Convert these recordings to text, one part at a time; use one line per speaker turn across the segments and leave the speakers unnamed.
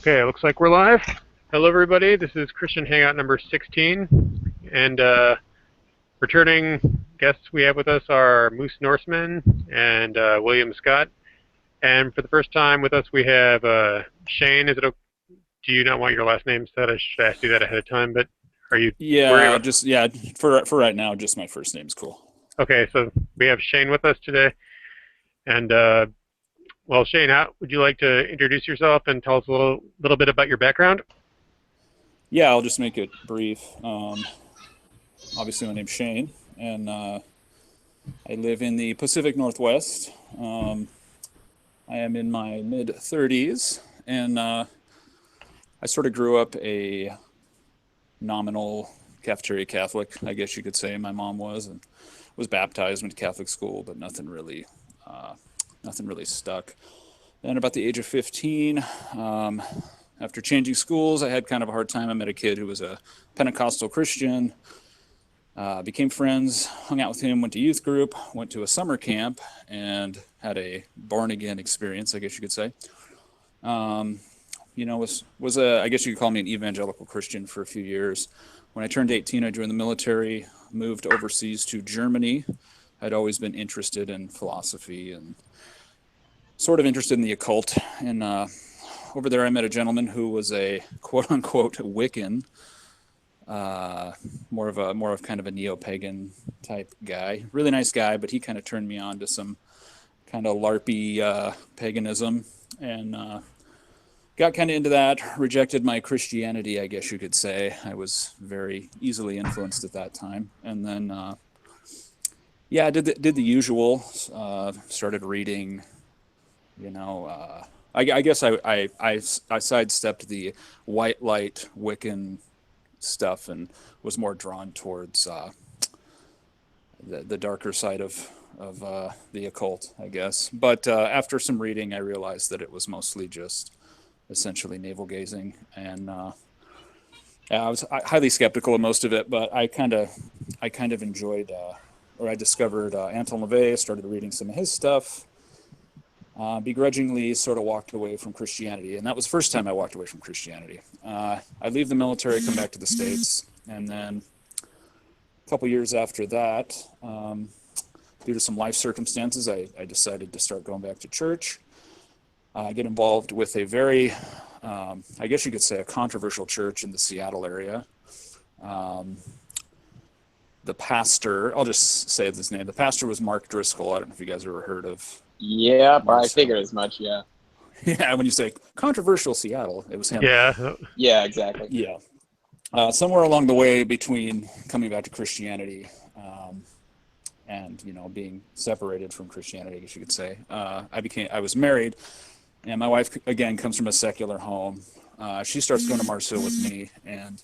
Okay, looks like we're live. Hello, everybody. This is Christian Hangout number 16, and returning guests we have with us are Moose Norseman and William Scott. And for the first time with us, we have Shane. Is it? Do you not want your last name said? I should ask you that ahead of time, but are you?
Yeah, for right now, just my first name's cool.
Okay, so we have Shane with us today, and well, Shane, would you like to introduce yourself and tell us a little bit about your background?
Yeah, I'll just make it brief. Obviously, my name's Shane, and I live in the Pacific Northwest. I am in my mid-30s, and I sort of grew up a nominal cafeteria Catholic, I guess you could say. My mom was, and was baptized, went to Catholic school, but nothing really stuck. Then about the age of 15, after changing schools, I had kind of a hard time. I met a kid who was a Pentecostal Christian, became friends, hung out with him, went to youth group, went to a summer camp, and had a born-again experience, I guess you could say. I guess you could call me an evangelical Christian for a few years. When I turned 18, I joined the military, moved overseas to Germany. I'd always been interested in philosophy and sort of interested in the occult. And over there, I met a gentleman who was a quote-unquote Wiccan, more of kind of a neo-pagan type guy. Really nice guy, but he kind of turned me on to some kind of LARPy paganism, and got kind of into that. Rejected my Christianity, I guess you could say. I was very easily influenced at that time, and then I did the usual. Started reading. I guess I sidestepped the white light Wiccan stuff and was more drawn towards the darker side of the occult, I guess. But after some reading, I realized that it was mostly just essentially navel gazing, and I was highly skeptical of most of it. But I kind of enjoyed, or I discovered Anton LaVey. Started reading some of his stuff. Begrudgingly sort of walked away from Christianity. And that was the first time I walked away from Christianity. I leave the military, come back to the States. And then a couple years after that, due to some life circumstances, I decided to start going back to church. Get involved with a very, I guess you could say, a controversial church in the Seattle area. The pastor, I'll just say his name. The pastor was Mark Driscoll. I don't know if you guys ever heard of.
Yeah, but I figured as much, yeah.
Yeah, when you say controversial Seattle, it was him.
Yeah.
Yeah, exactly.
Yeah. Somewhere along the way between coming back to Christianity and, being separated from Christianity, I guess you could say, I was married, and my wife, again, comes from a secular home. She starts going to Mars Hill with me, and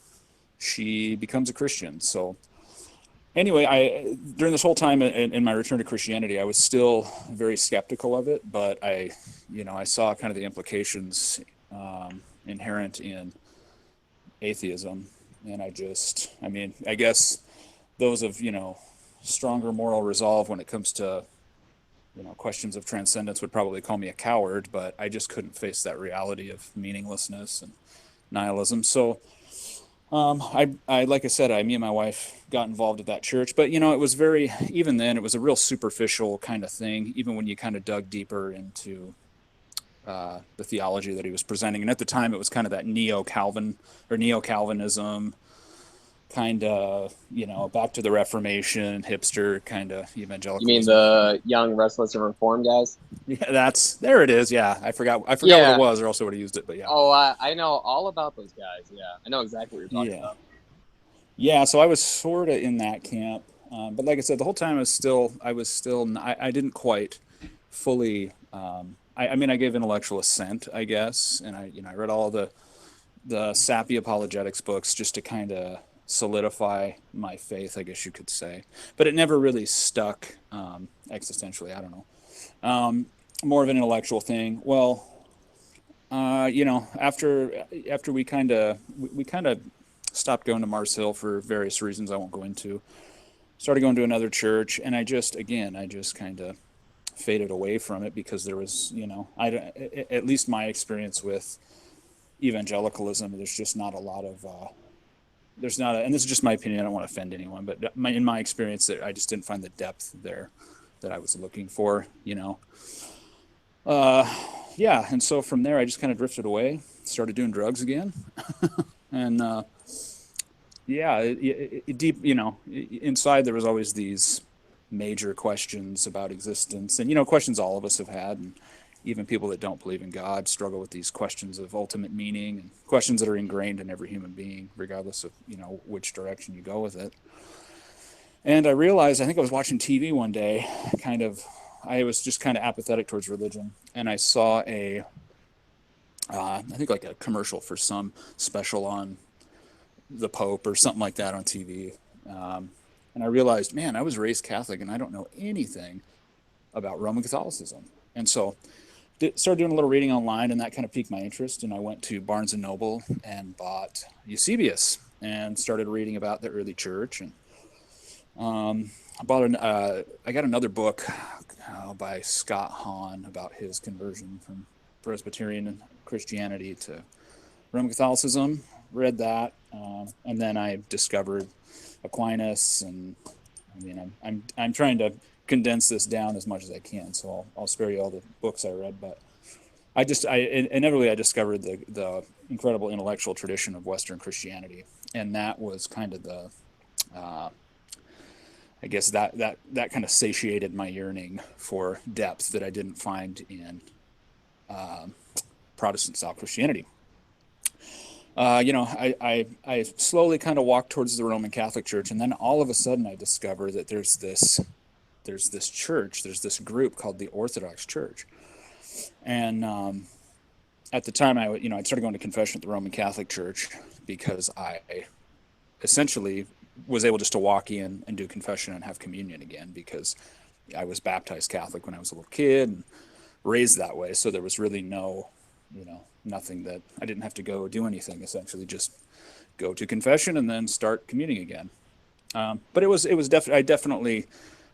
she becomes a Christian. So anyway, during this whole time in my return to Christianity, I was still very skeptical of it, but I saw kind of the implications inherent in atheism, and I guess those of stronger moral resolve when it comes to questions of transcendence would probably call me a coward, but I just couldn't face that reality of meaninglessness and nihilism. So like I said, me and my wife got involved at that church, but it was even then, it was a real superficial kind of thing, even when you kind of dug deeper into the theology that he was presenting. And at the time, it was kind of that neo-Calvinism, kind of, back to the Reformation, hipster kind of evangelical.
You mean the young, restless, and reformed guys?
Yeah, there it is. Yeah, I forgot what it was, or else I would have used it. But yeah.
Oh, I know all about those guys. Yeah, I know exactly what you're talking about.
Yeah, so I was sort of in that camp, but like I said, the whole time I didn't quite fully. I gave intellectual assent, I guess, and I read all the sappy apologetics books just to kind of solidify my faith, I guess you could say, but it never really stuck existentially. I don't know. More of an intellectual thing. Well, after we kind of stopped going to Mars Hill for various reasons I won't go into, started going to another church, and I just kind of faded away from it because there was, at least my experience with evangelicalism, there's just not a lot of, and this is just my opinion, I don't want to offend anyone, but in my experience, I just didn't find the depth there that I was looking for, Yeah, and so from there, I just kind of drifted away, started doing drugs again. And deep, inside there was always these major questions about existence, and questions all of us have had, and even people that don't believe in God struggle with these questions of ultimate meaning, and questions that are ingrained in every human being, regardless of which direction you go with it. And I realized, I think I was watching TV one day, I was just kind of apathetic towards religion, and I saw I think like a commercial for some special on the Pope or something like that on TV. And I realized, man, I was raised Catholic and I don't know anything about Roman Catholicism. And so started doing a little reading online, and that kind of piqued my interest. And I went to Barnes & Noble and bought Eusebius and started reading about the early church. And I got another book by Scott Hahn about his conversion from Presbyterian Christianity to Roman Catholicism. Read that, and then I discovered Aquinas, and I'm trying to condense this down as much as I can, so I'll spare you all the books I read. But inevitably I discovered the incredible intellectual tradition of Western Christianity, and that was kind of the I guess that kind of satiated my yearning for depth that I didn't find in Protestant style Christianity. I slowly kind of walked towards the Roman Catholic Church, and then all of a sudden I discovered that there's this church, there's this group called the Orthodox Church. And at the time, I started going to confession at the Roman Catholic Church because I essentially was able just to walk in and do confession and have communion again, because I was baptized Catholic when I was a little kid and raised that way. So there was really nothing that I didn't have to go do anything, essentially just go to confession and then start communing again. But it was definitely, I definitely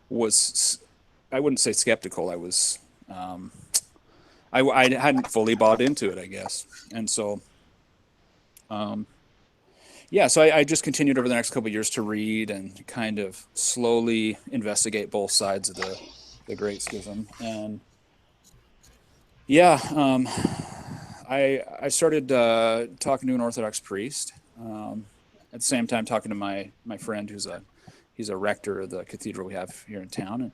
was, I wouldn't say skeptical. I was, I hadn't fully bought into it, I guess. And so, so I just continued over the next couple of years to read and kind of slowly investigate both sides of the Great Schism. And I started talking to an Orthodox priest. At the same time, talking to my friend he's a rector of the cathedral we have here in town, and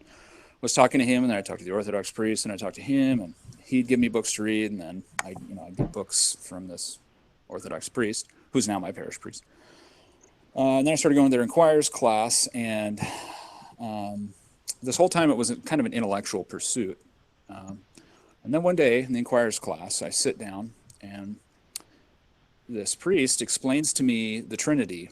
was talking to him. And then I talked to the Orthodox priest, and I talked to him, and he'd give me books to read, and then I'd get books from this Orthodox priest, who's now my parish priest. And then I started going to their inquirer's class, and this whole time it was kind of an intellectual pursuit. And then one day in the inquirer's class, I sit down, and this priest explains to me the Trinity.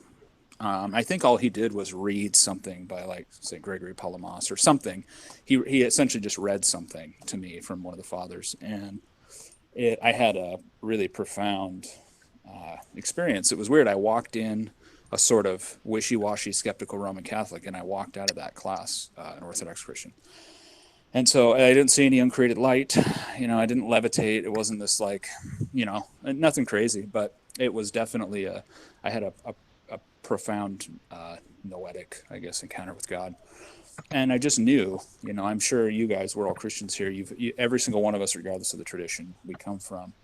I think all he did was read something by, like, St. Gregory Palamas or something. He essentially just read something to me from one of the fathers, and I had a really profound experience. It was weird. I walked in a sort of wishy-washy skeptical Roman Catholic, and I walked out of that class an Orthodox Christian. And so I didn't see any uncreated light, I didn't levitate. It wasn't this nothing crazy, but it was definitely I had a profound noetic, I guess, encounter with God. And I just knew, I'm sure you guys, we're all Christians here. Every single one of us, regardless of the tradition we come from,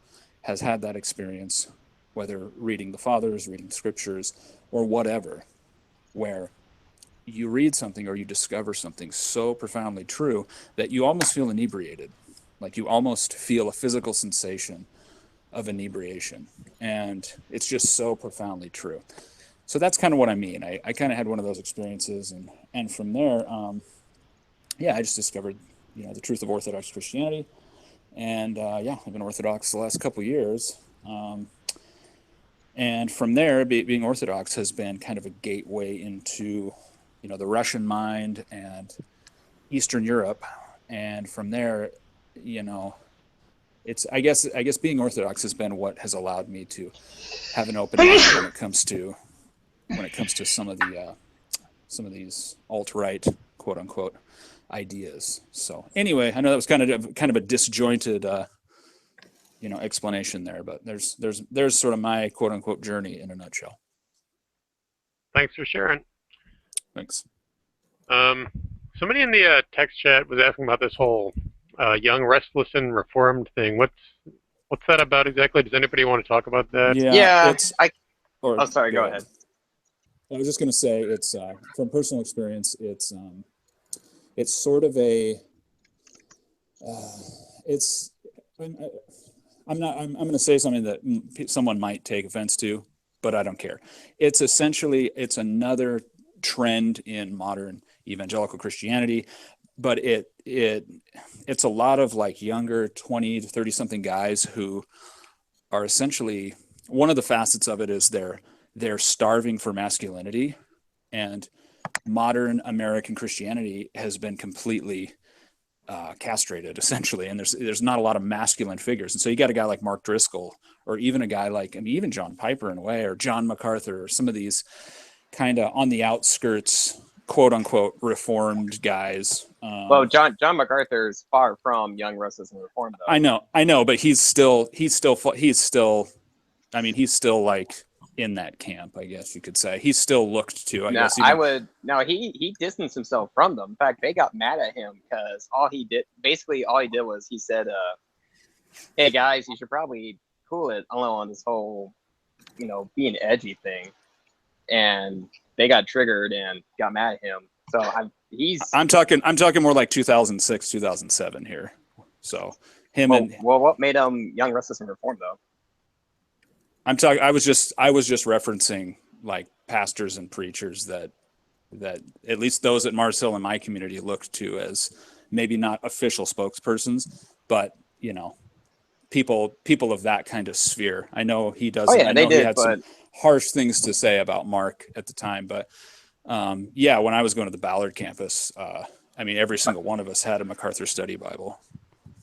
has had that experience, whether reading the fathers, reading the scriptures, or whatever, where you read something or you discover something so profoundly true that you almost feel inebriated. Like you almost feel a physical sensation of inebriation. And it's just so profoundly true. So that's kind of what I mean. I kind of had one of those experiences. And from there, I just discovered, the truth of Orthodox Christianity. And I've been Orthodox the last couple of years. And from there, being Orthodox has been kind of a gateway into the Russian mind and Eastern Europe. And from there, it's, I guess being Orthodox has been what has allowed me to have an open mind when it comes to some of these alt-right, quote unquote, ideas. So anyway, I know that was kind of a disjointed explanation there, but there's sort of my quote unquote journey in a nutshell.
Thanks for sharing.
Thanks.
Somebody in the text chat was asking about this whole young, restless, and reformed thing. What's that about exactly? Does anybody want to talk about that?
Yeah,
Oh,
sorry, go ahead.
I was just going to say it's from personal experience. It's sort of a I'm going to say something that someone might take offense to, but I don't care. It's another trend in modern evangelical Christianity, but it's a lot of like younger 20 to 30 something guys who are essentially, one of the facets of it is they're starving for masculinity, and modern American Christianity has been completely castrated essentially, and there's not a lot of masculine figures. And so you got a guy like Mark Driscoll, or even a guy like, even John Piper in a way, or John MacArthur, or some of these kind of on the outskirts, quote unquote, reformed guys.
Well, John MacArthur is far from young, restless, and reformed, though.
I know, but he's still like in that camp, I guess you could say. He's still looked to, I guess.
He distanced himself from them. In fact, they got mad at him because all he did was he said, hey guys, you should probably cool it on this whole, being edgy thing. And they got triggered and got mad at him. So I'm talking more like 2006, 2007 here. So what made him young, restless, and reformed, though?
I was just referencing like pastors and preachers that at least those at Mars Hill in my community looked to as maybe not official spokespersons, but people of that kind of sphere. I know he does.
Oh yeah,
he had some harsh things to say about Mark at the time, but when I was going to the Ballard campus, every single one of us had a MacArthur study Bible.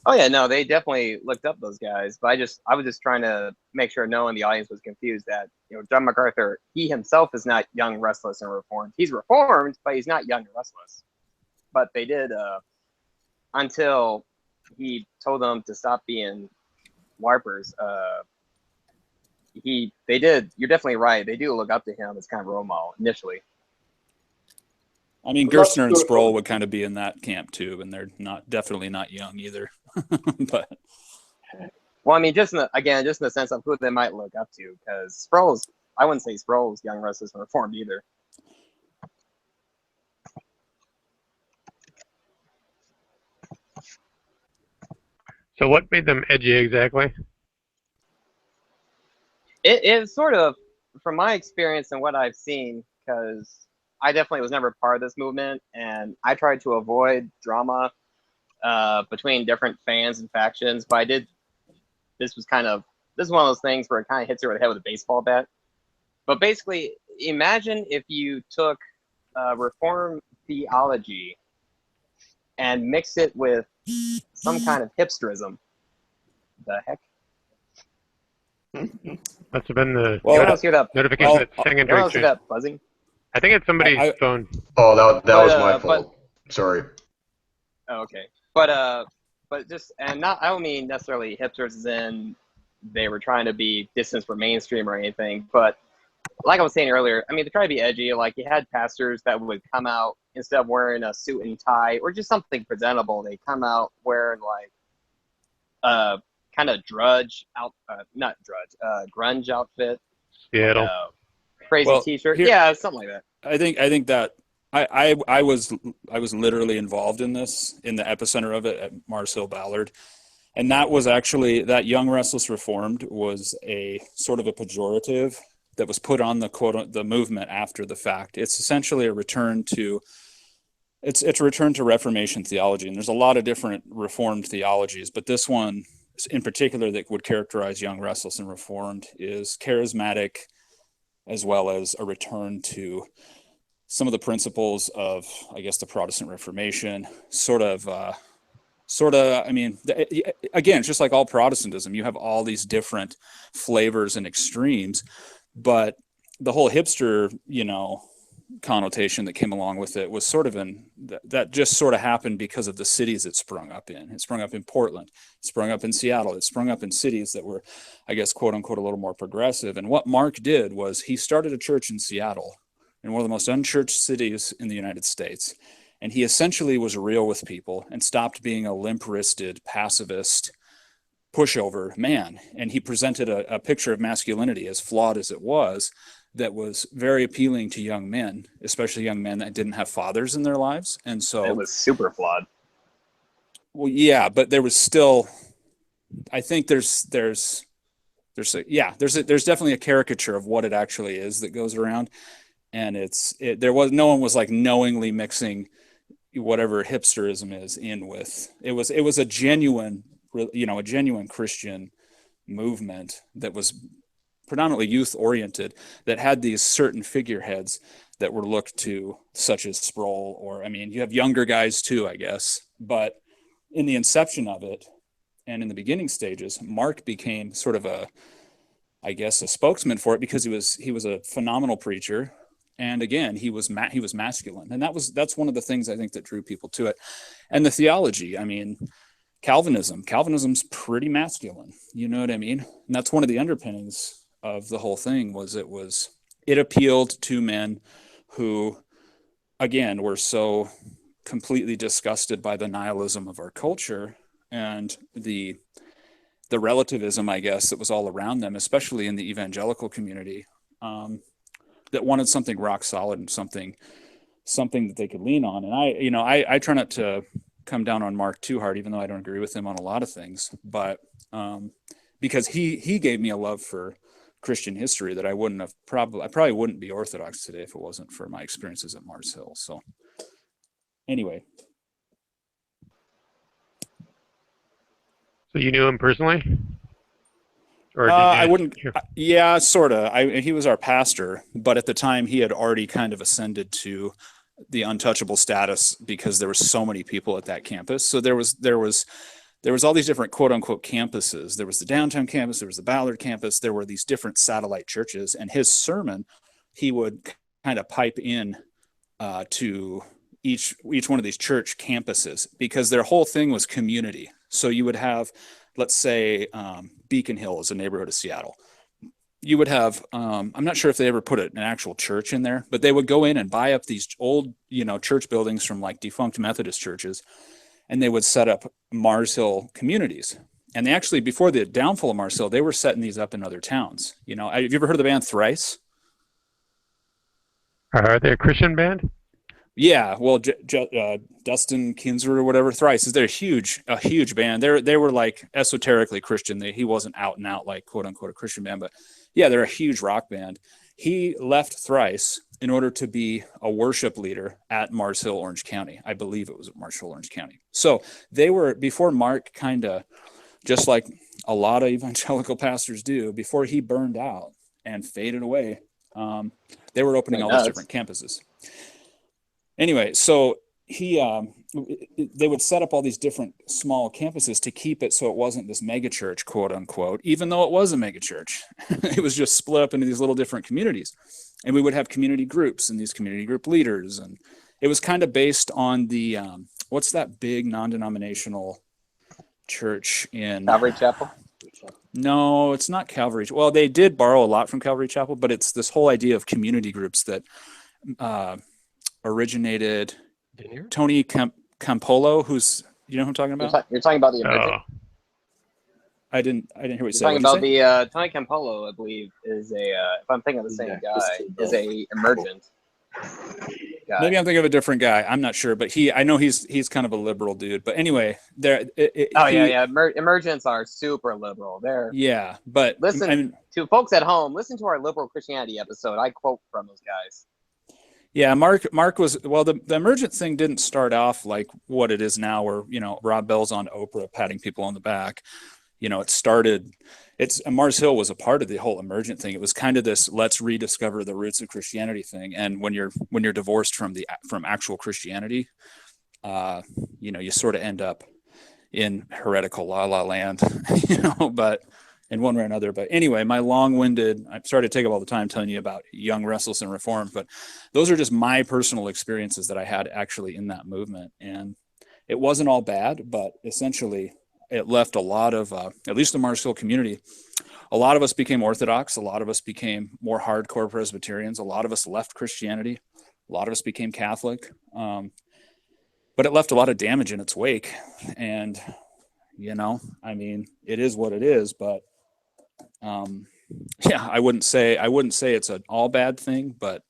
Oh yeah, no, they definitely looked up those guys, but I was just trying to make sure no one in the audience was confused that John MacArthur, he himself is not young, restless, and reformed. He's reformed, but he's not young and restless. But they did until he told them to stop being warpers. They did. You're definitely right. They do look up to him as kind of role model initially.
Gerstner and Sproul would kind of be in that camp too, and they're definitely not young either. But
just in the sense of who they might look up to, because I wouldn't say Sproul's young, restless, and reformed either.
So what made them edgy exactly?
It sort of, from my experience and what I've seen, because I definitely was never part of this movement, and I tried to avoid drama between different fans and factions, but this is one of those things where it kind of hits you over the head with a baseball bat. But basically, imagine if you took Reformed theology and mixed it with some kind of hipsterism. The heck?
Must have been the
notification
that SENGHENDRAKE changed.
That buzzing?
I think it's somebody's phone.
Oh, that was my fault. Sorry.
Oh, okay. But just, and not, I don't mean necessarily hipsters as in they were trying to be distant from mainstream or anything, but like I was saying earlier, they try to be edgy. Like, you had pastors that would come out, instead of wearing a suit and tie or just something presentable, they come out wearing like kind of grunge outfit.
Seattle.
Crazy t-shirt. Yeah, something like that.
I think that I was literally involved in this, in the epicenter of it at Mars Hill Ballard. And that was actually, that young, restless, reformed was a sort of a pejorative that was put on the movement after the fact. It's essentially a return to, it's a return to Reformation theology. And there's a lot of different Reformed theologies, but this one in particular that would characterize young, restless, and reformed is charismatic, as well as a return to some of the principles of, I guess, the Protestant Reformation, again, it's just like all Protestantism. You have all these different flavors and extremes, but the whole hipster, connotation that came along with it was sort of that just sort of happened because of the cities it sprung up in. It sprung up in Portland, it sprung up in Seattle, it sprung up in cities that were, I guess, quote unquote, a little more progressive. And what Mark did was he started a church in Seattle, in one of the most unchurched cities in the United States. And he essentially was real with people and stopped being a limp-wristed, pacifist, pushover man. And he presented a picture of masculinity, as flawed as it was, that was very appealing to young men, especially young men that didn't have fathers in their lives. And so
it was super flawed.
Well, yeah, but there was still, I think there's definitely a caricature of what it actually is that goes around. And no one was like knowingly mixing whatever hipsterism is in with, it was a genuine Christian movement that was predominantly youth oriented, that had these certain figureheads that were looked to, such as Sproul, or, I mean, you have younger guys too, I guess. But in the inception of it and in the beginning stages, Mark became sort of a spokesman for it, because he was a phenomenal preacher. And again, he was masculine. And that's one of the things I think that drew people to it. And the theology, I mean, Calvinism's pretty masculine. You know what I mean? And that's one of the underpinnings of the whole thing, it appealed to men who, again, were so completely disgusted by the nihilism of our culture and the relativism, I guess, that was all around them, especially in the evangelical community, that wanted something rock solid and something that they could lean on. And I try not to come down on Mark too hard, even though I don't agree with him on a lot of things, but because he gave me a love for Christian history that I probably wouldn't be Orthodox today if it wasn't for my experiences at Mars Hill. So anyway.
So you knew him personally? Or
I wouldn't. Yeah, sort of. He was our pastor, but at the time he had already kind of ascended to the untouchable status because there were so many people at that campus. So there was all these different quote unquote campuses. There was the downtown campus, there was the Ballard campus, there were these different satellite churches, and his sermon, he would kind of pipe in to each one of these church campuses, because their whole thing was community. So you would have, let's say, Beacon Hill is a neighborhood of Seattle. You would have, I'm not sure if they ever put an actual church in there, but they would go in and buy up these old, church buildings from like defunct Methodist churches, and they would set up Mars Hill communities. And they actually, before the downfall of Mars Hill, they were setting these up in other towns. Have you ever heard of the band Thrice?
Are they a Christian band?
Yeah, well, Dustin Kinsler or whatever, Thrice, they're a huge band. They were like esoterically Christian. He wasn't out and out like quote unquote a Christian band, but yeah, they're a huge rock band. He left Thrice in order to be a worship leader at Mars Hill, Orange County. I believe it was at Mars Hill, Orange County. So they were, before Mark, kind of just like a lot of evangelical pastors do, before he burned out and faded away, they were opening all these different campuses. Anyway, so they would set up all these different small campuses to keep it so it wasn't this mega church, quote unquote, even though it was a mega church. It was just split up into these little different communities. And we would have community groups and these community group leaders. And it was kind of based on the, what's that big non-denominational church in
Calvary Chapel?
No, it's not Calvary. Well, they did borrow a lot from Calvary Chapel, but it's this whole idea of community groups that originated. Tony Campolo, who's, you know who I'm talking about?
You're talking about the Emergent?
I didn't hear what you said.
Talking about the Tony Campolo, I believe, is if I'm thinking of the same guy, is a Emergent guy.
Maybe I'm thinking of a different guy. I'm not sure, but I know he's kind of a liberal dude. But anyway,
Emergents are super liberal.
But
listen to folks at home. Listen to our liberal Christianity episode. I quote from those guys.
Yeah, Mark was, well, the Emergent thing didn't start off like what it is now, where, Rob Bell's on Oprah patting people on the back. Mars Hill was a part of the whole Emergent thing. It was kind of this, let's rediscover the roots of Christianity thing. And when you're divorced from actual Christianity, you sort of end up in heretical la la land, but in one way or another. But anyway, my long-winded, I'm sorry to take up all the time telling you about Young, Restless, and Reformed, but those are just my personal experiences that I had actually in that movement. And it wasn't all bad, but essentially it left a lot of, at least the Mars Hill community, a lot of us became Orthodox. A lot of us became more hardcore Presbyterians. A lot of us left Christianity. A lot of us became Catholic. But it left a lot of damage in its wake. And, you know, I mean, it is what it is, but yeah, I wouldn't say it's an all bad thing, but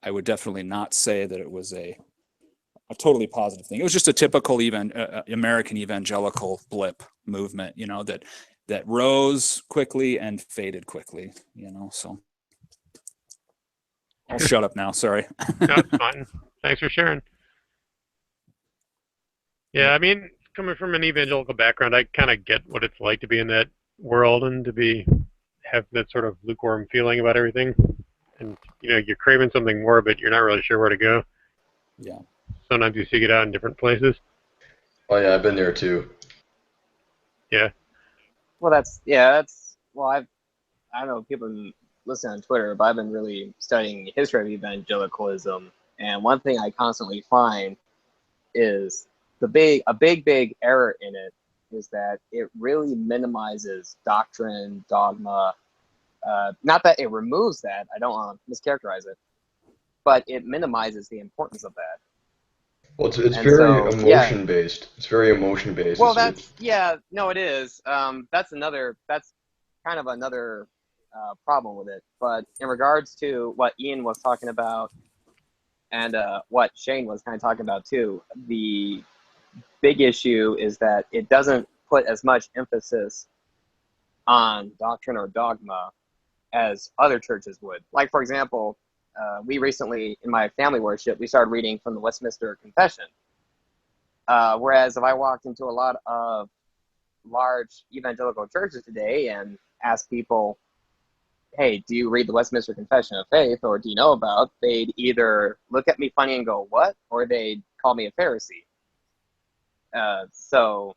I would definitely not say that it was a totally positive thing. It was just a typical American evangelical blip movement, you know, that rose quickly and faded quickly, you know. So I'll shut up now. Sorry.
No, it's fine. Thanks for sharing. Yeah, I mean, coming from an evangelical background, I kind of get what it's like to be in that world and to have that sort of lukewarm feeling about everything. And, you know, you're craving something more, but you're not really sure where to go.
Yeah.
Sometimes you seek it out in different places.
Oh yeah, I've been there too.
Yeah.
Well, I don't know if people been listening on Twitter, but I've been really studying the history of evangelicalism, and one thing I constantly find is a big error in it is that it really minimizes doctrine, dogma. Not that it removes that, I don't want to mischaracterize it, but it minimizes the importance of that.
Well, it's very emotion based. It's very emotion based.
Well, it is. That's kind of another problem with it. But in regards to what Ian was talking about and what Shane was kind of talking about too, the big issue is that it doesn't put as much emphasis on doctrine or dogma as other churches would. Like, for example, we recently, in my family worship, we started reading from the Westminster Confession. Whereas if I walked into a lot of large evangelical churches today and asked people, hey, do you read the Westminster Confession of Faith, or do you know about, they'd either look at me funny and go, what? Or they'd call me a Pharisee. So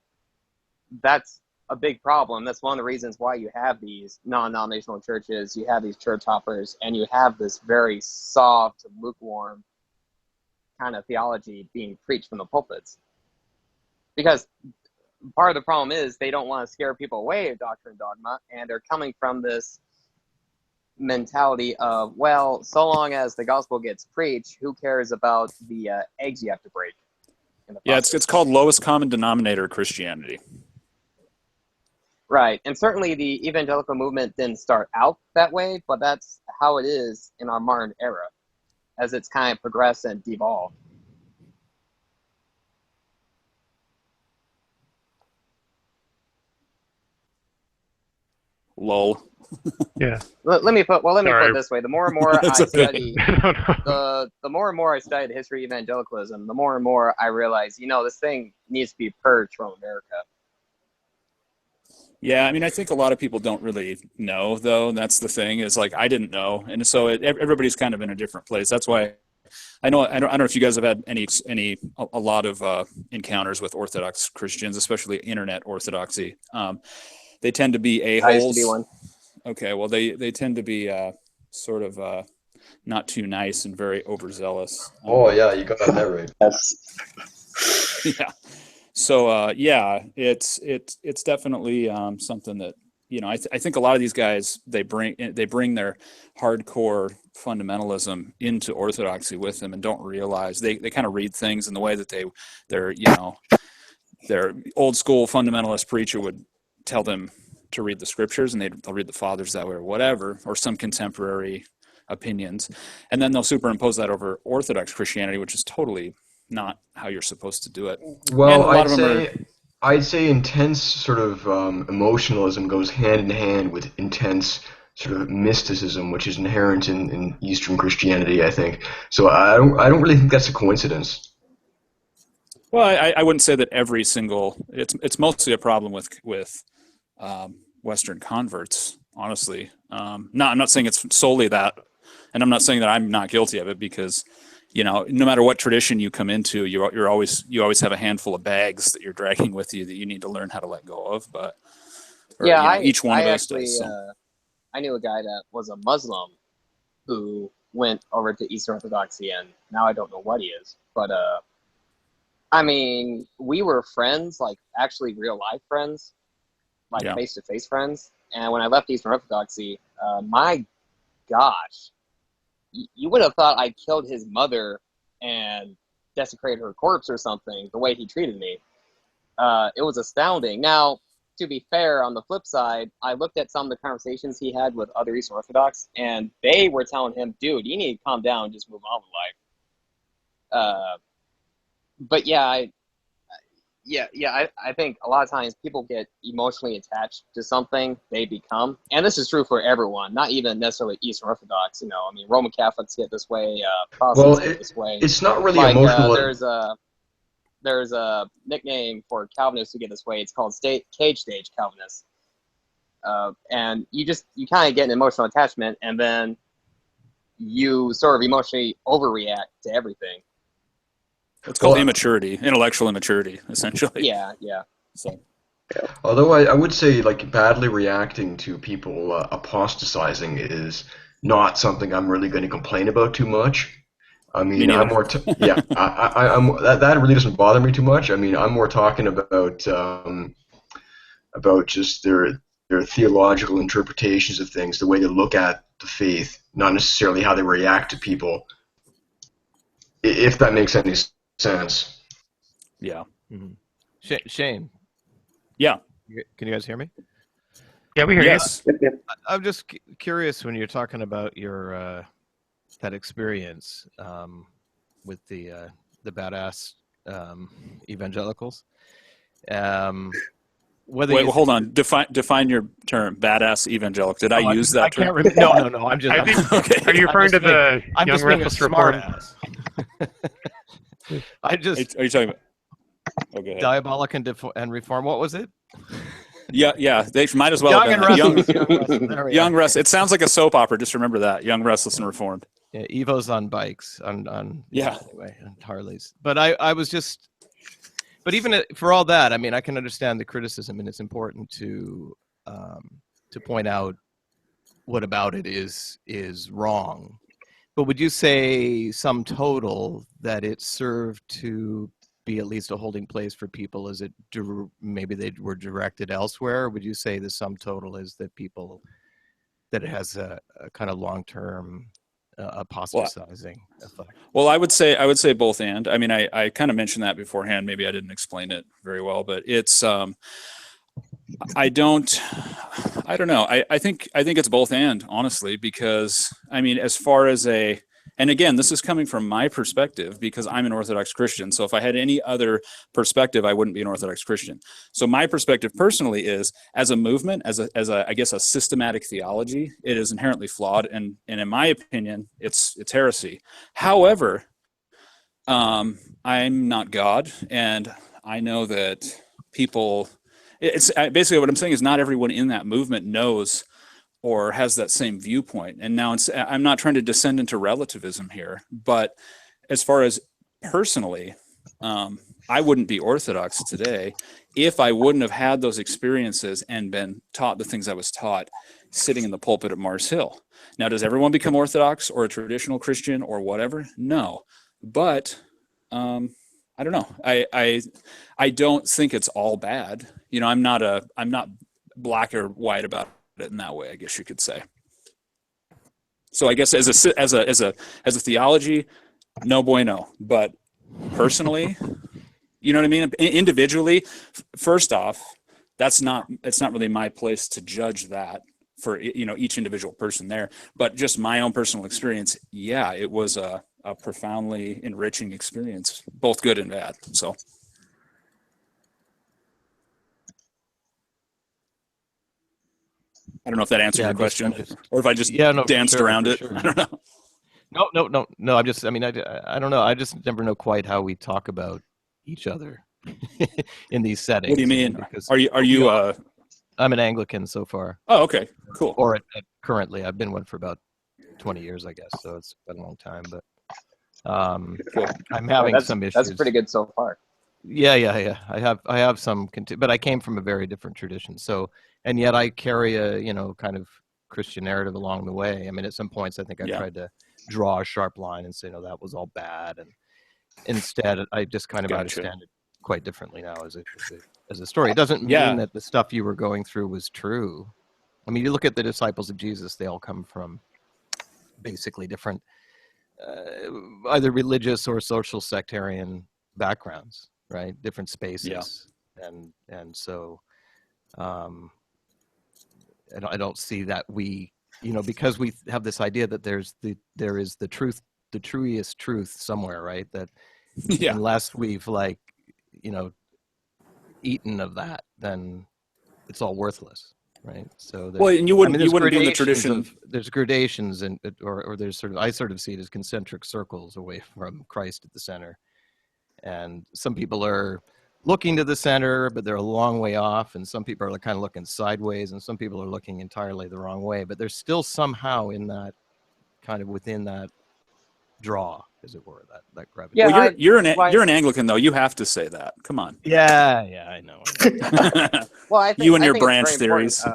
that's a big problem. That's one of the reasons why you have these non-denominational churches, you have these church hoppers, and you have this very soft, lukewarm kind of theology being preached from the pulpits. Because part of the problem is they don't want to scare people away of doctrine and dogma, and they're coming from this mentality of, well, so long as the gospel gets preached, who cares about the eggs you have to break?
Yeah, it's called lowest common denominator Christianity.
Right, and certainly the evangelical movement didn't start out that way, but that's how it is in our modern era, as it's kind of progressed and devolved.
Lol.
Yeah.
Let me put it this way: the more and more I study, the more and more I study the history of evangelicalism, the more and more I realize, this thing needs to be purged from America.
Yeah, I mean, I think a lot of people don't really know, though. And that's the thing, is like, I didn't know, and so everybody's kind of in a different place. That's why I don't know if you guys have had a lot of encounters with Orthodox Christians, especially internet Orthodoxy. They tend to be a-holes.
I used to be one.
Okay, well, they tend to be sort of not too nice and very overzealous.
Oh yeah, you got that right.
Yeah. So yeah, it's definitely something that, I think a lot of these guys, they bring their hardcore fundamentalism into Orthodoxy with them and don't realize they kind of read things in the way that their old school fundamentalist preacher would tell them to read the scriptures, and they'll read the fathers that way or whatever, or some contemporary opinions, and then they'll superimpose that over Orthodox Christianity, which is totally not how you're supposed to do it.
Well, I'd say intense sort of emotionalism goes hand in hand with intense sort of mysticism, which is inherent in Eastern Christianity, I think. So I don't really think that's a coincidence.
Well, I wouldn't say that every single. It's mostly a problem with Western converts, honestly. I'm not saying it's solely that, and I'm not saying that I'm not guilty of it, because no matter what tradition you come into, you always have a handful of bags that you're dragging with you that you need to learn how to let go of. But Or
Yeah,
each one
I
of us
actually
does. So.
I knew a guy that was a Muslim who went over to Eastern Orthodoxy, and now I don't know what he is. But I mean, we were friends, like actually real life friends, like
Yeah.
face to face friends. And when I left Eastern Orthodoxy, my gosh, you would have thought I killed his mother and desecrated her corpse or something. The way he treated me, it was astounding. Now, to be fair, on the flip side, I looked at some of the conversations he had with other Eastern Orthodox, and they were telling him, "Dude, you need to calm down and just move on with life." But yeah, I think a lot of times people get emotionally attached to something they become, and this is true for everyone, not even necessarily Eastern Orthodox. I mean, Roman Catholics get this way, Protestants get this way.
it's not really
Like
emotional.
there's a nickname for Calvinists who get this way. It's called cage stage Calvinists, and you kind of get an emotional attachment, and then you sort of emotionally overreact to everything.
It's called immaturity, intellectual immaturity, essentially.
Yeah.
So.
Although I would say like badly reacting to people apostatizing is not something I'm really going to complain about too much. I mean, I'm more that really doesn't bother me too much. I mean, I'm more talking about just their theological interpretations of things, the way they look at the faith, not necessarily how they react to people. If that makes any sense.
Yeah.
Mm-hmm. Shane.
Yeah.
Can you guys hear me?
Yeah, we hear
yes.
you.
I'm just curious when you're talking about your that experience with the badass evangelicals.
Wait, hold on. Define your term, badass evangelical. Did I use that term?
I can't remember. No. I'm just.
I think,
okay.
Are you referring to the Young Restless Reformed?
I just.
Are you talking about? Okay.
Diabolic and Reform. What was it?
Yeah. They might as well have been
Young
Restless. It sounds like a soap opera. Just remember that. Young, Restless, and Reformed.
Yeah, Evos on bikes on
anyway,
on Harleys. But I was just. But even for all that, I mean, I can understand the criticism, and it's important to point out what about it is wrong. But would you say sum total that it served to be at least a holding place for people? Is it maybe they were directed elsewhere? Or would you say the sum total is that it has a kind of long-term apostatizing effect?
Well, I would say both and. I mean, I kind of mentioned that beforehand. Maybe I didn't explain it very well, but it's I don't know. I think it's both and, honestly, because I mean, as far as and again, this is coming from my perspective because I'm an Orthodox Christian. So if I had any other perspective, I wouldn't be an Orthodox Christian. So my perspective personally is, as a movement, as a I guess a systematic theology, it is inherently flawed, and in my opinion, it's heresy. However, I'm not God, and I know that people. It's basically what I'm saying is not everyone in that movement knows or has that same viewpoint. And now I'm not trying to descend into relativism here, but as far as personally, I wouldn't be Orthodox today if I wouldn't have had those experiences and been taught the things I was taught sitting in the pulpit at Mars Hill. Now, does everyone become Orthodox or a traditional Christian or whatever? No, but I don't know. I don't think it's all bad. I'm not black or white about it in that way, I guess you could say. So I guess as a theology, no bueno. But personally, you know what I mean? Individually, first off, it's not really my place to judge that for each individual person there. But just my own personal experience, yeah, it was a profoundly enriching experience, both good and bad. So I don't know if that answered your question, or if I just danced around it. Sure. I don't know.
No. I don't know. I just never know quite how we talk about each other in these settings.
What do you mean? Because are you?
I'm an Anglican so far.
Oh, okay, cool.
Or currently, I've been one for about 20 years, I guess. So it's been a long time, but.
Cool.
I'm having some issues.
That's pretty good so far.
Yeah. I have some, but I came from a very different tradition. So, and yet I carry a, kind of Christian narrative along the way. I mean, at some points, I think I tried to draw a sharp line and say, no, that was all bad. And instead, I just kind of understand it quite differently now as a story. It doesn't mean that the stuff you were going through was true. I mean, you look at the disciples of Jesus, they all come from basically different, either religious or social sectarian backgrounds, right? Different spaces. And so I don't see that we, because we have this idea that there is the truth, the truest truth somewhere, right? That unless we've eaten of that, then it's all worthless, right? So
and you wouldn't be in the tradition.
There's gradations, or there's I sort of see it as concentric circles away from Christ at the center, and some people are looking to the center, but they're a long way off, and some people are kind of looking sideways, and some people are looking entirely the wrong way, but they're still somehow in that kind of within that draw, as it were, that gravity.
Yeah, well, you're an Anglican, though. You have to say that. Come on.
Yeah, I know.
Well, I think
you and your branch theories.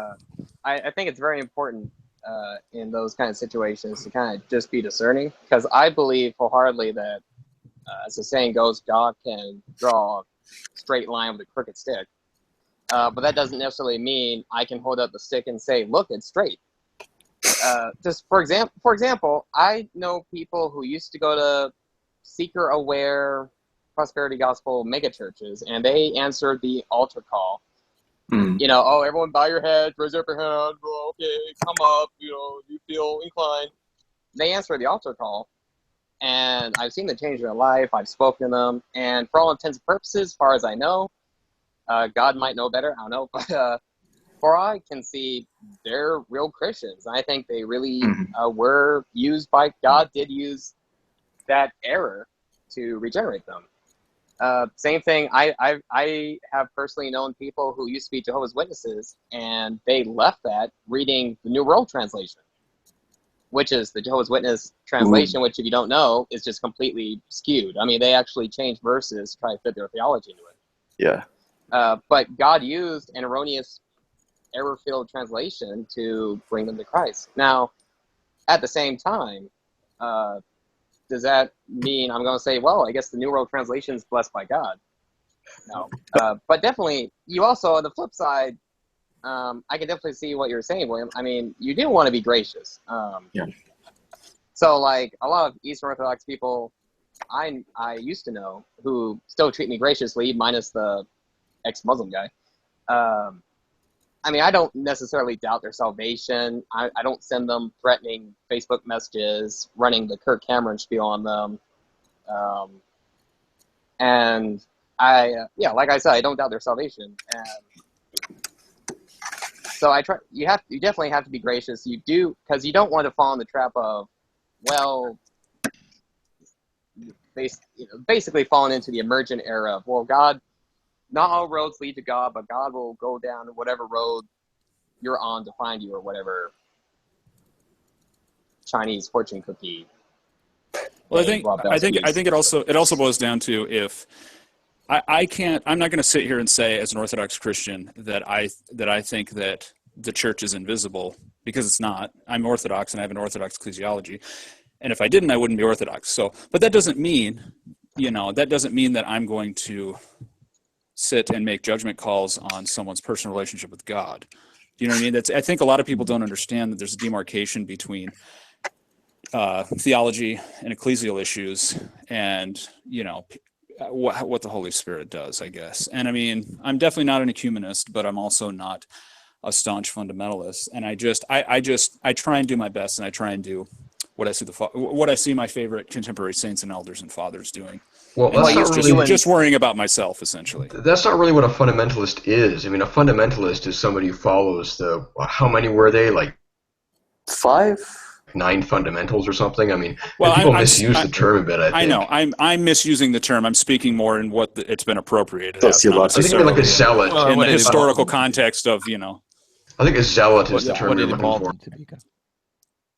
I think it's very important in those kind of situations to kind of just be discerning, because I believe wholeheartedly that, as the saying goes, God can draw a straight line with a crooked stick, but that doesn't necessarily mean I can hold up the stick and say, "Look, it's straight." Just for example, I know people who used to go to seeker-aware prosperity gospel megachurches, and they answered the altar call. Oh, everyone bow your head, raise up your hand, okay, come up, you feel inclined. They answered the altar call, and I've seen them change their life. I've spoken to them, and for all intents and purposes, as far as I know, God might know better, I don't know, but for all I can see, they're real Christians. I think they really were used by God, did use that error to regenerate them. Same thing, I have personally known people who used to be Jehovah's Witnesses, and they left that reading the New World Translation, which is the Jehovah's Witness translation, which, if you don't know, is just completely skewed. I mean, they actually changed verses to try to fit their theology into it.
Yeah.
But God used an erroneous, error-filled translation to bring them to Christ. Now, at the same time, does that mean I'm going to say, well, I guess the New World Translation is blessed by God? No. But definitely, you also, on the flip side, I can definitely see what you're saying, William. I mean, you do want to be gracious. So, like, a lot of Eastern Orthodox people I used to know who still treat me graciously, minus the ex-Muslim guy. I mean, I don't necessarily doubt their salvation. I don't send them threatening Facebook messages, running the Kirk Cameron spiel on them. And like I said, I don't doubt their salvation. And so you definitely have to be gracious. You do, because you don't want to fall in the trap of, well, basically falling into the emergent era of, well, God, not all roads lead to God, but God will go down whatever road you're on to find you, or whatever Chinese fortune cookie.
Well, I think it also boils down to, if I'm not going to sit here and say, as an Orthodox Christian, that I think that the church is invisible, because it's not. I'm Orthodox and I have an Orthodox ecclesiology, and if I didn't, I wouldn't be Orthodox. So, but that doesn't mean, that I'm going to sit and make judgment calls on someone's personal relationship with God. Do you know what I mean? I think a lot of people don't understand that there's a demarcation between theology and ecclesial issues, and what the Holy Spirit does, I guess. And I mean, I'm definitely not an ecumenist, but I'm also not a staunch fundamentalist. And I try and do my best, and I try and do what I see my favorite contemporary saints and elders and fathers doing.
Well,
and just worrying about myself, essentially.
That's not really what a fundamentalist is. I mean, a fundamentalist is somebody who follows how many were they? Like
5?
9 fundamentals or something? I mean, people misuse the term a bit, I think.
I know. I'm misusing the term. I'm speaking more in what it's been appropriated
as.
I think like a zealot.
In the historical context of,
I think a zealot is the term you're looking for.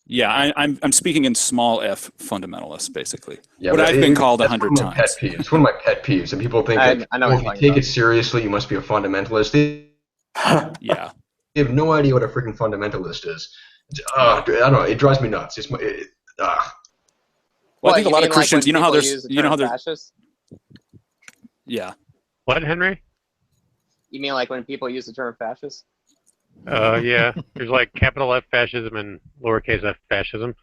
Yeah, I'm speaking in small f fundamentalists, basically.
Yeah,
what
but
I've been called
that's
100
one of my pet
times.
peeves. It's one of my pet peeves, and people think like,
I know
oh,
what
if
you're
you
talking
take
about.
it seriously, you must be a fundamentalist. They
Yeah.
have no idea what a freaking fundamentalist is.
Yeah.
I don't know. It drives me nuts.
Well, I
What,
think a
you
lot
mean
of Christians,
like when
you know how
people
there's,
use the
you know how
term
there's,
fascist?
yeah.
What, Henry?
You mean like when people use the term fascist?
Yeah. There's like capital F fascism and lowercase f fascism.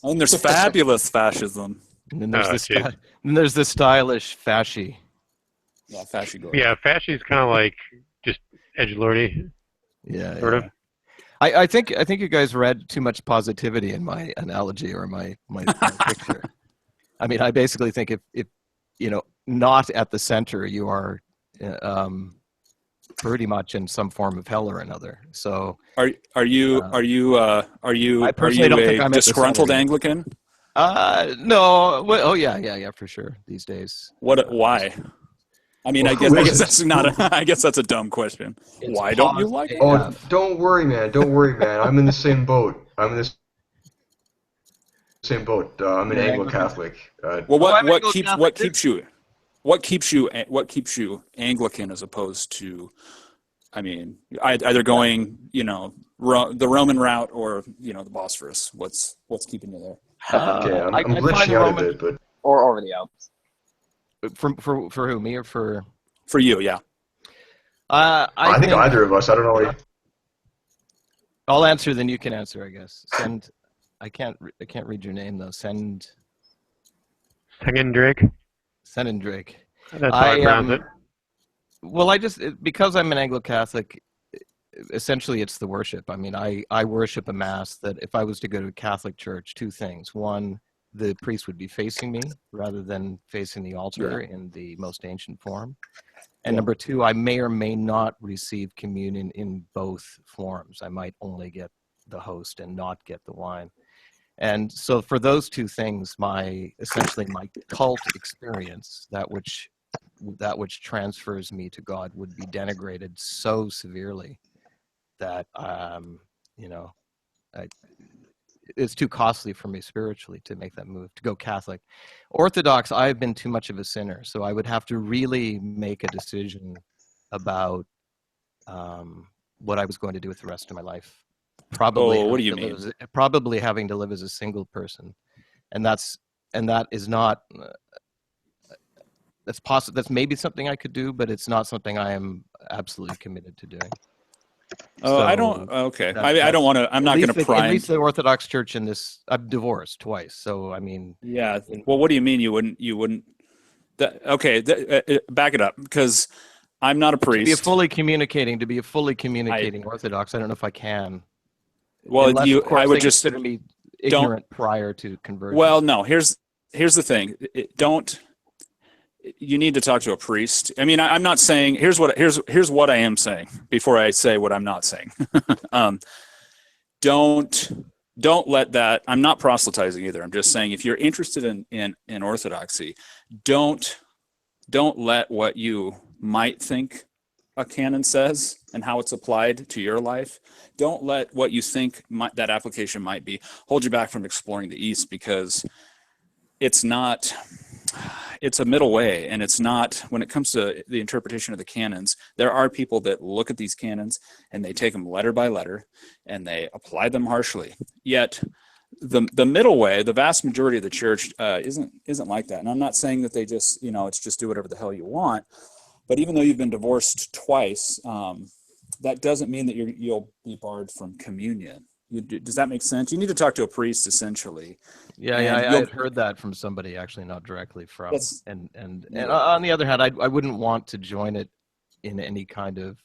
And there's fabulous fascism.
And then there's
Oh,
this
jeez.
then there's the stylish fasci.
Yeah, fasci.
Yeah, fasci's kind of like just edgelordy,
Yeah,
sort of.
I think you guys read too much positivity in my analogy or my picture. I mean, I basically think if you know, not at the center, you are pretty much in some form of hell or another. So
Are you
I personally don't think
a
I'm at the
disgruntled
center yet.
Anglican?
No. Well, oh yeah, for sure. These days.
Why? I mean,
Well,
I guess
who
that's not. I guess that's a dumb question.
It's
Why don't you like
positive.
it?
Oh, don't worry, man. Don't worry, man. I'm in the same boat. I'm in the same boat. I'm an Anglo-Catholic.
Well,
I'm
what
Anglo-Catholic
keeps you Anglican as opposed to, I mean, either going, you know, the Roman route or, you know, the Bosphorus. What's keeping you there?
Okay, I'm
I
glitching
find
out
Roman
a bit, but
Or over the Alps?
for who, me or for?
For you, yeah.
I think either of us. I don't know.
I'll answer, then you can answer, I guess. I can't read your name though.
Sengheendrake.
Sengheendrake.
That's how I pronounce it.
Well, because I'm an Anglo-Catholic, essentially it's the worship. I mean, I worship a mass that if I was to go to a Catholic church, two things. One, the priest would be facing me rather than facing the altar in the most ancient form. And number two, I may or may not receive communion in both forms. I might only get the host and not get the wine. And so for those two things, essentially my cult experience, that which transfers me to God, would be denigrated so severely that you know, it's too costly for me spiritually to make that move, to go Catholic. Orthodox, I've been too much of a sinner, so I would have to really make a decision about what I was going to do with the rest of my life. Probably.
What do you mean?
Probably having to live as a single person, and that is not. That's possible. That's maybe something I could do, but it's not something I am absolutely committed to doing.
Oh, I don't. Okay, I don't want to. I'm not going to pry.
At least the Orthodox Church in this. I'm divorced twice, so I mean.
Yeah. Well, what do you mean you wouldn't? Okay, back it up, because I'm not a priest.
To be a fully communicating Orthodox, I don't know if I can.
Well,
unless, of course,
I would
they
just
consider me ignorant prior to conversion.
Well, no. Here's the thing. You need to talk to a priest. I mean, I'm not saying. Here's what I am saying before I say what I'm not saying. Don't let that. I'm not proselytizing either. I'm just saying, if you're interested in orthodoxy, don't let what you might think a canon says and how it's applied to your life. Don't let what you think that application might be hold you back from exploring the East, because it's a middle way, and it's not, when it comes to the interpretation of the canons, there are people that look at these canons and they take them letter by letter and they apply them harshly. Yet the middle way, the vast majority of the church isn't like that. And I'm not saying that they just, it's just do whatever the hell you want. But even though you've been divorced twice, that doesn't mean that you'll be barred from communion. Does that make sense? You need to talk to a priest, essentially.
Yeah, I had heard that from somebody, actually, not directly from. And on the other hand, I wouldn't want to join it in any kind of.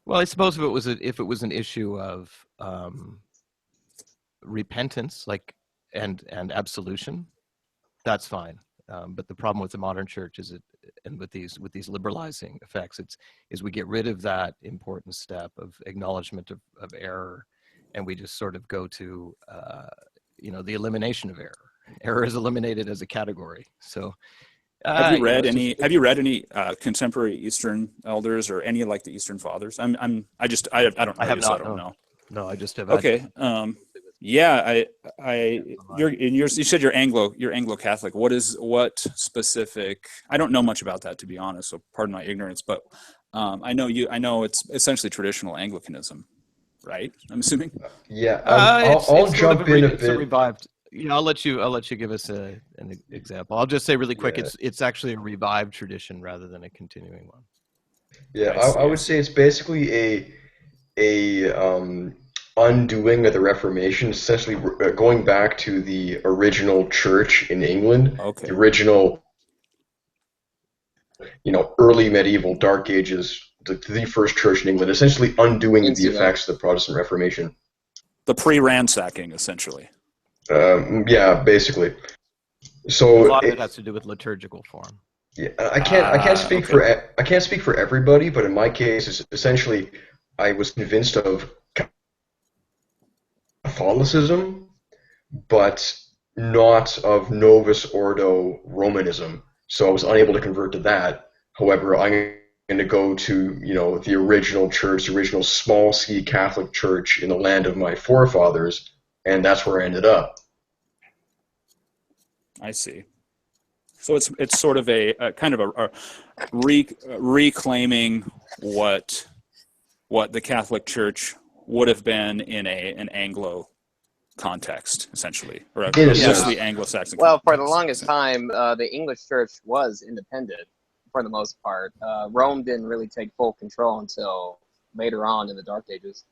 Well, I suppose if it was an issue of repentance, and absolution, that's fine. But the problem with the modern church and with these liberalizing effects, is we get rid of that important step of acknowledgement of error, and we just sort of go to the elimination of error. Error is eliminated as a category. So,
have you read any contemporary Eastern elders or any like the Eastern Fathers? I don't know.
I have not.
I don't know.
No, I just have.
Okay. Yeah, you said you're Anglo-Catholic. What specific? I don't know much about that, to be honest. So pardon my ignorance, but I know it's essentially traditional Anglicanism, right? I'm assuming.
Yeah, I'll
It's sort of
jump in a
it's a
bit.
revived. Yeah, I'll let you give us an example. I'll just say really quick.
Yeah.
It's actually a revived tradition rather than a continuing one.
Yeah,
I see.
I would say it's basically a undoing of the Reformation, essentially going back to the original church in England,
Okay.
the original, early medieval Dark Ages, the first church in England, essentially undoing the
Insula.
effects of the Protestant Reformation.
The pre-ransacking, essentially.
Yeah, basically.
A
So
lot of it has to do with liturgical form.
yeah, I can't speak
Okay.
I can't speak for everybody, but in my case, it's essentially I was convinced of Catholicism, but not of Novus Ordo Romanism. So I was unable to convert to that. However, I'm going to go to the original church, the original small C Catholic Church in the land of my forefathers, and that's where I ended up.
I see. So it's sort of a kind of a reclaiming what the Catholic Church would have been in an Anglo context, essentially, or a
In a
mostly
sense.
Anglo-Saxon
Well, for the
context.
longest time, the English church was independent for the most part. Rome didn't really take full control until later on in the Dark Ages.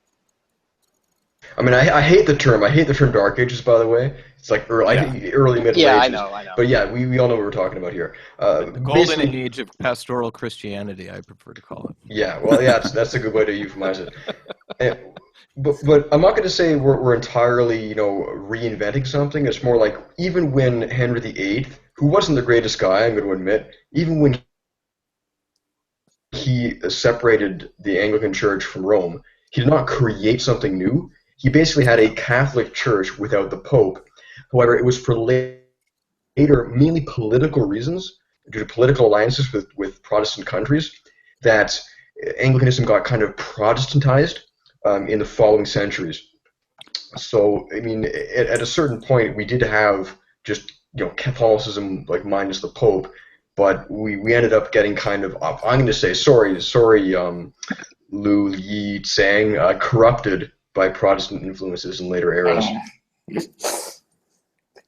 I mean, I hate the term. I hate the term Dark Ages, by the way. It's like I hate early Middle
Yeah,
Ages.
I know.
But yeah, we all know what we're talking about here.
The golden
Basically,
age of pastoral Christianity, I prefer to call it.
yeah. Well, yeah, that's a good way to euphemize it. And, but I'm not going to say we're entirely reinventing something. It's more like even when Henry VIII, who wasn't the greatest guy, I'm going to admit, even when he separated the Anglican Church from Rome, he did not create something new. He basically had a Catholic Church without the Pope. However, it was for later, mainly political reasons, due to political alliances with Protestant countries, that Anglicanism got kind of Protestantized in the following centuries. So, I mean, at a certain point, we did have just Catholicism, like minus the Pope, but we ended up getting kind of, I'm going to say, sorry, LUE-YEE TSANG, corrupted by Protestant influences in later eras.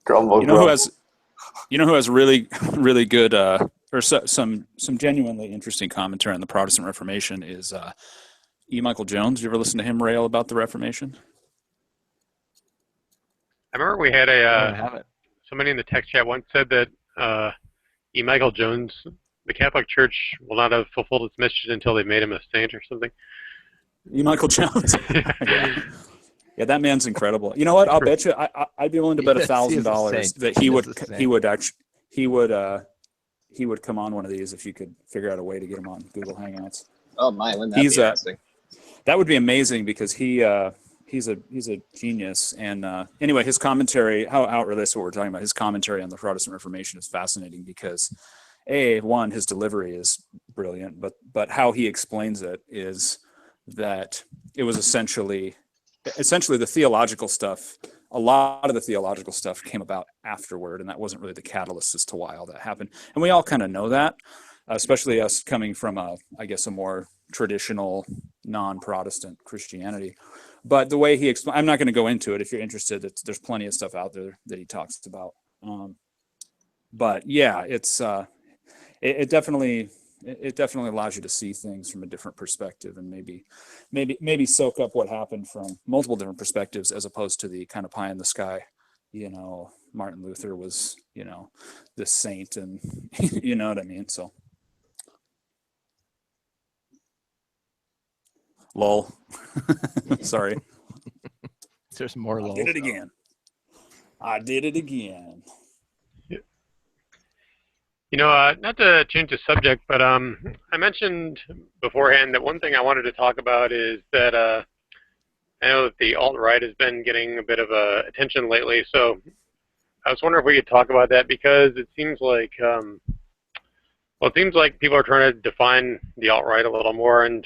Grumble,
You know who
grumble.
has really good or some genuinely interesting commentary on the Protestant Reformation is E. Michael Jones. You ever listen to him rail about the Reformation?
I remember we had
I haven't.
somebody in the text chat once said that E. Michael Jones, the Catholic Church will not have fulfilled its mission until they made him a saint or something.
E. Michael Jones. Yeah, that man's incredible. You know what? I'll bet you I'd be willing to bet
Yes, he is a
$1,000
saint.
that he would come on one of these if you could figure out a way to get him on Google Hangouts.
Oh my, wouldn't that be interesting?
That would be amazing because he's a genius. And anyway, his commentary, how relates to what we're talking about, his commentary on the Protestant Reformation is fascinating because one, his delivery is brilliant, but how he explains it is that it was essentially the theological stuff. A lot of the theological stuff came about afterward, and that wasn't really the catalyst as to why all that happened. And we all kind of know that, especially us coming from a more traditional non-Protestant Christianity. But the way he explains, I'm not going to go into it. If you're interested, there's plenty of stuff out there that he talks about. But yeah, it definitely allows you to see things from a different perspective and maybe soak up what happened from multiple different perspectives as opposed to the kind of pie in the sky. Martin Luther was this saint, and you know what I mean. So, lol. Sorry.
There's more lol.
I did it again.
Not to change the subject, but I mentioned beforehand that one thing I wanted to talk about is that I know that the alt-right has been getting a bit of attention lately, so I was wondering if we could talk about that because it seems like people are trying to define the alt-right a little more, and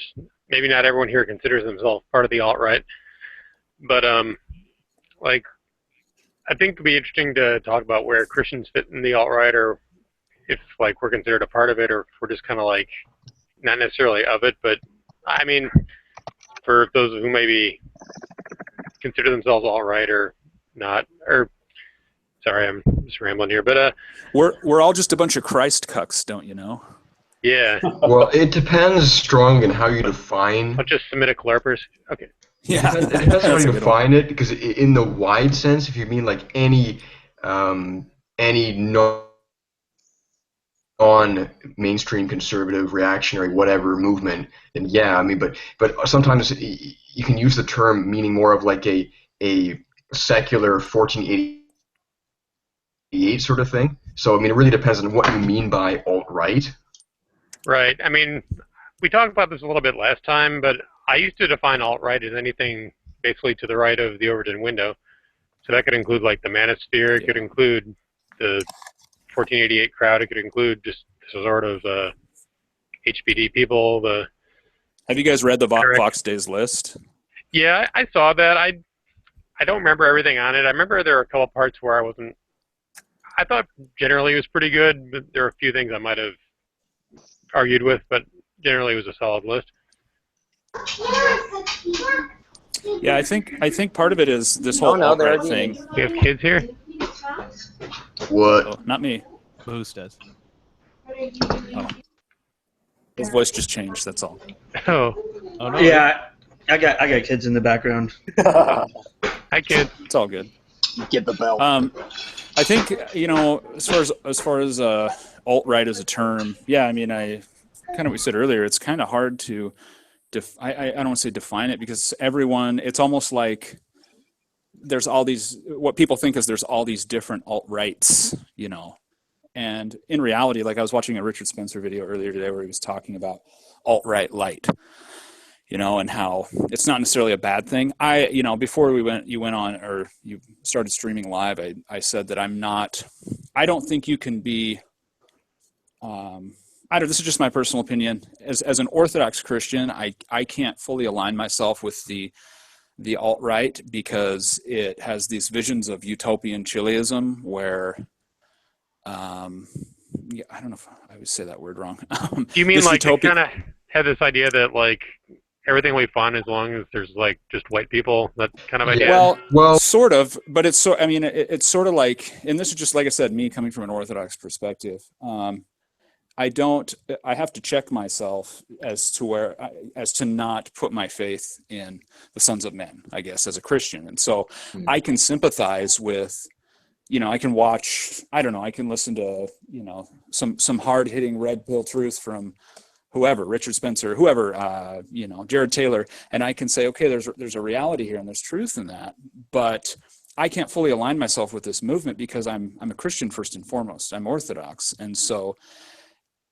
maybe not everyone here considers themselves part of the alt-right. but like I think it'd be interesting to talk about where Christians fit in the alt-right, or if like we're considered a part of it, or if we're just kind of like not necessarily of it. But I mean, for those who maybe consider themselves alt-right or not, or sorry, I'm just rambling here, but
we're all just a bunch of Christ cucks, don't you know?
yeah,
Well, it depends strong on how you define.
bunch of Semitic LARPers. Okay.
Yeah,
It depends on how
that's a
you
good one.
define it, because in the wide sense, if you mean like any non-mainstream conservative, reactionary, whatever movement, then yeah, I mean, but sometimes you can use the term meaning more of like a secular 1488 sort of thing. So I mean, it really depends on what you mean by alt-right.
Right. I mean, we talked about this a little bit last time, but I used to define alt-right as anything basically to the right of the Overton window. So that could include like the manosphere, it could include the 1488 crowd, it could include just sort of HBD people.
Have you guys read the Vox Days list?
Yeah, I saw that. I don't remember everything on it. I remember there were a couple parts where I thought generally it was pretty good, but there were a few things I might have argued with, but generally it was a solid list.
Yeah, I think part of it is this whole alt-right thing.
We have kids here?
What?
Oh, not me.
Moose does.
Oh. His voice just changed, that's all.
Oh.
Oh no.
Yeah, I got kids in the background.
Hi, kids.
It's all good.
Get the bell.
I think, you know, as far as alt-right as a term, yeah, I mean, I kind of we said earlier, it's kind of hard to I don't want to say define it, because everyone, it's almost like there's all these, what people think is there's all these different alt-rights, you know. And in reality, like I was watching a Richard Spencer video earlier today where he was talking about alt-right light, you know, and how it's not necessarily a bad thing. You know, before you went on, or you started streaming live, I said that I don't think you can be, this is just my personal opinion. As an Orthodox Christian, I can't fully align myself with the alt-right, because it has these visions of utopian Chileism where, yeah, I don't know if I would say that word wrong.
Do you mean like they kind of have this idea that like everything will be fun as long as there's like just white people, that kind of idea?
Well, sort of, but it's so, I mean, it's sort of like, and this is just, like I said, me coming from an Orthodox perspective. I have to check myself as to not put my faith in the sons of men, I guess, as a Christian. And so I can sympathize with, you know, I can watch, I don't know, I can listen to, you know, some hard-hitting red pill truth from whoever, Richard Spencer, whoever, you know, Jared Taylor, and I can say, okay, there's a reality here and there's truth in that, but I can't fully align myself with this movement because I'm a Christian first and foremost. I'm Orthodox, and so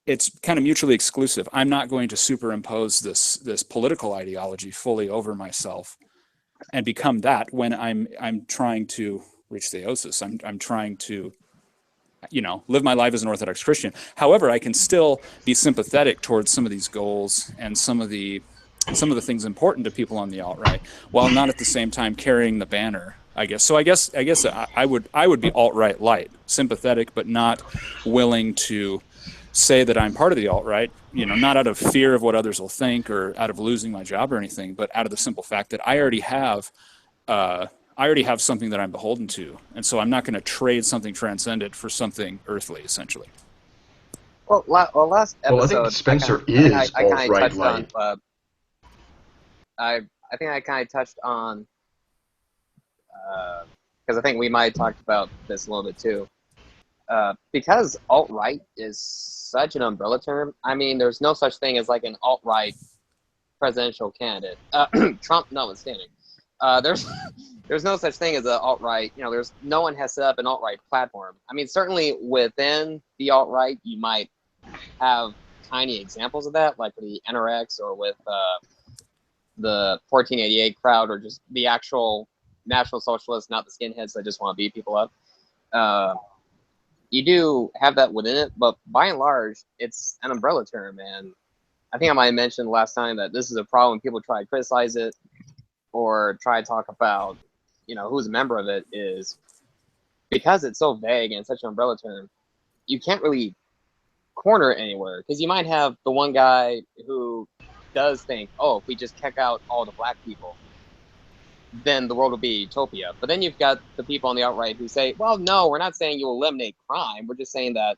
it's kind of mutually exclusive. I'm not going to superimpose this political ideology fully over myself and become that when I'm trying to reach theosis. I'm trying to, you know, live my life as an Orthodox Christian. However, I can still be sympathetic towards some of these goals and some of the things important to people on the alt-right, while not at the same time carrying the banner, I guess. So I guess I would be alt-right light, sympathetic, but not willing to say that I'm part of the alt-right, you know, not out of fear of what others will think or out of losing my job or anything, but out of the simple fact that I already have something that I'm beholden to, and so I'm not going to trade something transcendent for something earthly, essentially.
Well, last episode,
Well, I think Spencer is alt-right light.
I think I kind of touched on, because I think we might have talked about this a little bit too. Because alt-right is such an umbrella term. I mean, there's no such thing as like an alt-right presidential candidate. Trump notwithstanding. There's no such thing as an alt-right. You know, no one has set up an alt-right platform. I mean, certainly within the alt-right, you might have tiny examples of that, like the NRX or with the 1488 crowd, or just the actual National Socialists, not the skinheads that just want to beat people up. You do have that within it, but by and large, it's an umbrella term. And I think I might have mentioned last time that this is a problem when people try to criticize it. or try to talk about, who's a member of it is because it's so vague and such an umbrella term, you can't really corner it anywhere, because you might have the one guy who does think, oh, if we just kick out all the black people, then the world will be utopia. But then you've got the people on the outright who say, well, no, we're not saying you eliminate crime. We're just saying that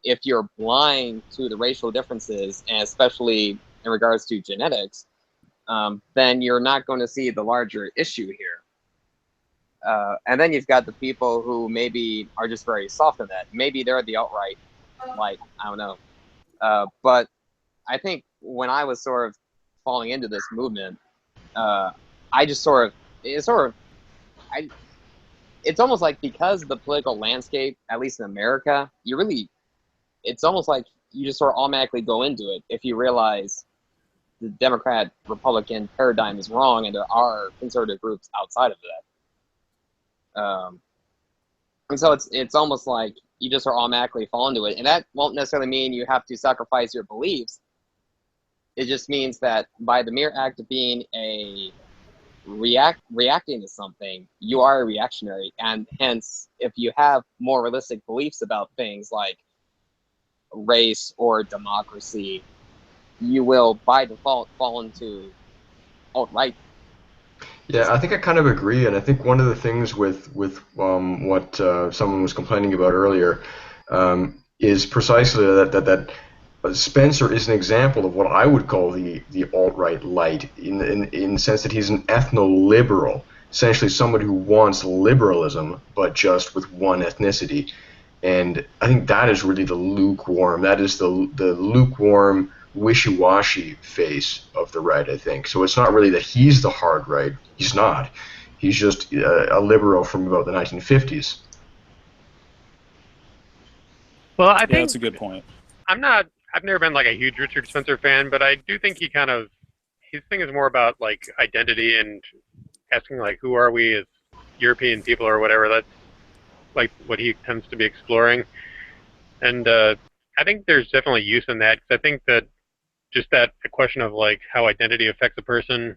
if you're blind to the racial differences, and especially in regards to genetics, then you're not going to see the larger issue here. And then you've got the people who maybe are just very soft on that. Maybe they're the outright, like, I don't know. But I think when I was sort of falling into this movement, I just it's almost like, because the political landscape, at least in America, it's almost like you just sort of automatically go into it if you realize the Democrat-Republican paradigm is wrong and there are conservative groups outside of that. And so it's almost like you just sort of automatically fall into it. And that won't necessarily mean you have to sacrifice your beliefs. It just means that by the mere act of being reacting to something, you are a reactionary. And hence, if you have more realistic beliefs about things like race or democracy, you will by default fall into alt-right.
Yeah, I think I kind of agree, and I think one of the things with what someone was complaining about earlier is precisely that Spencer is an example of what I would call the alt-right light, in the sense that he's an ethno-liberal, essentially somebody who wants liberalism, but just with one ethnicity. And I think that is really the lukewarm, lukewarm, wishy-washy face of the right, I think. So it's not really that he's the hard right. He's not. He's just a liberal from about the 1950s.
Well, I think
Yeah, that's a good point.
I've never been like a huge Richard Spencer fan, but I do think his thing is more about like identity and asking like, who are we as European people or whatever. That's like what he tends to be exploring. And I think there's definitely use in that, because I think that just that the question of like how identity affects a person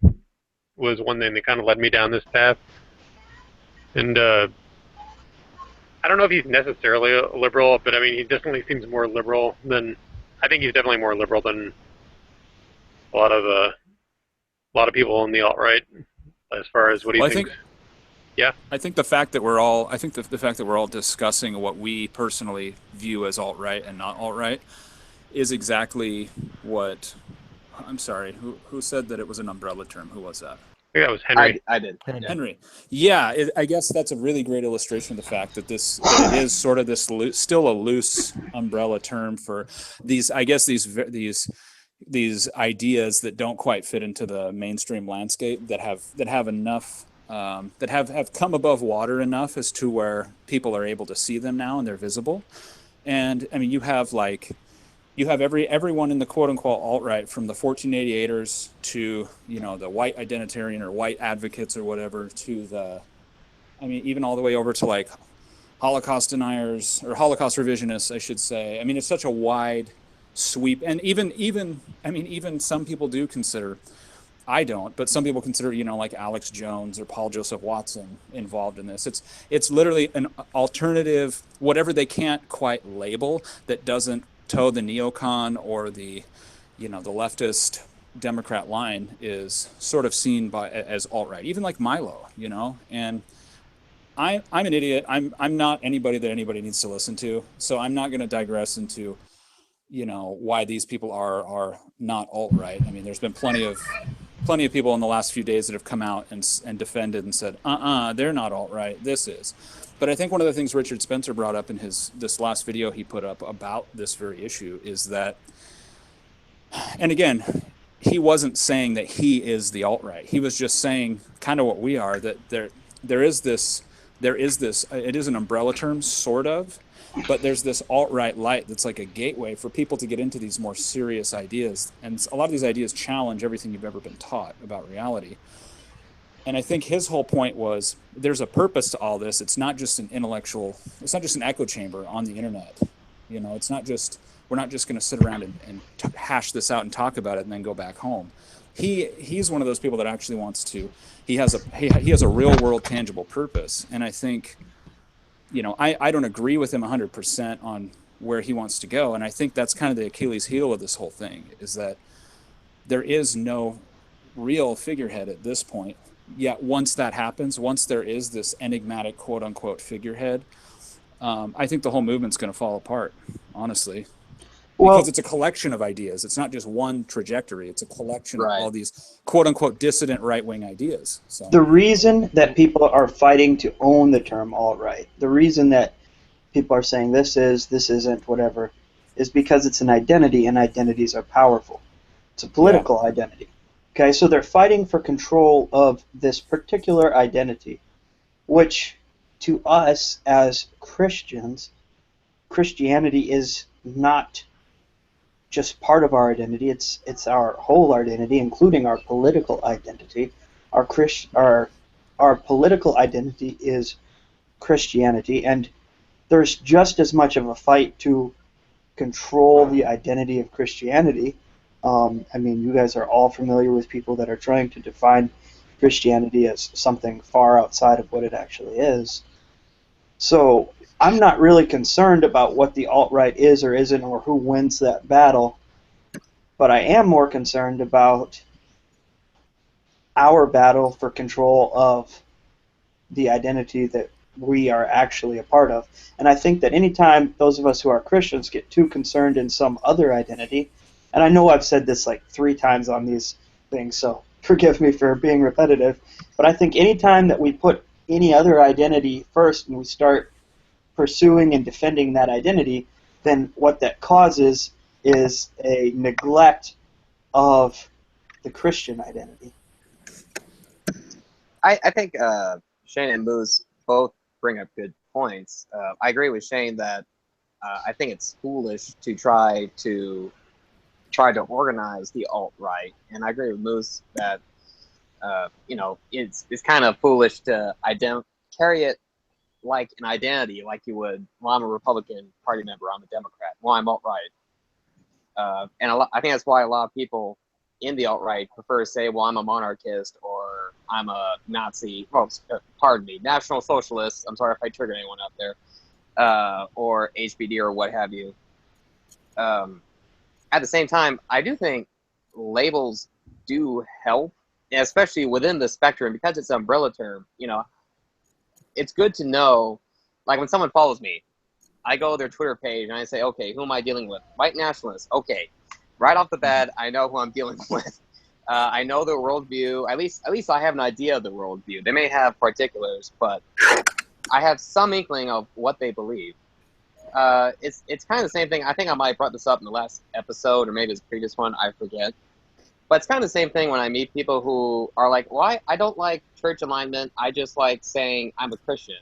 was one thing that kind of led me down this path. And I don't know if he's necessarily a liberal, but I mean, he definitely seems more liberal than, I think he's definitely more liberal than a lot of people in the alt-right as far as what he thinks. Yeah.
I think the fact that we're all discussing what we personally view as alt-right and not alt-right is exactly what, I'm sorry, who said that it was an umbrella term? Who was that?
I think that was Henry.
I did.
Henry. Yeah, I guess that's a really great illustration of the fact that it is sort of this still a loose umbrella term for these, I guess, these ideas that don't quite fit into the mainstream landscape, that have enough, that have come above water enough as to where people are able to see them now and they're visible. And I mean, you have everyone in the quote unquote alt-right, from the 1488ers to, the white identitarian or white advocates or whatever, to even all the way over to like Holocaust deniers or Holocaust revisionists, I should say. I mean, it's such a wide sweep. And even some people do consider, I don't, but some people consider, like Alex Jones or Paul Joseph Watson involved in this. It's literally an alternative, whatever they can't quite label, that doesn't toe the neocon or the leftist Democrat line, is sort of seen as alt-right, even like Milo, and I'm an idiot. I'm not anybody that anybody needs to listen to, so I'm not going to digress into why these people are not alt-right. I mean, there's been plenty of people in the last few days that have come out and defended and said, they're not alt-right, this is. But I think one of the things Richard Spencer brought up in this last video he put up about this very issue is that, and again, he wasn't saying that he is the alt-right. He was just saying kind of what we are, that there is this, it is an umbrella term, sort of, but there's this alt-right light that's like a gateway for people to get into these more serious ideas. And a lot of these ideas challenge everything you've ever been taught about reality. And I think his whole point was, there's a purpose to all this. It's not just an echo chamber on the internet. It's not just, we're not just going to sit around and hash this out and talk about it and then go back home. he's one of those people that actually wants to. He has a real world tangible purpose, and I think, you know, I don't agree with him 100% on where he wants to go, and I think that's kind of the Achilles heel of this whole thing, is that there is no real figurehead at this point. Yet once that happens, once there is this enigmatic quote unquote figurehead, I think the whole movement's going to fall apart, honestly. Because it's a collection of ideas. It's not just one trajectory. It's a collection of all these quote-unquote dissident right-wing ideas. So
the reason that people are fighting to own the term alt-right, the reason that people are saying this isn't, whatever, is because it's an identity, and identities are powerful. It's a political identity. Okay, so they're fighting for control of this particular identity, which to us as Christians, Christianity is not just part of our identity. It's our whole identity, including our political identity. Our political identity is Christianity, and there's just as much of a fight to control the identity of Christianity. I mean, you guys are all familiar with people that are trying to define Christianity as something far outside of what it actually is. So I'm not really concerned about what the alt-right is or isn't, or who wins that battle, but I am more concerned about our battle for control of the identity that we are actually a part of. And I think that anytime those of us who are Christians get too concerned in some other identity, and I know I've said this like 3 times on these things, so forgive me for being repetitive, but I think anytime that we put any other identity first and we start pursuing and defending that identity, then what that causes is a neglect of the Christian identity.
I think Shane and Moose both bring up good points. I agree with Shane that I think it's foolish to try to organize the alt-right, and I agree with Moose that you know, it's kind of foolish to carry it like an identity, like you would, well, I'm a Republican Party member, I'm a Democrat, well, I'm alt-right. And I think that's why a lot of people in the alt-right prefer to say, well, I'm a monarchist, or I'm a Nazi, well, pardon me, National Socialist, I'm sorry if I triggered anyone out there, or HBD or what have you. At the same time, I do think labels do help, especially within the spectrum, because it's an umbrella term. You know, it's good to know, like when someone follows me, I go to their Twitter page and I say, okay, who am I dealing with? White nationalists. Okay, right off the bat, I know who I'm dealing with. I know their worldview. At least I have an idea of the worldview. They may have particulars, but I have some inkling of what they believe. It's kind of the same thing. I think I might have brought this up in the last episode, or maybe it's the previous one. I forget. But it's kind of the same thing when I meet people who are like, well, I don't like church alignment. I just like saying I'm a Christian.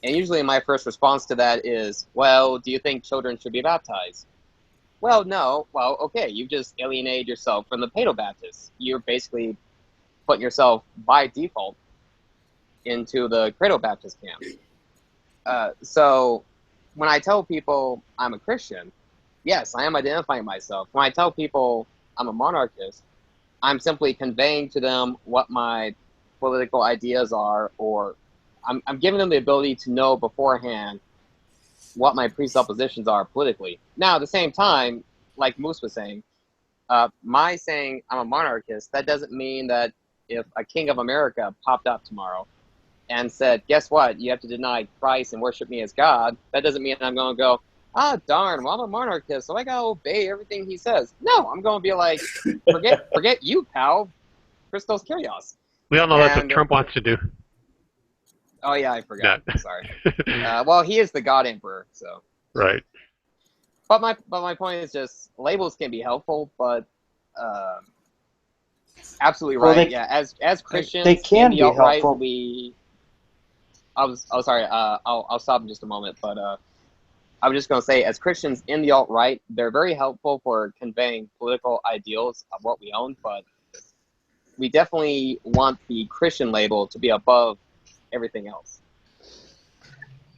And usually my first response to that is, well, do you think children should be baptized? Well, no. Well, okay, you've just alienated yourself from the Paedo-Baptists. You're basically putting yourself by default into the Credo-Baptist camp. So when I tell people I'm a Christian, yes, I am identifying myself. When I tell people I'm a monarchist, I'm simply conveying to them what my political ideas are, or I'm giving them the ability to know beforehand what my presuppositions are politically. Now, at the same time, like Moose was saying, my saying I'm a monarchist, that doesn't mean that if a king of America popped up tomorrow and said, guess what, you have to deny Christ and worship me as God, that doesn't mean I'm going to go, ah, darn, well, I'm a monarchist, so I got to obey everything he says. No, I'm going to be like, forget you, pal. Christos Kyrios.
We all know that's what Trump wants to do.
Oh, yeah, I forgot. Yeah. Sorry. Well, he is the God Emperor, so.
Right.
But my point is just, labels can be helpful, but absolutely right. Well, yeah, as Christians,
they can be helpful.
Sorry. I'll stop in just a moment, but I was just going to say, as Christians in the alt-right, they're very helpful for conveying political ideals of what we own, but we definitely want the Christian label to be above everything else.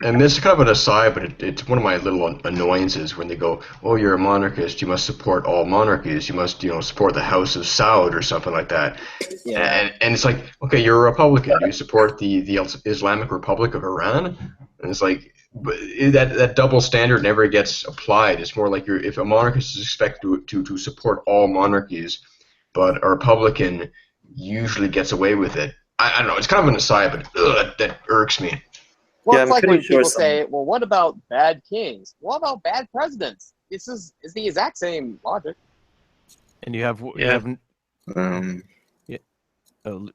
And this is kind of an aside, but it's one of my little annoyances when they go, "Oh, you're a monarchist. You must support all monarchies. You must, support the House of Saud or something like that."
Yeah.
And it's like, okay, you're a Republican. Do you support the Islamic Republic of Iran? And it's like, but that double standard never gets applied. It's more like if a monarchist is expected to support all monarchies, but a Republican usually gets away with it. I don't know. It's kind of an aside, but that irks me.
Well,
Yeah,
it's
I'm
like
pretty
when
sure
people
some-
say, well, what about bad kings? What about bad presidents? It's the exact same logic.
And you have
Yeah.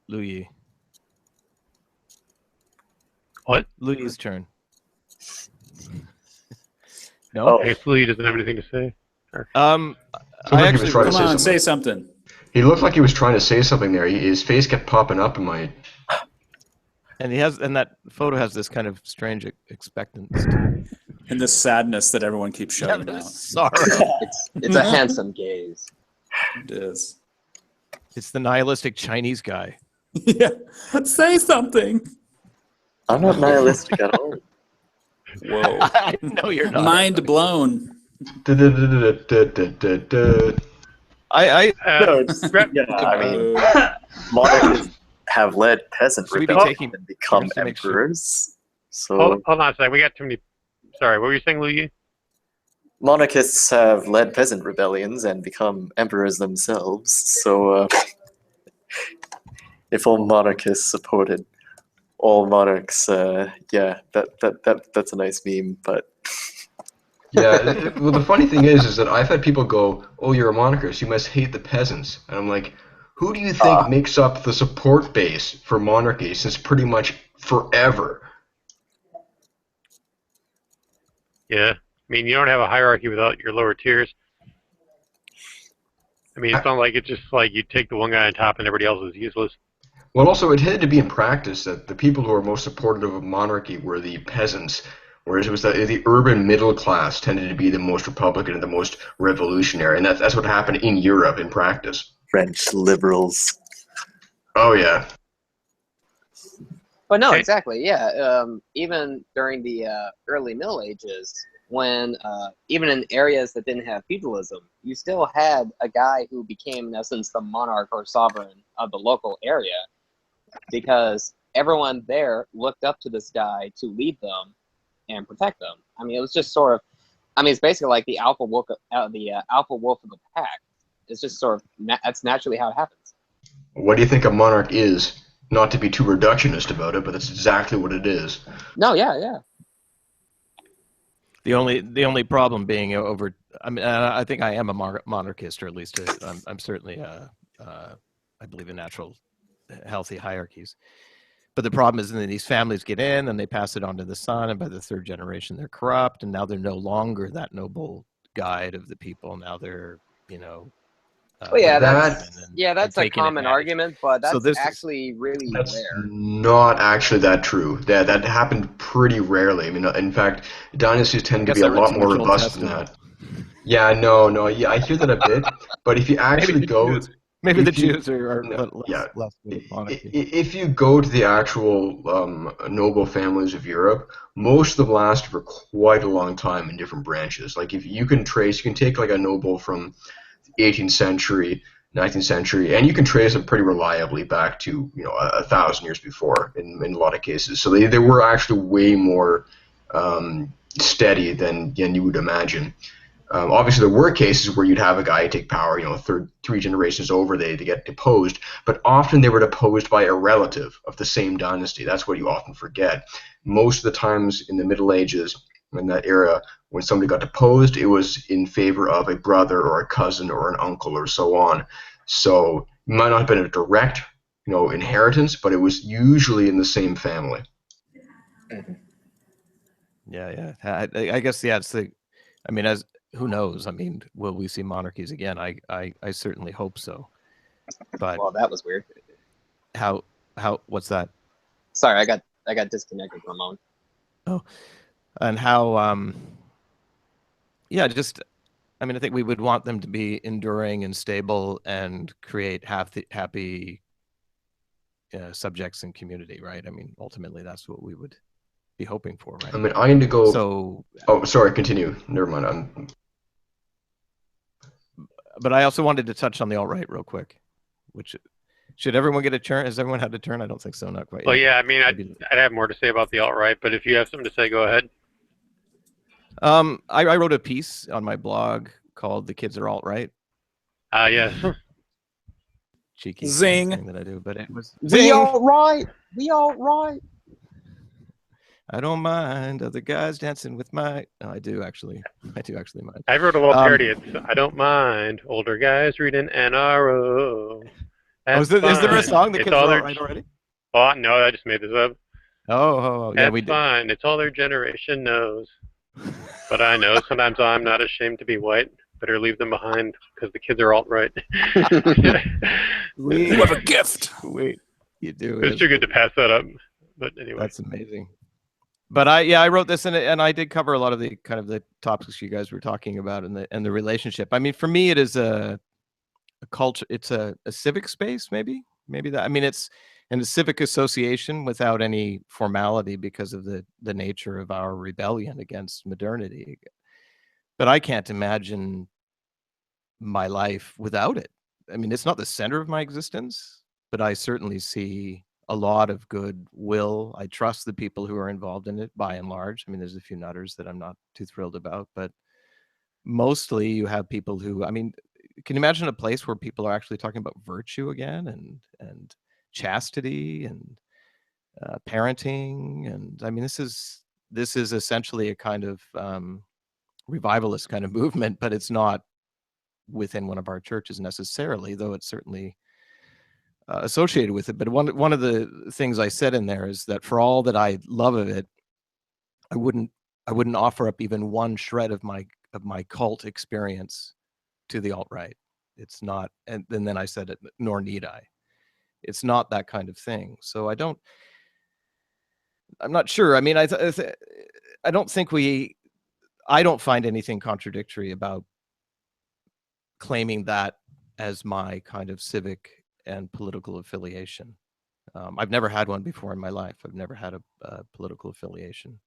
LUE-YEE.
What?
LUE-YEE's turn. No.
Oh,
I guess Lee doesn't have anything to say.
I
like he
actually
was trying to
Come on,
something.
say something.
He looked like he was trying to say something there. His face kept popping up in my.
and that photo has this kind of strange expectance.
And the sadness that everyone keeps shutting down.
Sorrow.
It's a handsome gaze.
It is.
It's the nihilistic Chinese guy.
Yeah. Say something.
I'm not nihilistic at all.
Whoa.
I know you're not.
Mind blown.
I
No, it's, I mean, monarchists have led peasant
Should we be
rebellions
taking
and become
turns to make sure?
emperors. So
Hold on a second. We got too many. Sorry, what were you saying, Lee?
monarchists have led peasant rebellions and become emperors themselves. So if all monarchists supported all monarchs, that's a nice meme. But
Yeah, well, the funny thing is that I've had people go, "Oh, you're a monarchist. You must hate the peasants," and I'm like, who do you think makes up the support base for monarchy since pretty much forever?
Yeah. I mean, you don't have a hierarchy without your lower tiers. I mean, it's not like it's just like you take the one guy on top and everybody else is useless.
Well, also, it tended to be in practice that the people who were most supportive of monarchy were the peasants, whereas it was the urban middle class tended to be the most Republican and the most revolutionary, and that's what happened in Europe in practice.
French liberals.
Oh, yeah.
But no,
Okay.
exactly. Yeah. Even during the early Middle Ages, when even in areas that didn't have feudalism, you still had a guy who became, in essence, the monarch or sovereign of the local area, because everyone there looked up to this guy to lead them and protect them. I mean, it was just sort of, I mean, it's basically like the alpha wolf of the pack. It's just sort of that's naturally how it happens.
What do you think a monarch is? Not to be too reductionist about it, but that's exactly what it is.
No, yeah.
The only problem being over. I mean, I think I am a monarchist, or at least I'm certainly I believe in natural, healthy hierarchies. But the problem is that these families get in and they pass it on to the son, and by the third generation they're corrupt, and now they're no longer that noble guide of the people. Now they're
Well, yeah,
That-
that's a
taking
common
advantage.
argument, but that's
So this is-
actually really
That's
rare.
not actually that true. That happened pretty rarely. I mean, in fact, dynasties tend to
guess
be
I
a
read
lot
too
more
much Old
robust than
Testament.
that. Yeah, no, yeah, I hear that a bit. But if you actually go,
Maybe the
if you-
Jews are
no,
less monarchy.
if you go to the actual noble families of Europe, most of them last for quite a long time in different branches. Like if you can take like a noble from the 18th century, 19th century, and you can trace them pretty reliably back to 1,000 years before in a lot of cases. So they were actually way more steady than you would imagine. Obviously, there were cases where you'd have a guy take power, three generations over, they get deposed, but often they were deposed by a relative of the same dynasty. That's what you often forget. Most of the times in the Middle Ages, in that era, when somebody got deposed, it was in favor of a brother or a cousin or an uncle or so on. So it might not have been a direct, inheritance, but it was usually in the same family.
Yeah. I guess it's the. I mean, who knows? I mean, will we see monarchies again? I certainly hope so. But
Well, that was weird.
how what's that?
Sorry, I got disconnected for a moment.
Oh, and how just I mean, I think we would want them to be enduring and stable and create happy subjects and community, right? I mean, ultimately that's what we would be hoping for, right?
I mean, I'm going to go.
So,
Oh, sorry. Continue. Never mind.
but I also wanted to touch on the alt-right real quick, which should everyone get a turn? Has everyone had a turn? I don't think so. Not quite
Well,
yet.
yeah, I mean, I'd have more to say about the alt-right, but if you have something to say, go ahead.
I wrote a piece on my blog called "The Kids Are Alt-Right."
Yes.
Cheeky
Zing.
thing that I do, but it was
We
zing.
all right. We all right.
I don't mind other guys dancing with my. No, I do actually mind.
I wrote a little parody. It's I don't mind older guys reading NRO.
Is there a song? The Kids Are Alt-Right already?
Oh, no, I just made this up.
Oh, yeah,
That's
we did.
fine. It's all their generation knows. But I know sometimes I'm not ashamed to be white. Better leave them behind because the kids are alt-right.
You have a gift.
Wait, you do.
It's too good to pass that up. But anyway.
That's amazing. But I wrote this and I did cover a lot of the kind of the topics you guys were talking about and the relationship. I mean, for me, it is a culture. It's a civic space, maybe that. I mean, it's in a civic association without any formality because of the nature of our rebellion against modernity. But I can't imagine my life without it. I mean, it's not the center of my existence, but I certainly see a lot of goodwill. I trust the people who are involved in it by and large. I mean, there's a few nutters that I'm not too thrilled about, but mostly you have people who, I mean, can you imagine a place where people are actually talking about virtue again and chastity and parenting? And I mean, this is essentially a kind of revivalist kind of movement, but it's not within one of our churches necessarily, though it's certainly associated with it. But one of the things I said in there is that for all that I love of it, I wouldn't offer up even one shred of my cult experience to the alt-right. It's not, and then I said it, nor need I. It's not that kind of thing. So I'm not sure. I mean, I don't think I don't find anything contradictory about claiming that as my kind of civic and political affiliation. I've never had one before in my life. I've never had a political affiliation.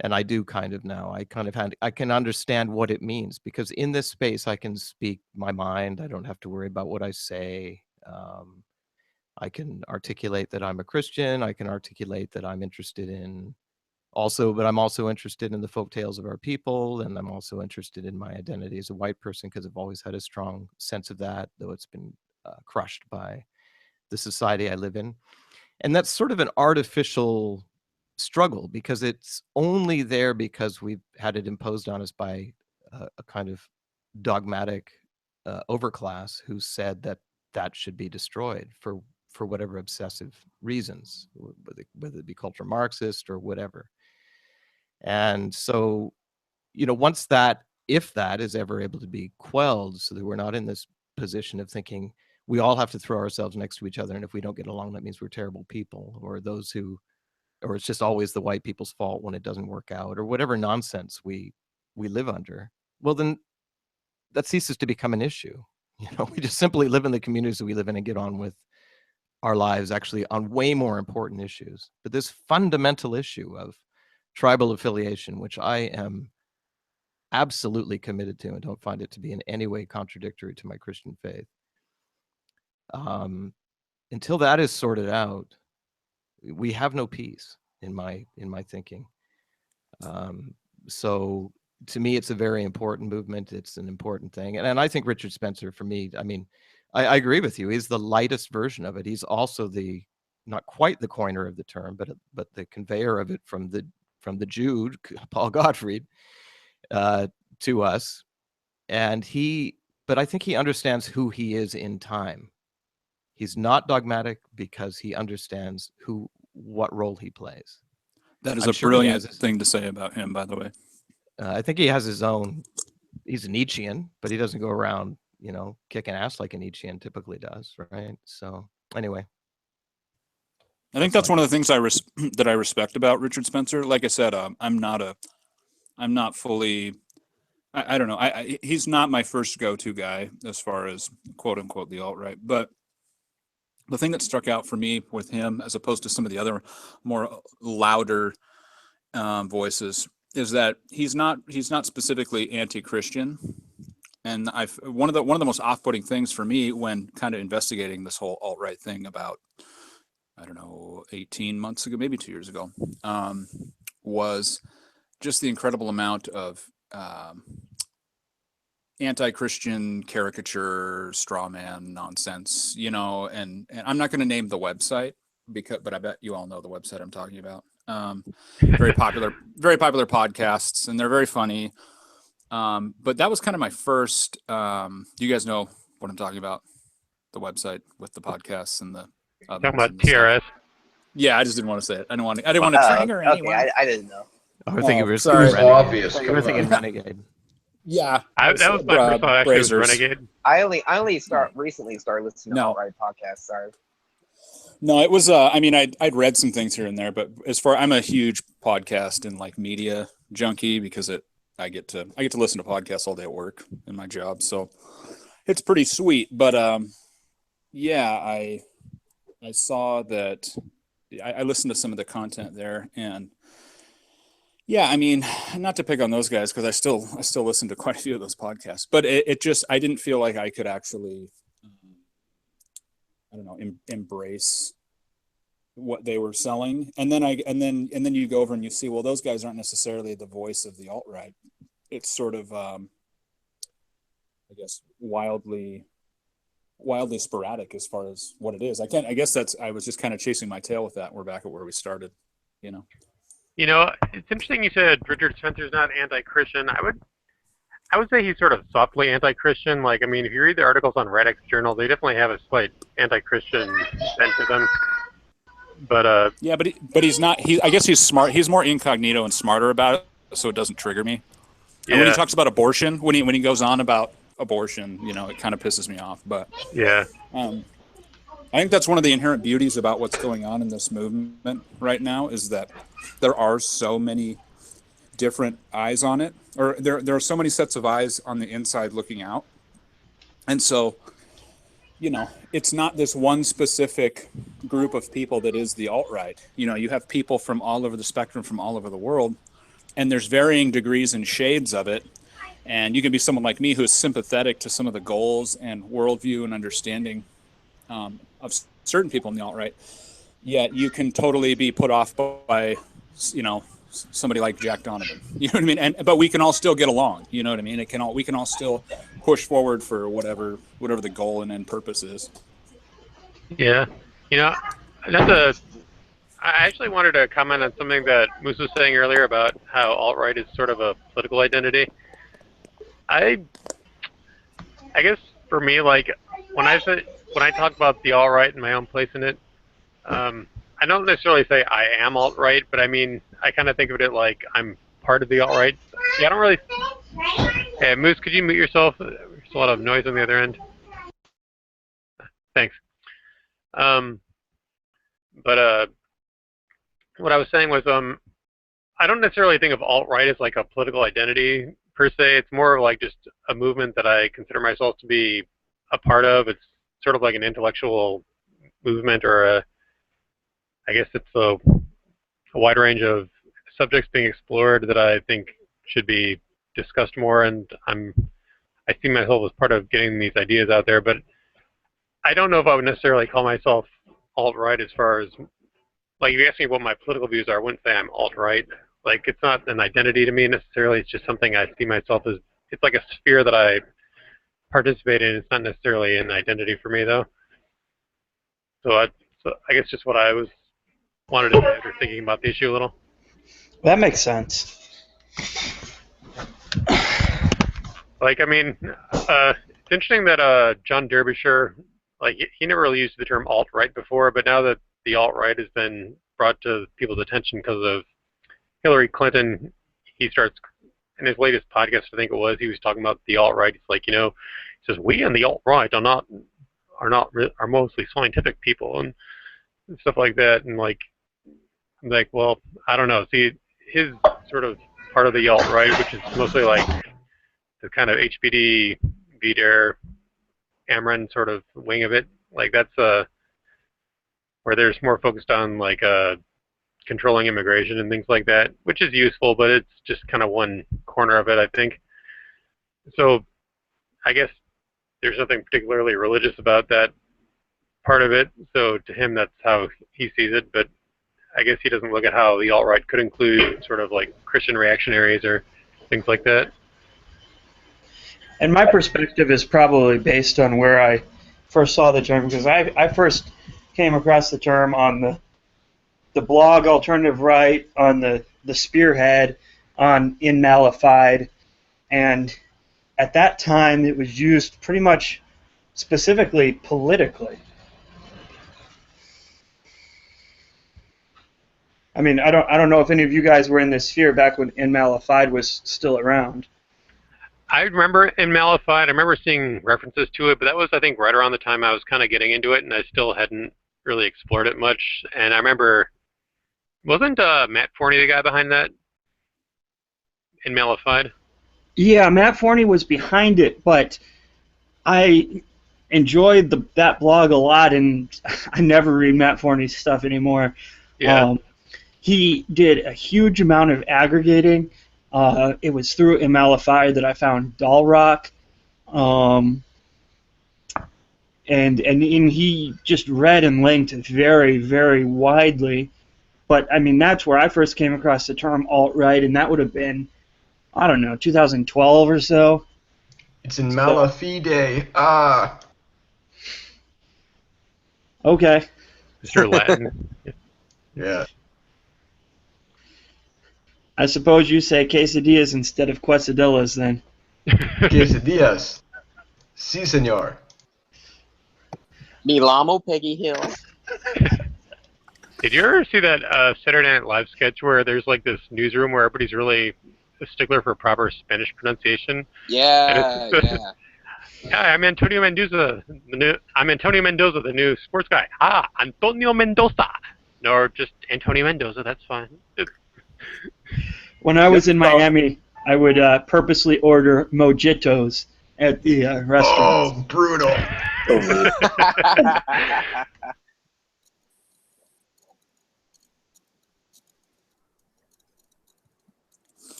And I do kind of now. I can understand what it means because in this space I can speak my mind. I don't have to worry about what I say. I can articulate that I'm a Christian. I can articulate that I'm interested in but I'm also interested in the folk tales of our people, and I'm also interested in my identity as a white person because I've always had a strong sense of that, though it's been crushed by the society I live in. And that's sort of an artificial struggle because it's only there because we've had it imposed on us by a kind of dogmatic overclass who said that should be destroyed for whatever obsessive reasons, whether it be culture Marxist or whatever. And so, once if that is ever able to be quelled so that we're not in this position of thinking we all have to throw ourselves next to each other, and if we don't get along, that means we're terrible people, or it's just always the white people's fault when it doesn't work out, or whatever nonsense we live under, well, then that ceases to become an issue. We just simply live in the communities that we live in and get on with our lives actually on way more important issues. But this fundamental issue of tribal affiliation, which I am absolutely committed to and don't find it to be in any way contradictory to my Christian faith. Until that is sorted out, we have no peace in my thinking. So to me, it's a very important movement. It's an important thing. And I think Richard Spencer, for me, I mean, I agree with you. He's the lightest version of it. He's also not quite the coiner of the term, but the conveyor of it from the Jew, Paul Gottfried, to us. But I think he understands who he is in time. He's not dogmatic because he understands what role he plays.
That is a brilliant thing to say about him, by the way.
I think he has his own, he's a Nietzschean, but he doesn't go around, kicking ass like a Nietzschean typically does, right? So anyway.
I think that's one of the things that I respect about Richard Spencer. Like I said, I'm not fully, I don't know. He's not my first go-to guy as far as quote unquote the alt-right, but the thing that struck out for me with him, as opposed to some of the other more louder voices, is that he's not specifically anti-Christian. And one of the most off-putting things for me when kind of investigating this whole alt-right thing about, I don't know, 18 months ago, maybe 2 years ago, was just the incredible amount of anti-Christian caricature, straw man nonsense, you know, and I'm not going to name the website but I bet you all know the website I'm talking about. Very popular podcasts, and they're very funny. But that was kind of my first. Do you guys know what I'm talking about? The website with the podcasts and the
talking about TRS.
Yeah, I just didn't want to say it. I didn't want to trigger anyone.
Okay, I didn't know.
I was thinking
It was obvious.
You were thinking Renegade.
Yeah,
that was my first thought. Actually, was Renegade.
I only recently started listening to alt-right podcasts. Sorry.
No, it was. I mean, I'd read some things here and there, but I'm a huge podcast and like media junkie because I get to listen to podcasts all day at work in my job, so it's pretty sweet. But yeah, I saw that. I listened to some of the content there, and yeah, I mean, not to pick on those guys because I still listen to quite a few of those podcasts, but it just, I didn't feel like I could actually, I don't know, embrace what they were selling. And then you go over and you see, well, those guys aren't necessarily the voice of the alt-right. It's sort of, I guess, wildly sporadic as far as what it is. I was just kind of chasing my tail with that. We're back at where we started, you know.
You know, it's interesting you said Richard Spencer's not anti-Christian. I would say he's sort of softly anti-Christian. Like, I mean, if you read the articles on Radix Journal, they definitely have a slight anti-Christian bent to them. But
yeah, but he's not. I guess he's smart. He's more incognito and smarter about it, so it doesn't trigger me. Yeah. And when he talks about abortion, when he goes on about abortion, you know, it kind of pisses me off. But
yeah,
I think that's one of the inherent beauties about what's going on in this movement right now is that there are so many different eyes on it, or there are so many sets of eyes on the inside looking out. And so, you know, it's not this one specific group of people that is the alt-right. You know, you have people from all over the spectrum, from all over the world, and there's varying degrees and shades of it. And you can be someone like me who is sympathetic to some of the goals and worldview and understanding of certain people in the alt-right, yet you can totally be put off by, you know, somebody like Jack Donovan. You know what I mean? But we can all still get along. You know what I mean? We can all still push forward for whatever the goal and end purpose is.
Yeah, you know, I actually wanted to comment on something that Moose was saying earlier about how alt-right is sort of a political identity. I guess for me, like when I talk about the alt-right and my own place in it, I don't necessarily say I am alt-right, but I mean, I kind of think of it like I'm part of the alt-right. Yeah, I don't really... Hey, Moose, could you mute yourself? There's a lot of noise on the other end. Thanks. But what I was saying was, I don't necessarily think of alt-right as like a political identity per se. It's more of like just a movement that I consider myself to be a part of. It's sort of like an intellectual movement, or I guess it's a wide range of subjects being explored that I think should be discussed more, and I see myself as part of getting these ideas out there, but I don't know if I would necessarily call myself alt-right as far as, like, if you ask me what my political views are, I wouldn't say I'm alt-right. Like, it's not an identity to me necessarily, it's just something I see myself as. It's like a sphere that I participate in. It's not necessarily an identity for me, though. So I guess just what I wanted to say after thinking about the issue a little.
That makes sense.
Like, I mean, it's interesting that John Derbyshire, like, he never really used the term alt-right before, but now that the alt-right has been brought to people's attention because of Hillary Clinton, he starts, in his latest podcast, I think it was, he was talking about the alt-right. He's like, you know, he says, we and the alt-right are mostly scientific people and stuff like that. And like, I'm like, well, I don't know. See, his sort of part of the alt-right, which is mostly like the kind of HBD, VDARE, Amran sort of wing of it, like that's where they're more focused on like controlling immigration and things like that, which is useful, but it's just kind of one corner of it, I think. So I guess there's nothing particularly religious about that part of it, so to him that's how he sees it, but I guess he doesn't look at how the alt-right could include sort of like Christian reactionaries or things like that.
And my perspective is probably based on where I first saw the term, because I first came across the term on the blog Alternative Right, on the Spearhead, on In Nullified, and at that time it was used pretty much specifically politically. I mean, I don't know if any of you guys were in this sphere back when In Nullified was still around.
I remember In Nullified, I remember seeing references to it, but that was, I think, right around the time I was kind of getting into it, and I still hadn't really explored it much. And I remember, wasn't Matt Forney the guy behind that? In Nullified?
Yeah, Matt Forney was behind it, but I enjoyed that blog a lot, and I never read Matt Forney's stuff anymore.
Yeah.
He did a huge amount of aggregating. It was through In Nullified that I found Doll Rock, and he just read and linked very, very widely. But I mean, that's where I first came across the term alt-right, and that would have been, I don't know, 2012 or so.
It's in Malafide.
Okay.
Mr. Latin.
Yeah.
I suppose you say quesadillas instead of quesadillas then.
Quesadillas. Si, señor.
Me Lamo Peggy Hill.
Did you ever see that Saturday Night Live sketch where there's like this newsroom where everybody's really a stickler for proper Spanish pronunciation?
Yeah, yeah.
Hi, I'm Antonio Mendoza. I'm Antonio Mendoza, the new sports guy. Ah, Antonio Mendoza. No, or just Antonio Mendoza. That's fine.
When I was in Miami, I would purposely order mojitos at the restaurants.
Oh, brutal.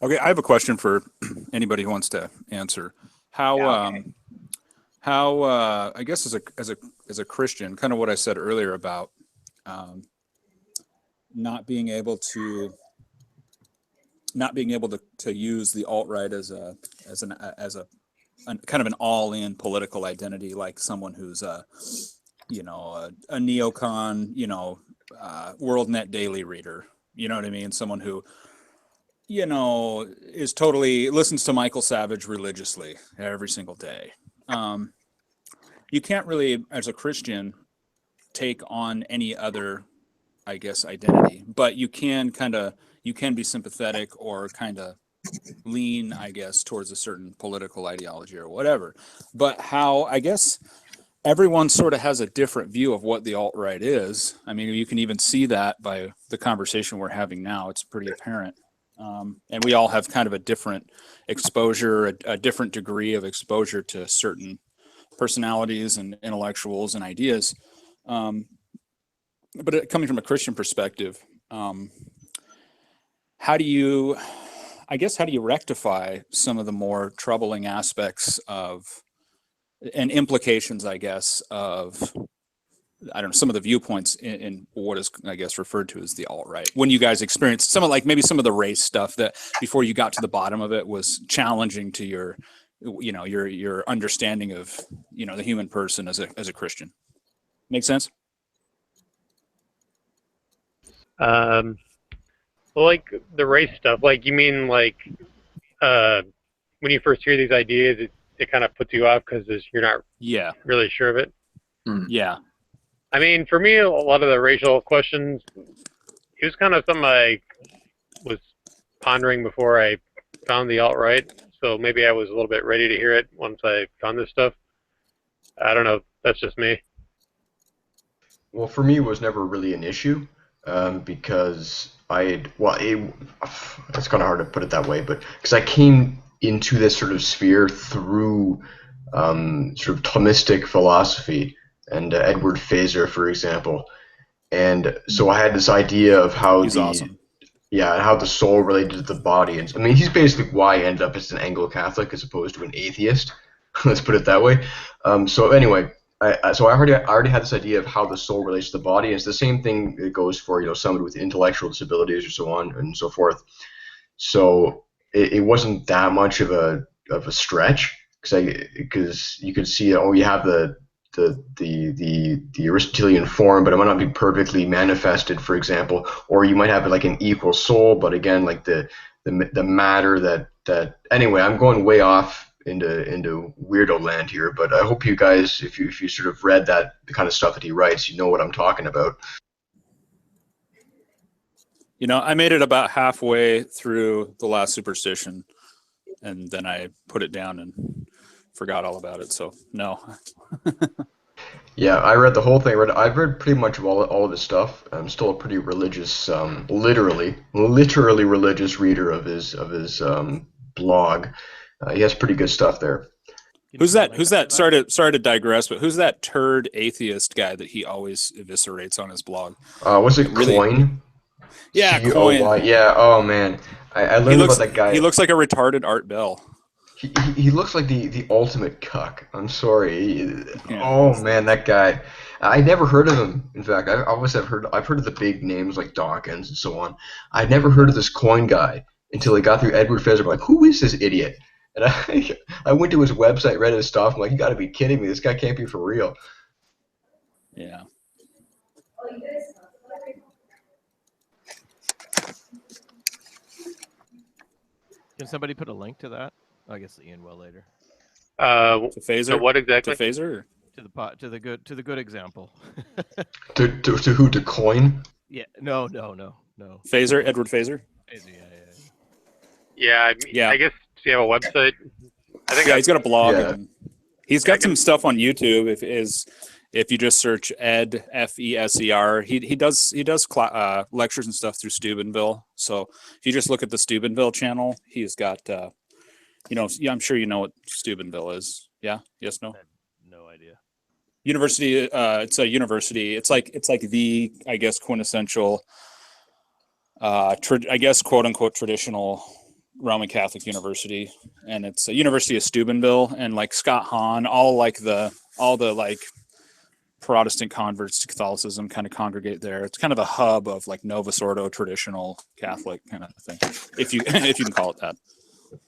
Okay, I have a question for anybody who wants to answer. How I guess as a Christian, kind of what I said earlier about not being able to use the alt-right as a kind of an all-in political identity, like someone who's a neocon, WorldNet daily reader. You know what I mean? Someone who is totally listens to Michael Savage religiously every single day. You can't really, as a Christian, take on any other, I guess, identity, but you can be sympathetic or kind of lean, I guess, towards a certain political ideology or whatever. But how, I guess, everyone sort of has a different view of what the alt-right is. I mean, you can even see that by the conversation we're having now. It's pretty apparent. And we all have kind of a different exposure, a different degree of exposure to certain personalities and intellectuals and ideas. But coming from a Christian perspective, how do you rectify some of the more troubling aspects of and implications, I guess, of, I don't know, some of the viewpoints in what is, I guess, referred to as the alt-right? When you guys experienced some of, like, maybe some of the race stuff that before you got to the bottom of it was challenging to your understanding of, the human person as a Christian. Make sense?
Well, like the race stuff, like you mean like when you first hear these ideas, it kind of puts you off because you're not really sure of it.
Yeah.
I mean, for me, a lot of the racial questions, it was kind of something I was pondering before I found the alt-right. So maybe I was a little bit ready to hear it once I found this stuff. I don't know. That's just me.
Well, for me, it was never really an issue because it's kind of hard to put it that way, but because I came into this sort of sphere through sort of Thomistic philosophy and Edward Feser, for example. And so I had this idea of how
He's awesome.
Yeah, and how the soul related to the body. And I mean, he's basically why I ended up as an Anglo-Catholic as opposed to an atheist. Let's put it that way. So anyway, so I already had this idea of how the soul relates to the body. And it's the same thing that goes for somebody with intellectual disabilities or so on and so forth. So it wasn't that much of a stretch because you could see you have the Aristotelian form, but it might not be perfectly manifested, for example, or you might have like an equal soul, but again, like the matter that anyway, I'm going way off into weirdo land here, but I hope you guys, if you sort of read the kind of stuff that he writes, you know what I'm talking about.
I made it about halfway through the last superstition, and then I put it down and forgot all about it. So no.
Yeah, I read the whole thing. I've read pretty much all of his stuff. I'm still a pretty religious, literally religious reader of his blog. He has pretty good stuff there.
Who's that? Sorry to digress, but who's that turd atheist guy that he always eviscerates on his blog?
Was it
Really?
Coin?
Yeah,
Coin.
Coin.
Yeah. Oh man, I learned about that guy.
He looks like a retarded Art Bell.
He looks like the ultimate cuck. I'm sorry.
Yeah.
Oh man, that guy. I never heard of him. In fact, I've heard of the big names like Dawkins and so on. I'd never heard of this Coin guy until I got through Edward Feser. I'm like, who is this idiot? And I went to his website, read his stuff. I'm like, you got to be kidding me. This guy can't be for real.
Yeah.
Can somebody put a link to that? I guess Ian will later.
To Phaser?
So what exactly?
To Phaser?
To the good example.
to who? To Coin?
Yeah. No.
Phaser? Edward Phaser?
Yeah. I guess do you have a website? I think
he's got a blog.
Yeah.
And he's got some stuff on YouTube. If you just search Ed Feser, he does lectures and stuff through Steubenville. So if you just look at the Steubenville channel, he's got I'm sure you know what Steubenville is. Yeah. Yes. No.
No idea.
University. It's a university. It's like the, I guess, quintessential, I guess, quote unquote traditional Roman Catholic university, and it's a University of Steubenville, and like Scott Hahn, all the Protestant converts to Catholicism kind of congregate there. It's kind of a hub of like Novus Ordo traditional Catholic kind of thing, if you can call it that.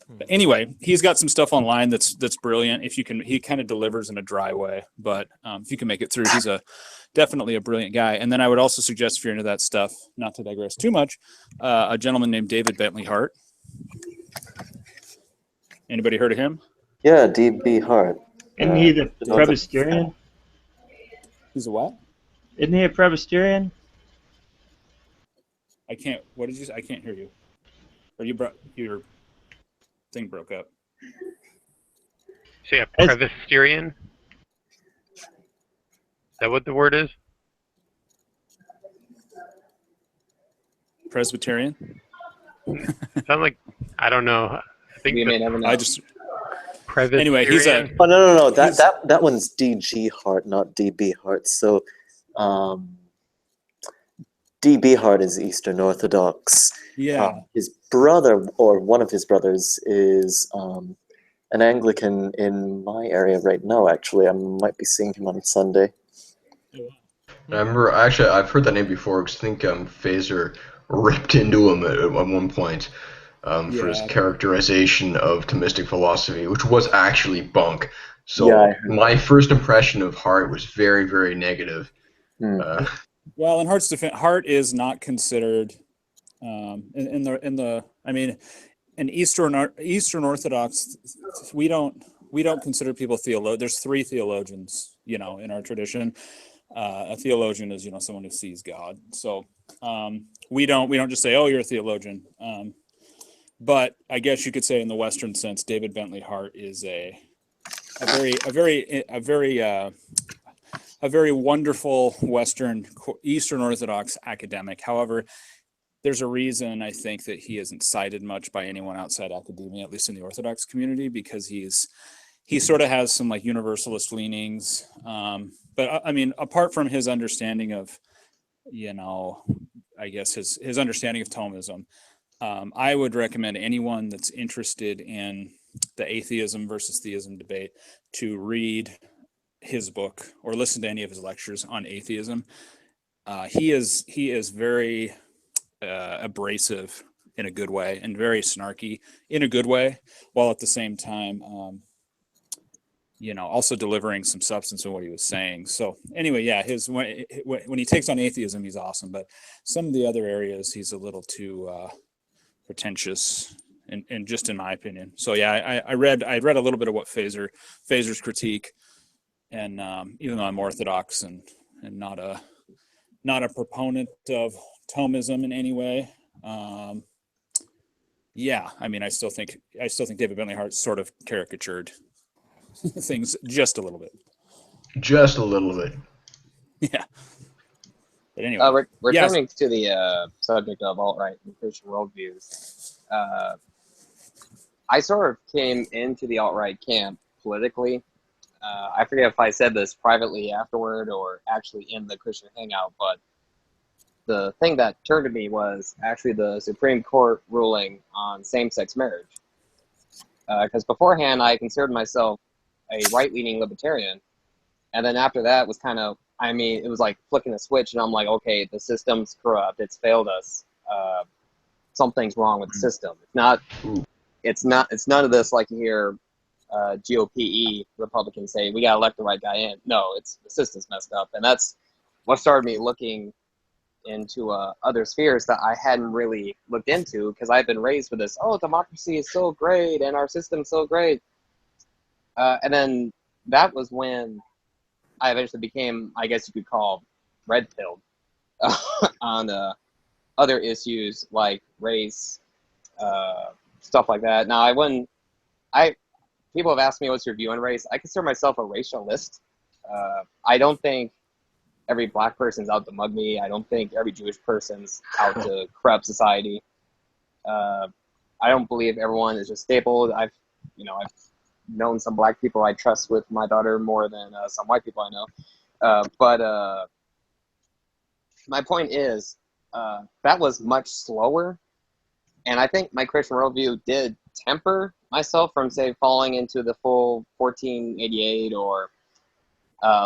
But anyway, he's got some stuff online that's brilliant. He kind of delivers in a dry way, but if you can make it through, he's definitely a brilliant guy. And then I would also suggest, if you're into that stuff, not to digress too much, a gentleman named David Bentley Hart. Anybody heard of him?
Yeah, D.B. Hart.
Isn't he the Presbyterian?
He's a what?
Isn't he a Presbyterian?
I can't. What did you say? I can't hear you. Or your thing broke up.
So yeah, Presbyterian. Is that what the word is?
Presbyterian?
Sound like, I don't know. I think
We may never know.
Anyway, he's a.
Oh no! That one's D.G. Hart, not D.B. Hart. So, D.B. Hart is Eastern Orthodox.
Yeah.
His brother, or one of his brothers, is an Anglican in my area right now. Actually, I might be seeing him on Sunday.
I remember, actually, I've heard that name before because I think Phaser ripped into him at one point for his characterization of Thomistic philosophy, which was actually bunk. So my first impression of Hart was very, very negative.
Well, in Hart's defense, Hart is not considered in Eastern Orthodox. We don't consider people theologians. There's 3 theologians, in our tradition. A theologian is someone who sees God. So we don't just say, oh, you're a theologian. But I guess you could say, in the Western sense, David Bentley Hart is a very wonderful Eastern Orthodox academic. However, there's a reason I think that he isn't cited much by anyone outside academia, at least in the Orthodox community, because he sort of has some like universalist leanings. But I mean, apart from his understanding of you know, I guess his understanding of Thomism. I would recommend anyone that's interested in the atheism versus theism debate to read his book or listen to any of his lectures on atheism. He is very abrasive in a good way and very snarky in a good way, while at the same time, you know, also delivering some substance in what he was saying. So anyway, yeah, when he takes on atheism, he's awesome, but some of the other areas he's a little too pretentious, and just in my opinion. So yeah, I read a little bit of what Phaser's critique, and even though I'm Orthodox and not a proponent of Thomism in any way, yeah, I mean, I still think David Bentley Hart sort of caricatured things just a little bit.
Just a little bit.
Yeah. But anyway,
returning to the subject of alt-right and Christian worldviews, I sort of came into the alt-right camp politically. I forget if I said this privately afterward or actually in the Christian Hangout, but the thing that turned to me was actually the Supreme Court ruling on same-sex marriage. Because beforehand, I considered myself a right-leaning libertarian, and then after that was kind of, I mean, it was like flicking a switch, and I'm like, okay, the system's corrupt, it's failed us, something's wrong with the system. It's none of this like you hear GOPE Republicans say, we gotta elect the right guy in. No, it's the system's messed up, and that's what started me looking into other spheres that I hadn't really looked into, because I've been raised with this, oh, democracy is so great and our system's so great. And then that was when I eventually became, I guess you could call, red-pilled on other issues like race, stuff like that. Now, people have asked me what's your view on race. I consider myself a racialist. I don't think every black person's out to mug me. I don't think every Jewish person's out to corrupt society. I don't believe everyone is just stapled. I've known some black people I trust with my daughter more than some white people I know. But my point is, that was much slower. And I think my Christian worldview did temper myself from, say, falling into the full 1488 or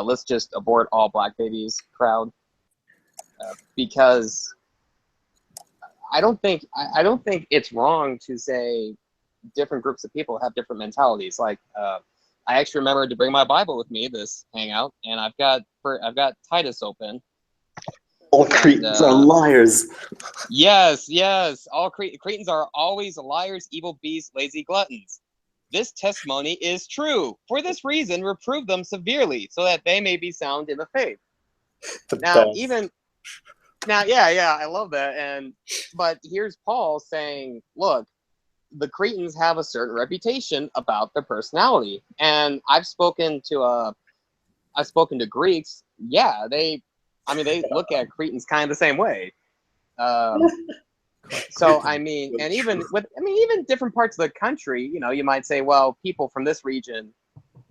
let's just abort all black babies crowd, because I don't think it's wrong to say different groups of people have different mentalities. Like I actually remembered to bring my Bible with me this hangout, and I've got Titus open.
All Cretans are liars.
Yes. All Cretans are always liars, evil beasts, lazy gluttons. This testimony is true. For this reason, reprove them severely, so that they may be sound in the faith. Yeah, I love that. But here's Paul saying, look, the Cretans have a certain reputation about their personality, and I've spoken to Greeks. Yeah, they look at Cretans kind of the same way. So I mean, and even different parts of the country, you might say, well, people from this region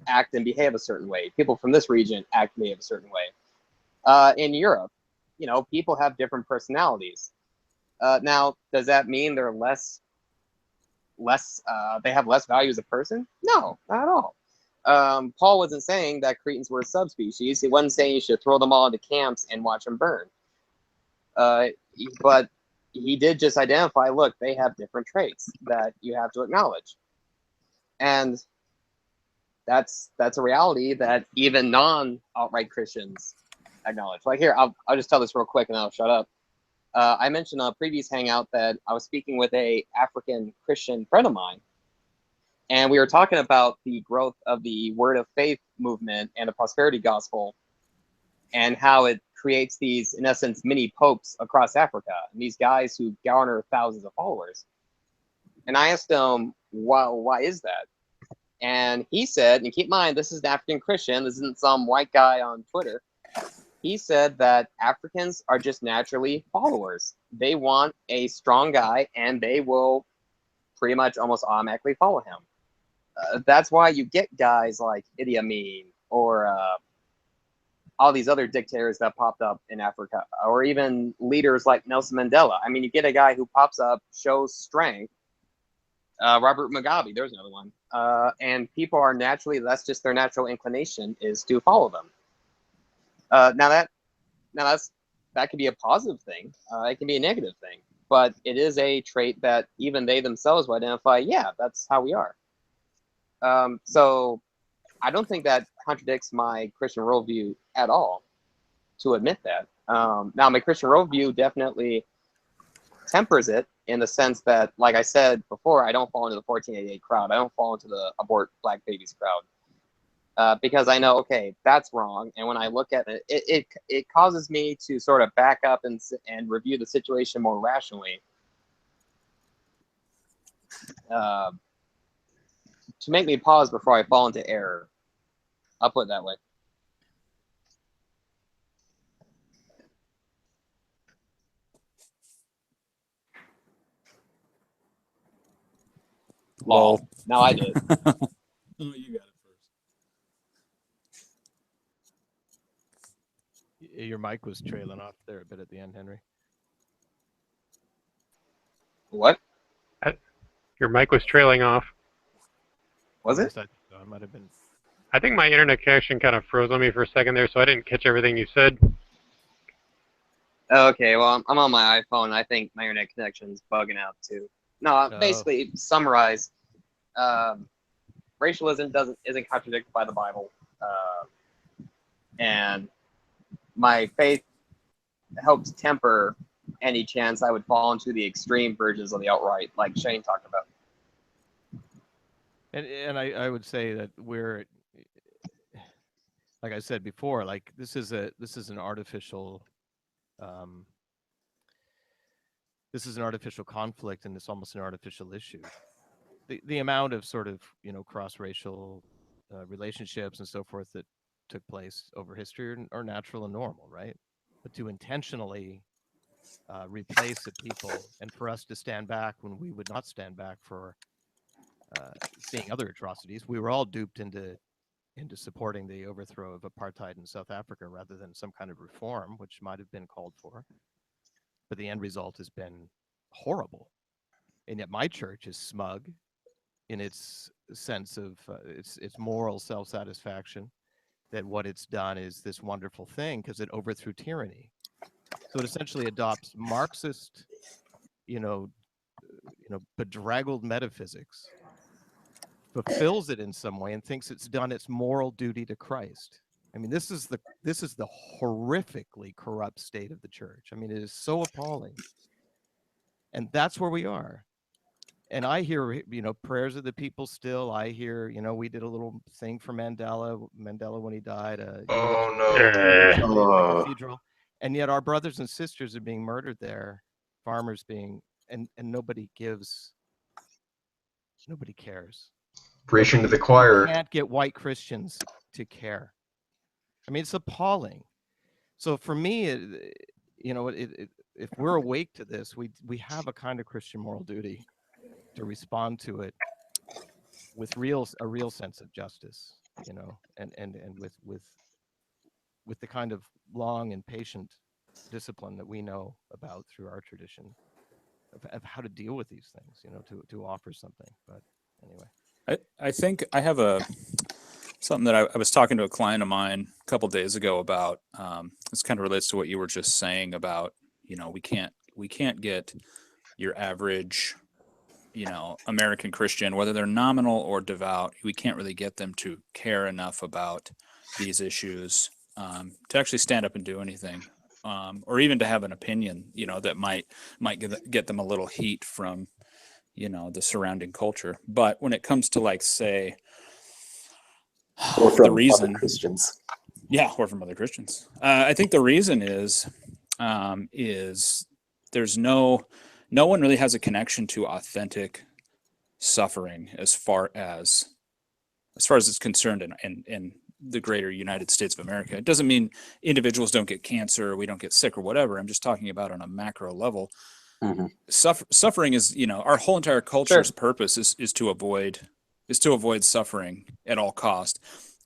act and behave a certain way. People from this region act and behave a certain way. In Europe, people have different personalities. Now, does that mean they're they have less value as a person? No, not at all. Paul wasn't saying that Cretans were a subspecies. He wasn't saying you should throw them all into camps and watch them burn. But he did just identify, look, they have different traits that you have to acknowledge. And that's a reality that even non-outright Christians acknowledge. Like here, I'll just tell this real quick and I'll shut up. I mentioned on a previous hangout that I was speaking with a African Christian friend of mine, and we were talking about the growth of the Word of Faith movement and the prosperity gospel, and how it creates these, in essence, mini popes across Africa, and these guys who garner thousands of followers. And I asked him, why is that? And he said, and keep in mind, this is an African Christian, this isn't some white guy on Twitter. He said that Africans are just naturally followers. They want a strong guy, and they will pretty much almost automatically follow him. That's why you get guys like Idi Amin or all these other dictators that popped up in Africa, or even leaders like Nelson Mandela. I mean, you get a guy who pops up, shows strength. Robert Mugabe, there's another one. And people are naturally, that's just their natural inclination, is to follow them. That could be a positive thing. It can be a negative thing, but it is a trait that even they themselves will identify. Yeah, that's how we are. So I don't think that contradicts my Christian worldview at all to admit that. Now, my Christian worldview definitely tempers it in the sense that, like I said before, I don't fall into the 1488 crowd. I don't fall into the abort black babies crowd because I know, okay, that's wrong. And when I look at it, it causes me to sort of back up and review the situation more rationally. To make me pause before I fall into error. I'll put it that way.
Lol.
Now I did.
Oh, you got it first.
Your mic was trailing off there a bit at the end, Henry.
What?
Your mic was trailing off.
Was it?
It might have been.
I think my internet connection kind of froze on me for a second there, so I didn't catch everything you said.
Okay, well, I'm on my iPhone. I think my internet connection's bugging out too. No, basically, summarize. Racialism isn't contradicted by the Bible, and my faith helps temper any chance I would fall into the extreme versions of the outright, like Shane talked about.
And I would say that we're, like I said before, like this is an artificial conflict, and it's almost an artificial issue. The amount of sort of cross-racial relationships and so forth that took place over history are natural and normal, right? But to intentionally replace a people, and for us to stand back when we would not stand back for seeing other atrocities, we were all duped into supporting the overthrow of apartheid in South Africa rather than some kind of reform, which might have been called for. But the end result has been horrible. And yet my church is smug in its sense of its moral self-satisfaction that what it's done is this wonderful thing because it overthrew tyranny. So it essentially adopts Marxist, bedraggled metaphysics, fulfills it in some way, and thinks it's done its moral duty to Christ. I mean, this is the horrifically corrupt state of the church. I mean, it is so appalling, and that's where we are. And I hear, prayers of the people still. I hear, we did a little thing for Mandela when he died. Cathedral, and yet our brothers and sisters are being murdered there, farmers being, and nobody gives. Nobody cares.
Preaching to the choir.
You can't get white Christians to care. I mean, it's appalling. So for me, if we're awake to this, we have a kind of Christian moral duty to respond to it with a real sense of justice, and with the kind of long and patient discipline that we know about through our tradition of how to deal with these things, to offer something. But anyway,
I think I have something that I was talking to a client of mine a couple of days ago about. This kind of relates to what you were just saying about, we can't get your average, American Christian, whether they're nominal or devout, we can't really get them to care enough about these issues to actually stand up and do anything, or even to have an opinion, that might get them a little heat from, the surrounding culture. But when it comes to, like, say,
or from
the reason,
other Christians,
or from other Christians, I think the reason is there's no one really has a connection to authentic suffering as far as it's concerned in the greater United States of America. It doesn't mean individuals don't get cancer, or we don't get sick or whatever. I'm just talking about on a macro level. Mm-hmm. Suffering is, our whole entire culture's
Sure.
purpose is to avoid suffering at all cost.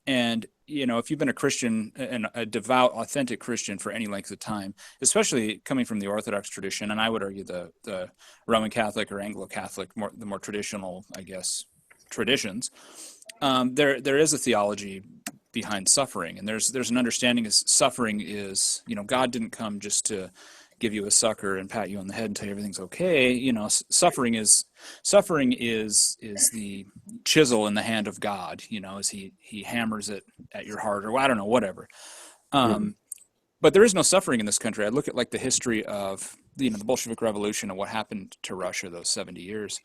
And if you've been a Christian and a devout, authentic Christian for any length of time, especially coming from the Orthodox tradition, and I would argue the Roman Catholic or Anglo-Catholic, the more traditional, I guess, traditions, there is a theology behind suffering, and there's an understanding is suffering is, God didn't come just to give you a sucker and pat you on the head and tell you everything's okay. Suffering is the chisel in the hand of God, as he hammers it at your heart, or I don't know, whatever. But there is no suffering in this country. I look at like the history of the Bolshevik Revolution and what happened to Russia those 70 years,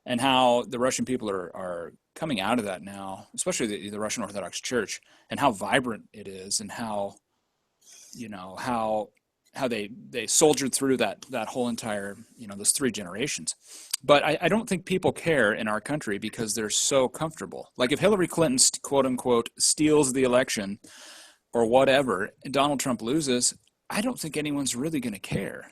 and how the Russian people are coming out of that now, especially the Russian Orthodox Church, and how vibrant it is, and how they soldiered through that whole entire, those 3 generations. But I don't think people care in our country because they're so comfortable. Like if Hillary Clinton, quote unquote, steals the election or whatever, and Donald Trump loses, I don't think anyone's really going to care.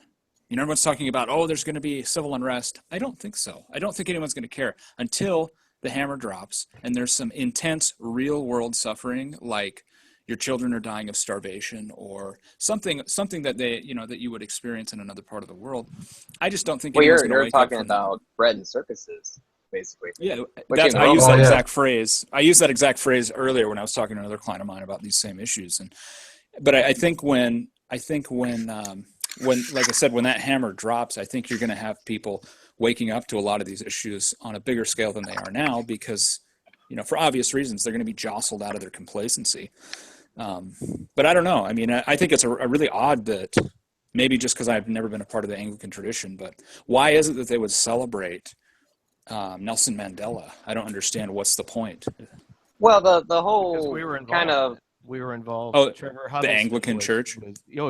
Everyone's talking about, there's going to be civil unrest. I don't think so. I don't think anyone's going to care until the hammer drops and there's some intense real world suffering, like your children are dying of starvation or something that that you would experience in another part of the world. I just don't think anyone's going to wake up.
You're talking about bread and circuses, basically.
Yeah, I use that exact phrase. I used that exact phrase earlier when I was talking to another client of mine about these same issues. But I think when like I said, when that hammer drops, I think you're going to have people waking up to a lot of these issues on a bigger scale than they are now, because for obvious reasons, they're going to be jostled out of their complacency. But I don't know. I mean, I think it's a really odd that maybe just because I've never been a part of the Anglican tradition, but why is it that they would celebrate Nelson Mandela? I don't understand. What's the point?
Well, the whole
we were involved.
kind of
we were involved.
Oh,
Trevor
the Anglican Church.
Yeah.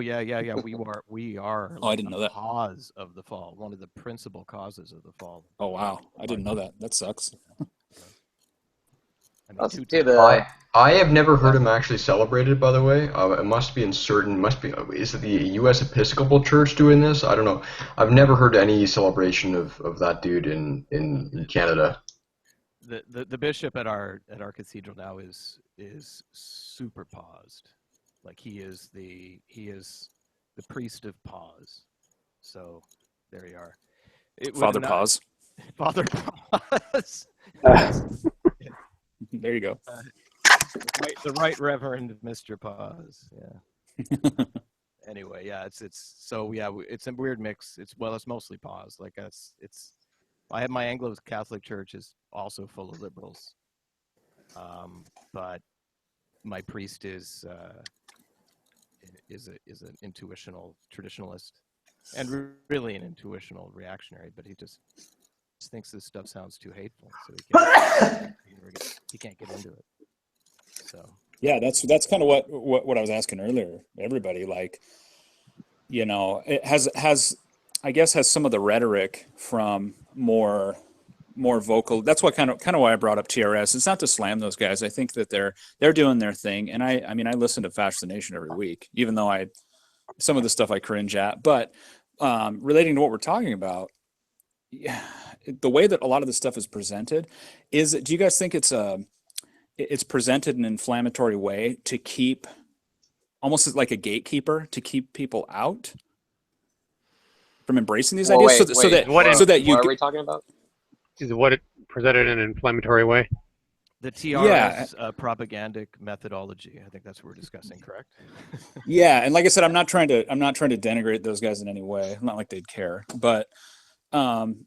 We are.
Oh, I didn't know that.
Cause of the fall. One of the principal causes of the fall.
Oh wow, I didn't know that. That sucks.
I have never heard him actually celebrated, by the way. It must be is it the U.S. Episcopal Church doing this? I don't know. I've never heard any celebration of that dude in Canada.
The bishop at our cathedral now is super paused. Like he is the priest of pause. So there you are.
Father Pause.
Father Pause.
There you go.
The right Reverend Mr. Pause. Yeah. Anyway, yeah, it's a weird mix. It's mostly Pause. Like I have my Anglo-Catholic church is also full of liberals, but my priest is an intuitional traditionalist, and really an intuitional reactionary. But he just thinks this stuff sounds too hateful, so he can't get into it. So
yeah, that's kind of what I was asking earlier. Everybody, like, it has I guess has some of the rhetoric from more vocal. That's what kind of why I brought up TRS. It's not to slam those guys. I think that they're doing their thing, and I mean I listen to Fascination every week, even though some of the stuff I cringe at. But relating to what we're talking about, the way that a lot of this stuff is presented do you guys think it's presented in an inflammatory way to keep, almost like a gatekeeper, to keep people out from embracing these ideas?
What are we talking about?
Is what it presented in an inflammatory way?
The TRS propagandic methodology. I think that's what we're discussing, correct?
Yeah, and like I said, I'm not trying to denigrate those guys in any way. Not like they'd care, but I'm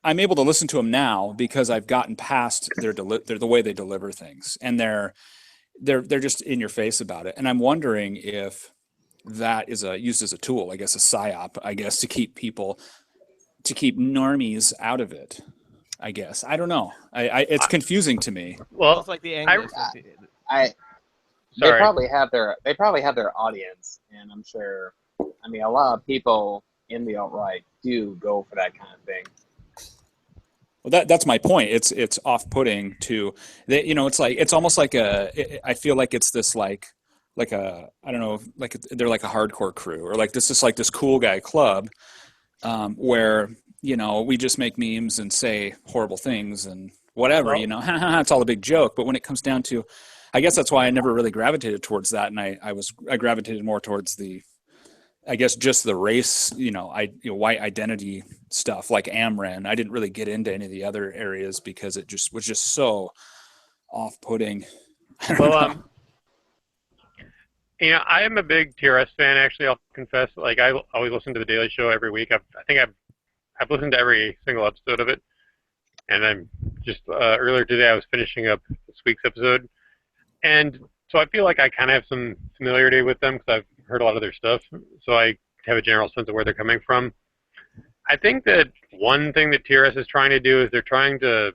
able to listen to them now because I've gotten past the way they deliver things, and they're just in your face about it. And I'm wondering if that is used as a tool, I guess, a psyop, I guess, to keep normies out of it. I guess I don't know. It's confusing to me.
Well,
it's like the English.
They probably have their audience, and I'm sure. I mean, a lot of people in the alt-right do go for that kind of thing.
Well, that's my point. It's off-putting to that. It's almost like I feel like it's this like a, I don't know, like they're like a hardcore crew, or like this is like this cool guy club, where we just make memes and say horrible things and whatever. It's all a big joke. But when it comes down to I guess that's why I never really gravitated towards that, and I gravitated more towards the, I guess, just the race, white identity stuff like Amran. I didn't really get into any of the other areas because it just was just so off-putting.
Well, I am a big TRS fan. Actually, I'll confess. Like, I always listen to the Daily Show every week. I think I've listened to every single episode of it. And I'm just earlier today I was finishing up this week's episode, and so I feel like I kind of have some familiarity with them because I've heard a lot of their stuff. So I have a general sense of where they're coming from. I think that one thing that TRS is trying to do is they're trying to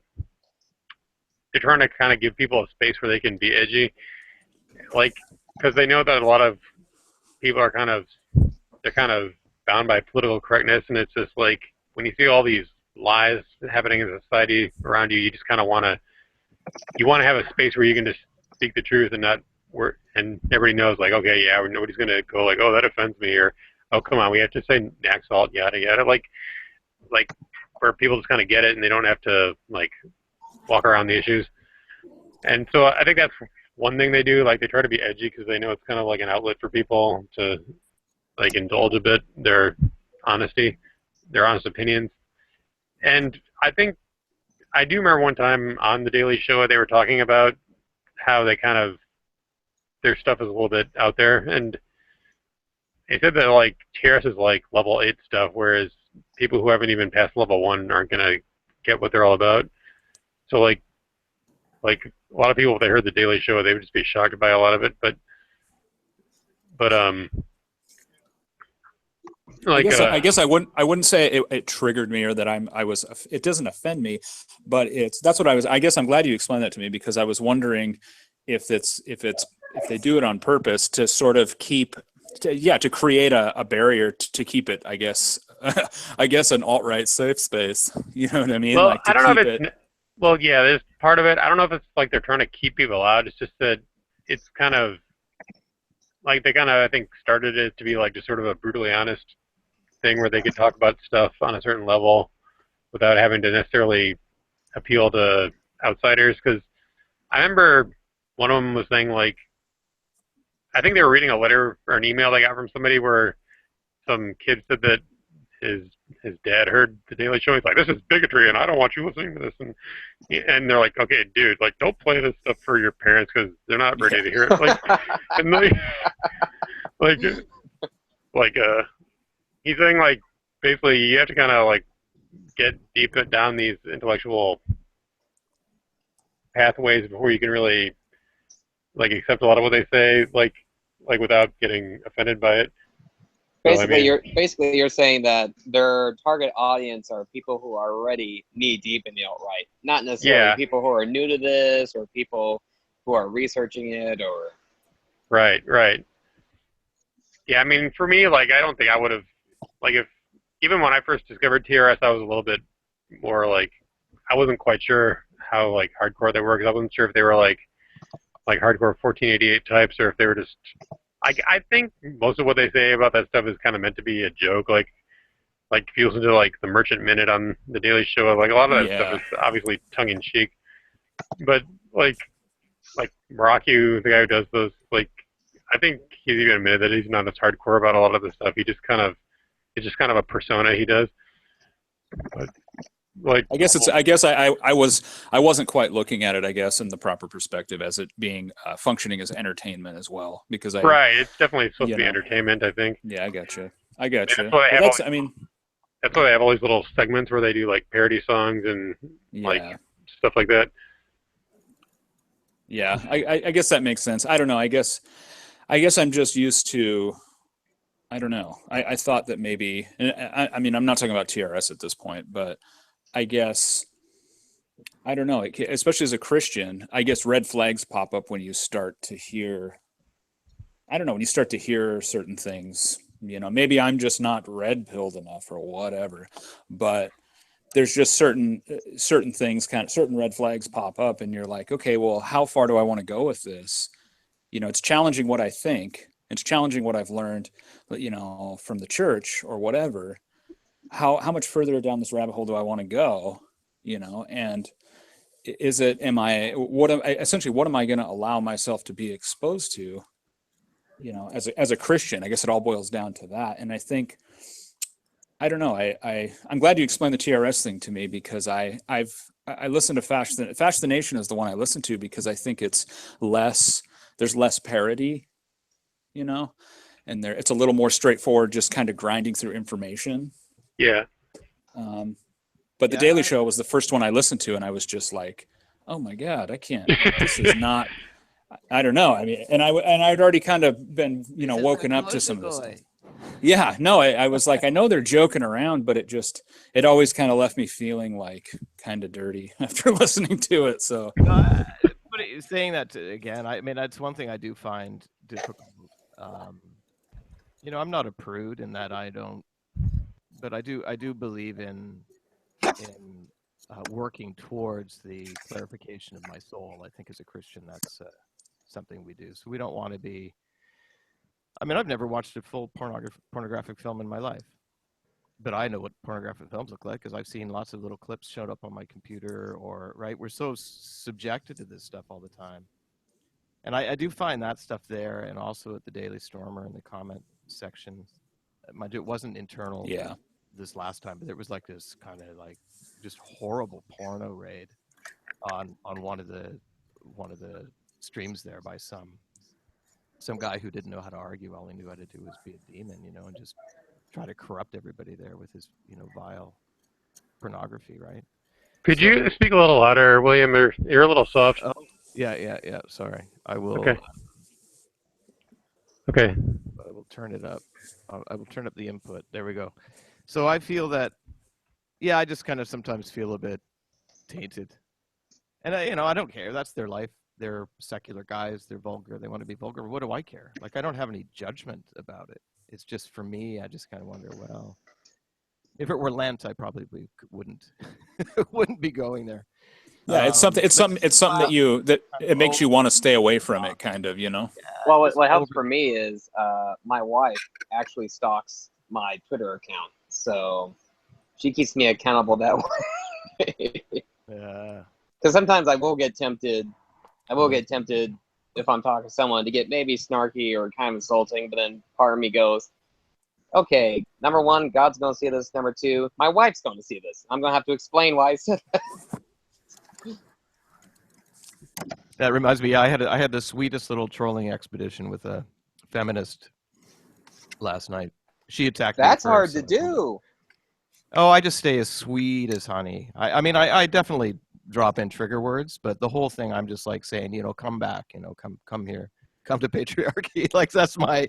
kind of give people a space where they can be edgy, like, because they know that a lot of people are kind of bound by political correctness, and it's just like when you see all these lies happening in society around you, you just kind of want to have a space where you can just speak the truth and not work, and everybody knows, like, okay, yeah, nobody's going to go like, oh, that offends me, or oh, come on, we have to say neck salt, yada yada, like where people just kind of get it and they don't have to like walk around the issues. And so I think that's one thing they do. Like, they try to be edgy because they know it's kind of like an outlet for people to like indulge a bit their honest opinions. And I think I do remember one time on the Daily Show they were talking about how they kind of, their stuff is a little bit out there, and they said that like TRS is like level 8 stuff, whereas people who haven't even passed level 1 aren't gonna get what they're all about. So like a lot of people, if they heard the Daily Show, they would just be shocked by a lot of it. But like,
I guess I wouldn't say it triggered me or that it doesn't offend me, but that's what I guess I'm glad you explained that to me, because I was wondering if they do it on purpose to sort of to create a barrier to keep it, I guess, an alt-right safe space. You know what I mean?
Well,
like,
I don't know if it's, well, yeah, there's part of it. I don't know if it's like they're trying to keep people out. It's just that it's kind of like they kind of, I think, started it to be like just sort of a brutally honest thing where they could talk about stuff on a certain level without having to necessarily appeal to outsiders. Because I remember one of them was saying, like, I think they were reading a letter or an email they got from somebody where some kid said that his dad heard the Daily Show. He's like, this is bigotry, and I don't want you listening to this. And they're like, okay, dude, like, don't play this stuff for your parents because they're not ready to hear it. Like, and like, he's saying, like, basically you have to kind of like get deep down these intellectual pathways before you can really like accept a lot of what they say, like without getting offended by it.
Basically,
so, I mean,
you're saying that their target audience are people who are already knee deep in the alt-right, not necessarily people who are new to this or people who are researching it or.
Right. Yeah, I mean, for me, like, I don't think I would have, like, even when I first discovered TRS, I was a little bit more like, I wasn't quite sure how like hardcore they were, because I wasn't sure if they were like hardcore 1488 types, or if they were just. I think most of what they say about that stuff is kind of meant to be a joke. Like if you listen to like the Merchant Minute on the Daily Show, like a lot of that stuff is obviously tongue in cheek. But like Maracu, the guy who does those, like, I think he's even admitted that he's not as hardcore about a lot of the stuff. He just kind of, it's just kind of a persona he does. But like,
I wasn't quite looking at it, I guess, in the proper perspective as it being functioning as entertainment as well, because
right, it's definitely supposed to be entertainment, I think.
Yeah, I gotcha.
That's why they have all these little segments where they do like parody songs and like stuff like that.
Yeah, I guess that makes sense. I don't know. I guess I'm just used to. I don't know. I thought that maybe. I mean, I'm not talking about TRS at this point, but I guess, I don't know, especially as a Christian, I guess red flags pop up when you start to hear, I don't know, when you start to hear certain things, maybe I'm just not red-pilled enough or whatever, but there's just certain things, certain red flags pop up, and you're like, okay, well, how far do I want to go with this? It's challenging what I think, it's challenging what I've learned, from the church or whatever. How much further down this rabbit hole do I want to go, and is it, am I, what am I, essentially, what am I going to allow myself to be exposed to, you know, as a Christian? I guess it all boils down to that. And I think, I don't know, I'm glad you explained the TRS thing to me, because I listen to Fascination is the one I listen to, because I think it's there's less parody, you know, and it's a little more straightforward, just kind of grinding through information.
Yeah.
But The Daily Show was the first one I listened to, and I was just like, oh my God, I can't, this is not, I don't know. I mean, and I'd already kind of been, you know, woken up to some of this stuff. Yeah, no, I was like, I know they're joking around, but it always kind of left me feeling like kind of dirty after listening to it. So,
but saying that again, I mean, that's one thing I do find difficult. You know, I'm not a prude in that I don't, but I do believe in working towards the clarification of my soul. I think as a Christian, that's something we do. So we don't want to be. I mean, I've never watched a full pornographic film in my life, but I know what pornographic films look like because I've seen lots of little clips showed up on my computer, or right. We're so subjected to this stuff all the time, and I do find that stuff there, and also at the Daily Stormer in the comment section. It wasn't internal.
Yeah.
This last time, but there was like this kind of like just horrible porno raid on one of the streams there by some guy who didn't know how to argue. All he knew how to do was be a demon, you know, and just try to corrupt everybody there with his, you know, vile pornography, right?
Could you speak a little louder, William? You're a little soft.
Oh, yeah. Sorry, I will.
Okay.
I will turn it up. I will turn up the input. There we go. So I feel that, yeah, I just kind of sometimes feel a bit tainted, and I don't care. That's their life. They're secular guys. They're vulgar. They want to be vulgar. What do I care? Like, I don't have any judgment about it. It's just, for me, I just kind of wonder, well, if it were Lent, I probably wouldn't be going there.
Yeah, it's something that it makes you want to stay away from it, kind of, you know.
Well, what helps for me is my wife actually stalks my Twitter account, so she keeps me accountable that way.
Yeah.
Because sometimes I will get tempted. If I'm talking to someone to get maybe snarky or kind of insulting, but then part of me goes, okay, number one, God's going to see this. Number two, my wife's going to see this. I'm going to have to explain why I said that.
That reminds me, I had the sweetest little trolling expedition with a feminist last night. She attacked me.
That's hard to do.
Oh, I just stay as sweet as honey. I mean, I definitely drop in trigger words, but the whole thing, I'm just like saying, you know, come back, you know, come here, come to patriarchy. Like that's my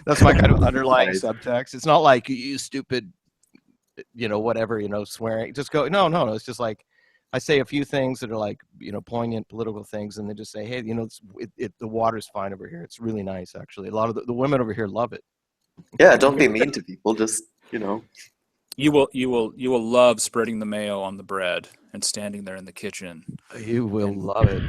kind of underlying subtext. It's not like you stupid, you know, whatever, you know, swearing. Just go. No. It's just like I say a few things that are like, you know, poignant political things, and then just say, hey, you know, the water's fine over here. It's really nice, actually. A lot of the women over here love it.
Yeah, don't be mean to people. Just, you know.
You will love spreading the mayo on the bread and standing there in the kitchen.
You will love it.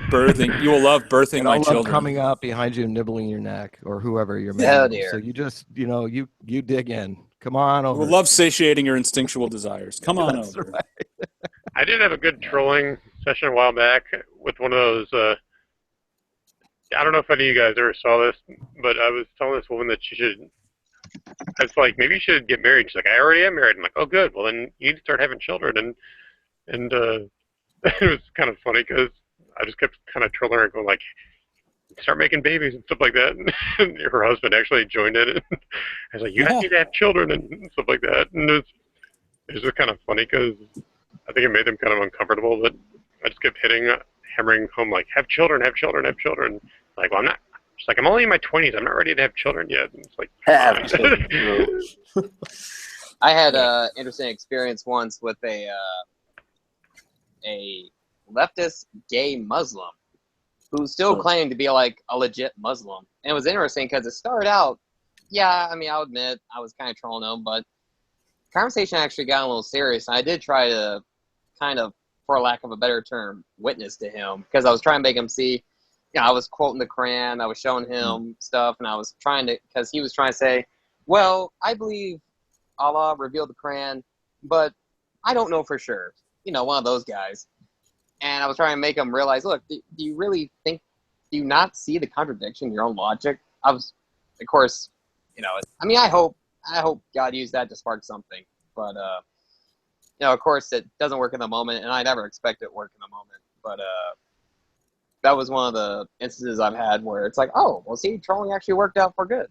You will love birthing my children.
Coming up behind you, nibbling your neck, or whoever you're
married.
Oh, so you just, you know, you dig in. Come on over.
You will love satiating your instinctual desires. Come on over.
Right.
I did have a good trolling session a while back with one of those. I don't know if any of you guys ever saw this, but I was telling this woman that she should. I was like, maybe you should get married. She's like, I already am married. I'm like, oh, good. Well, then you need to start having children. And it was kind of funny because I just kept kind of trolling her, going like, start making babies and stuff like that. And her husband actually joined in. I was like, you guys need to have children and stuff like that. And it was just kind of funny because I think it made them kind of uncomfortable. But I just kept hammering home like, have children, have children, have children. Like, well, I'm not. She's like, I'm only in my 20s. I'm not ready to have children yet. And it's like,
have children.
I had an interesting experience once with a leftist gay Muslim who still claimed to be like a legit Muslim. And it was interesting because it started out, yeah, I mean, I'll admit I was kind of trolling him, but the conversation actually got a little serious. And I did try to kind of, for lack of a better term, witness to him because I was trying to make him see. You know, I was quoting the Quran, I was showing him stuff, and I was trying to, because he was trying to say, well, I believe Allah revealed the Quran, but I don't know for sure. You know, one of those guys. And I was trying to make them realize, look, do you really think, do you not see the contradiction in your own logic? Of course, I mean, I hope God used that to spark something, but of course, it doesn't work in the moment, and I never expect it to work in the moment. But that was one of the instances I've had where it's like, oh, well, see, trolling actually worked out for good.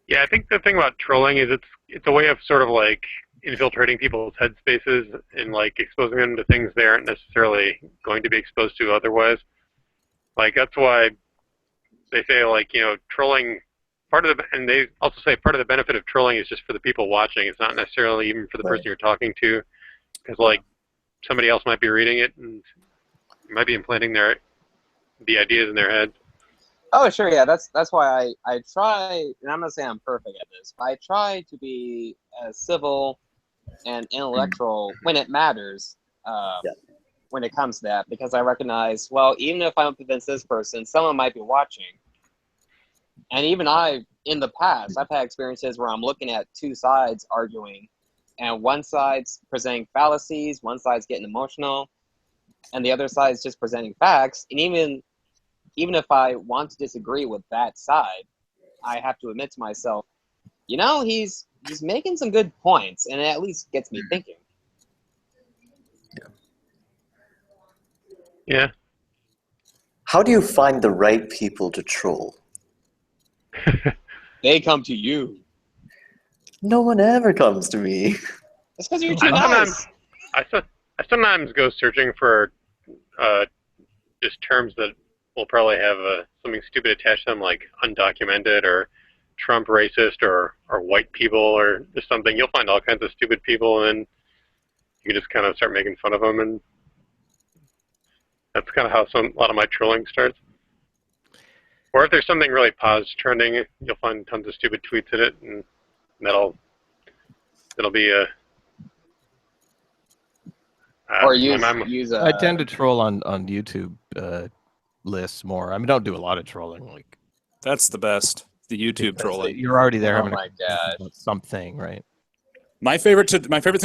Yeah, I think the thing about trolling is it's a way of sort of like infiltrating people's headspaces and like exposing them to things they aren't necessarily going to be exposed to otherwise. Like that's why they say like, trolling and they also say part of the benefit of trolling is just for the people watching. It's not necessarily even for the person you're talking to, because like somebody else might be reading it and might be implanting the ideas in their head.
Oh, sure, yeah. That's why I try, and I'm not saying I'm perfect at this, but I try to be as civil and intellectual when it matters, when it comes to that, because I recognize, well, even if I don't convince this person, someone might be watching. And even in the past, I've had experiences where I'm looking at two sides arguing, and one side's presenting fallacies, one side's getting emotional, and the other side's just presenting facts. And even if I want to disagree with that side, I have to admit to myself, he's making some good points, and it at least gets me thinking.
Yeah.
How do you find the right people to troll?
They come to you.
No one ever comes to me.
It's because you're too nice.
I sometimes go searching for just terms that will probably have something stupid attached to them, like undocumented or Trump racist or white people or just something. You'll find all kinds of stupid people, and you can just kind of start making fun of them, and that's kind of how a lot of my trolling starts. Or if there's something really positive trending, you'll find tons of stupid tweets in it, and that'll be a.
Or use
I tend to troll on YouTube lists more. I mean, don't do a lot of trolling. Like
That's the best. The YouTube trolling.
You're already there having
my gosh.
something, right?
My favorite thing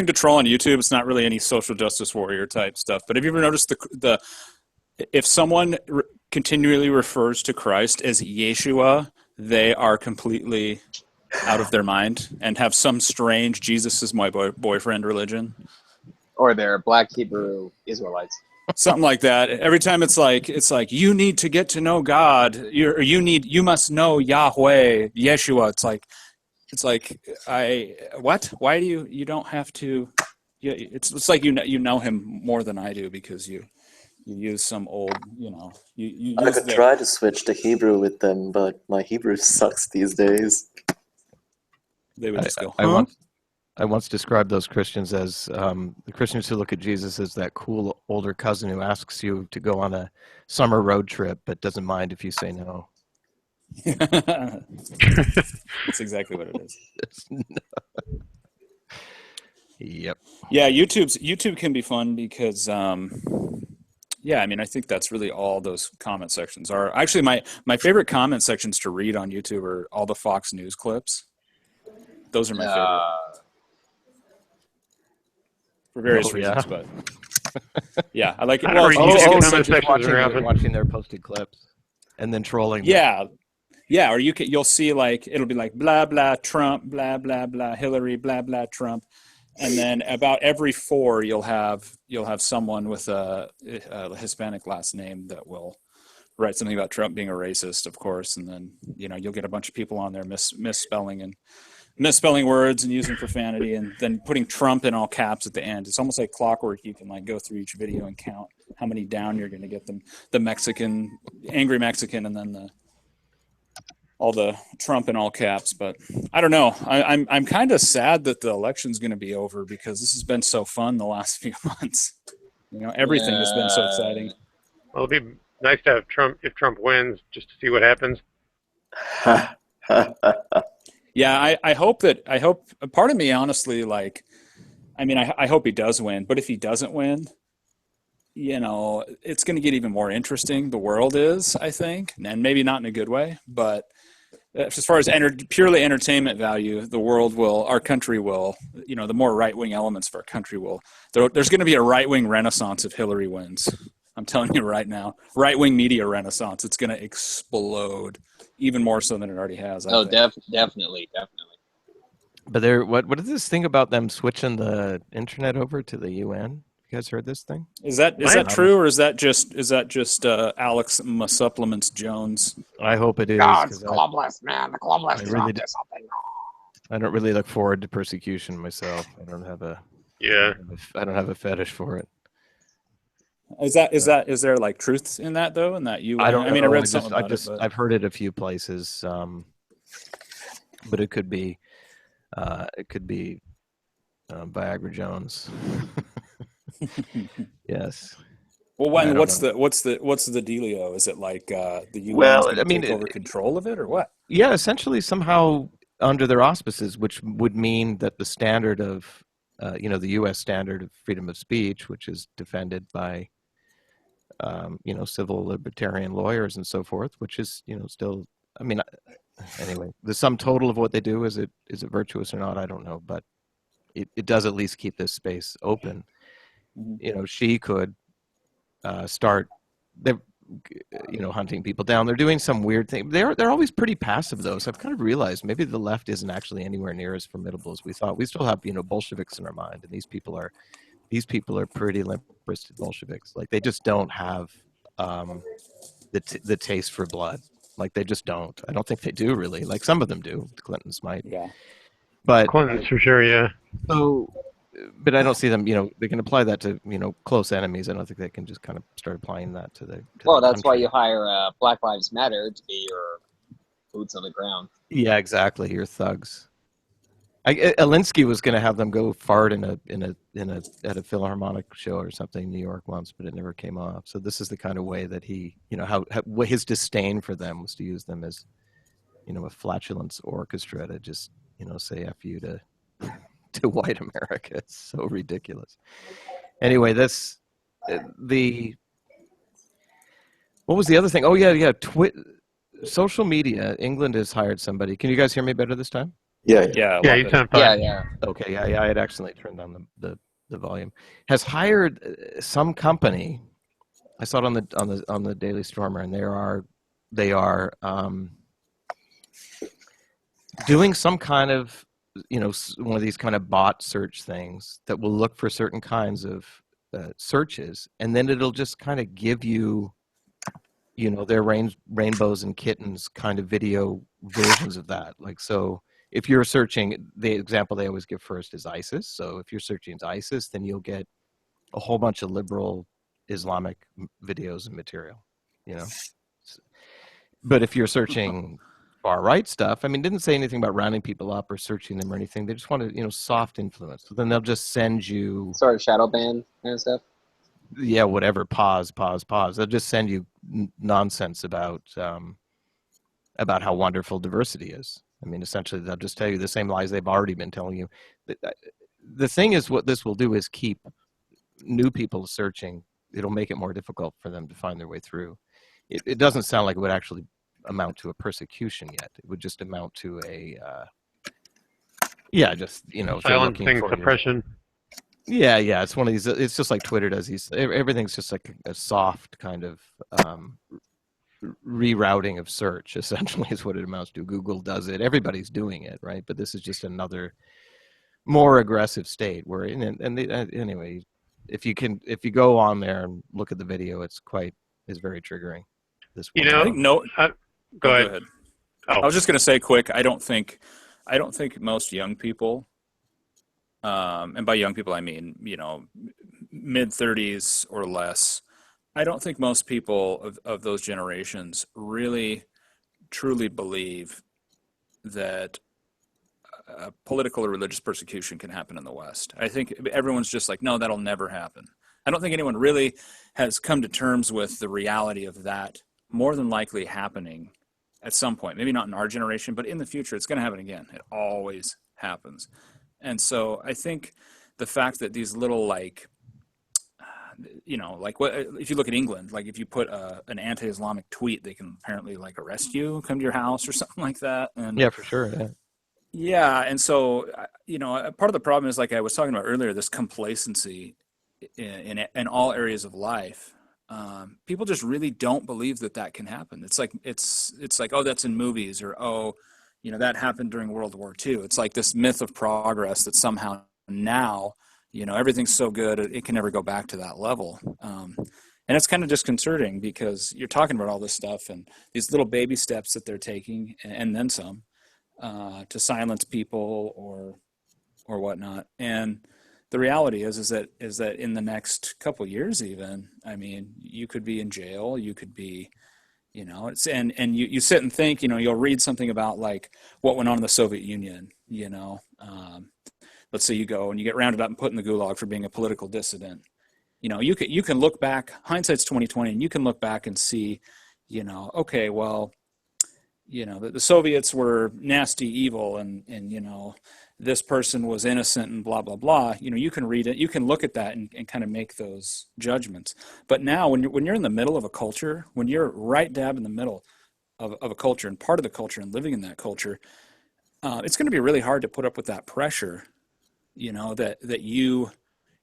to troll on YouTube, it's not really any social justice warrior type stuff, but have you ever noticed if someone continually refers to Christ as Yeshua, they are completely out of their mind and have some strange Jesus is my boyfriend religion.
Or they're Black Hebrew Israelites.
Something like that. Every time it's like you need to get to know God. You must know Yahweh, Yeshua. It's like what? Why do you don't have to? Yeah, it's like you know him more than I do because you use some old you
I could try to switch to Hebrew with them, but my Hebrew sucks these days.
They would just go.
I once described those Christians as the Christians who look at Jesus as that cool older cousin who asks you to go on a summer road trip but doesn't mind if you say no.
That's exactly what it is.
Yep.
Yeah, YouTube can be fun because I mean, I think that's really all those comment sections are. Actually, my favorite comment sections to read on YouTube are all the Fox News clips. Those are my favorite. For various reasons, but yeah, I like it. Well,
watching their posted clips and then trolling them.
Yeah, or you'll see like it'll be like blah blah Trump, blah blah blah Hillary, blah blah Trump, and then about every 4 you'll have someone with a Hispanic last name that will write something about Trump being a racist, of course, and then you'll get a bunch of people on there misspelling words and using profanity and then putting Trump in all caps at the end. It's almost like clockwork. You can like go through each video and count how many down you're going to get them. The Mexican, angry Mexican, and then all the Trump in all caps. But I don't know. I'm kind of sad that the election's going to be over because this has been so fun the last few months. Everything has been so exciting.
Well, it'll be nice to have Trump if Trump wins, just to see what happens.
Yeah, I hope part of me honestly, like, I mean, I hope he does win, but if he doesn't win, it's going to get even more interesting. The world is, I think, and maybe not in a good way, but as far as purely entertainment value, our country will, the more right-wing elements of our country will, there's going to be a right-wing renaissance if Hillary wins. I'm telling you right now, right-wing media renaissance. It's going to explode even more so than it already has. I think.
Definitely.
But what is this thing about them switching the internet over to the UN? You guys heard this thing?
Is that true, or is that just Alex Supplements Jones?
I hope it is.
God's globalist, man. The globalists are up to something.
I don't really look forward to persecution myself. I don't have a fetish for it.
Is there like truth in that though? In that you?
I don't.
I mean, I read something about it.
I've heard it a few places, but it could be Viagra Jones. Yes.
Well, what's the dealio? Is it like the UN take over control of it, or what?
Yeah, essentially somehow under their auspices, which would mean that the standard of, the U.S. standard of freedom of speech, which is defended by, civil libertarian lawyers and so forth, which is, still, anyway, the sum total of what they do, is it virtuous or not? I don't know, but it does at least keep this space open. Mm-hmm. She could start, hunting people down. They're doing some weird thing. They're always pretty passive, though. So I've kind of realized maybe the left isn't actually anywhere near as formidable as we thought. We still have, Bolsheviks in our mind, and these people are pretty limp-wristed Bolsheviks. Like, they just don't have the taste for blood. Like, they just don't. I don't think they do, really. Like, some of them do. The Clintons might.
Yeah.
But
Clintons for sure, yeah.
So, but I don't see them, they can apply that to, close enemies. I don't think they can just kind of start applying that to the
that's why you hire Black Lives Matter to be your boots on the ground. Yeah,
exactly. Your thugs. Alinsky was going to have them go fart at a Philharmonic show or something in New York once, but it never came off. So this is the kind of way that he, how his disdain for them was to use them as, a flatulence orchestra to just, say F you to white America. It's so ridiculous. Anyway, what was the other thing? Oh yeah. Social media. England has hired somebody. Can you guys hear me better this time?
Yeah.
You sound fine.
Yeah.
Okay. Yeah. I had accidentally turned on the volume. Has hired some company. I saw it on the Daily Stormer, and they are doing some kind of, one of these kind of bot search things that will look for certain kinds of searches, and then it'll just kind of give you, their rainbows and kittens kind of video versions of that. Like, so if you're searching, the example they always give first is ISIS. So if you're searching ISIS, then you'll get a whole bunch of liberal Islamic videos and material, But if you're searching far right stuff, didn't say anything about rounding people up or searching them or anything. They just want to, soft influence. So then they'll just send you
sort of shadow ban and stuff.
Yeah, whatever. Pause. They'll just send you nonsense about how wonderful diversity is. Essentially, they'll just tell you the same lies they've already been telling you. The thing is, what this will do is keep new people searching. It'll make it more difficult for them to find their way through. It doesn't sound like it would actually amount to a persecution yet. It would just amount to a
silencing suppression.
Yeah, it's one of these. It's just like Twitter does these. Everything's just like a soft kind of rerouting of search. Essentially, is what it amounts to. Google does it. Everybody's doing it, right? But this is just another more aggressive state. Where anyway, if you go on there and look at the video, it's very triggering. This
Go ahead.
I was just going to say quick. I don't think most young people, and by young people I mean mid-30s or less. I don't think most people of those generations really truly believe that political or religious persecution can happen in the West. I think everyone's just like, no, that'll never happen. I don't think anyone really has come to terms with the reality of that more than likely happening at some point. Maybe not in our generation, but in the future, it's going to happen again. It always happens. And so I think the fact that these little you know, like what if you look at England, like if you put an anti-Islamic tweet, they can apparently like arrest you, come to your house or something like that. And
Yeah, for sure. Yeah.
yeah, and so you know, part of the problem is, like I was talking about earlier, this complacency in all areas of life. People just really don't believe that that can happen. It's like, oh, that's in movies, or oh, you know, that happened during World War II. It's like this myth of progress that somehow now, you know, everything's so good it can never go back to that level. And it's kind of disconcerting because you're talking about all this stuff and these little baby steps that they're taking, and then some, to silence people or whatnot. And the reality is that in the next couple of years, even, I mean, you could be in jail, you could be, you know, and you sit and think, you know, you'll read something about like what went on in the Soviet Union, you know, let's say you go and you get rounded up and put in the gulag for being a political dissident. You know, you can look back, hindsight's 2020, and you can look back and see, you know, okay, well, you know, the Soviets were nasty, evil, and you know, this person was innocent and blah, blah, blah. You know, you can read it, you can look at that and kind of make those judgments. But now when you're in the middle of a culture, when you're right dab in the middle of a culture and part of the culture and living in that culture, it's going to be really hard to put up with that pressure, you know, that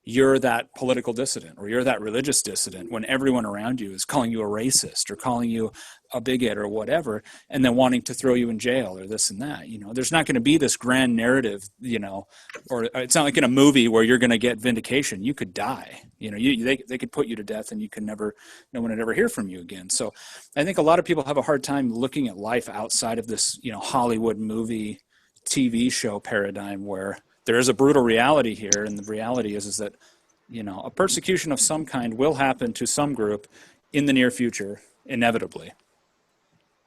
you're that political dissident or you're that religious dissident when everyone around you is calling you a racist or calling you a bigot or whatever, and then wanting to throw you in jail or this and that. You know, there's not going to be this grand narrative, you know, or it's not like in a movie where you're going to get vindication. You could die, you know, they could put you to death and you can never, no one would ever hear from you again. So I think a lot of people have a hard time looking at life outside of this, you know, Hollywood movie, TV show paradigm where there is a brutal reality here, and the reality is that, you know, a persecution of some kind will happen to some group in the near future, inevitably.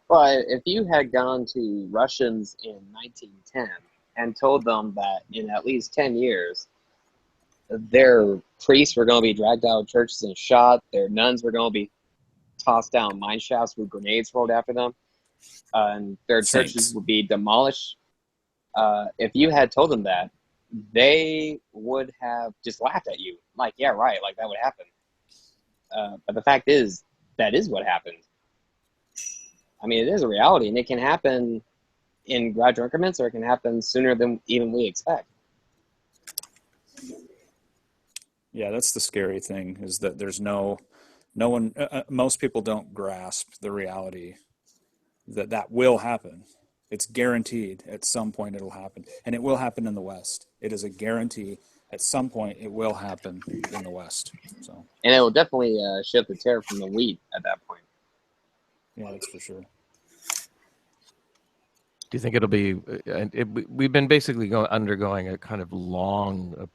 Well, if you had gone to Russians in 1910 and told them that in at least 10 years, their priests were going to be dragged out of churches and shot, their nuns were going to be tossed down mine shafts with grenades rolled after them, and their churches would be demolished, if you had told them that, they would have just laughed at you. Like, yeah, right, like that would happen. But the fact is, that is what happened. I mean, it is a reality, and it can happen in gradual increments, or it can happen sooner than even we expect.
Yeah, that's the scary thing, is that there's no one, most people don't grasp the reality that will happen. It's guaranteed at some point it'll happen, and it will happen in the West. It is a guarantee. At some point, it will happen in the West. So,
and it will definitely shift the tear from the wheat at that point.
Yeah, that's for sure.
Do you think it'll be? We've been basically undergoing a kind of long,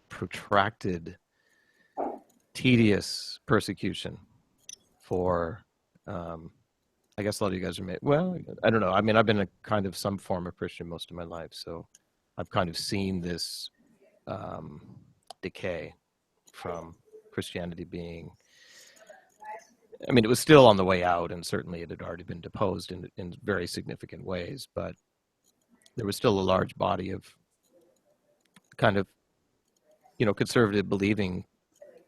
protracted, tedious persecution for. I guess a lot of you guys are well, I don't know. I mean, I've been a kind of some form of Christian most of my life, so I've kind of seen this decay from Christianity being. I mean, it was still on the way out, and certainly it had already been deposed in very significant ways, but there was still a large body of kind of, you know, conservative believing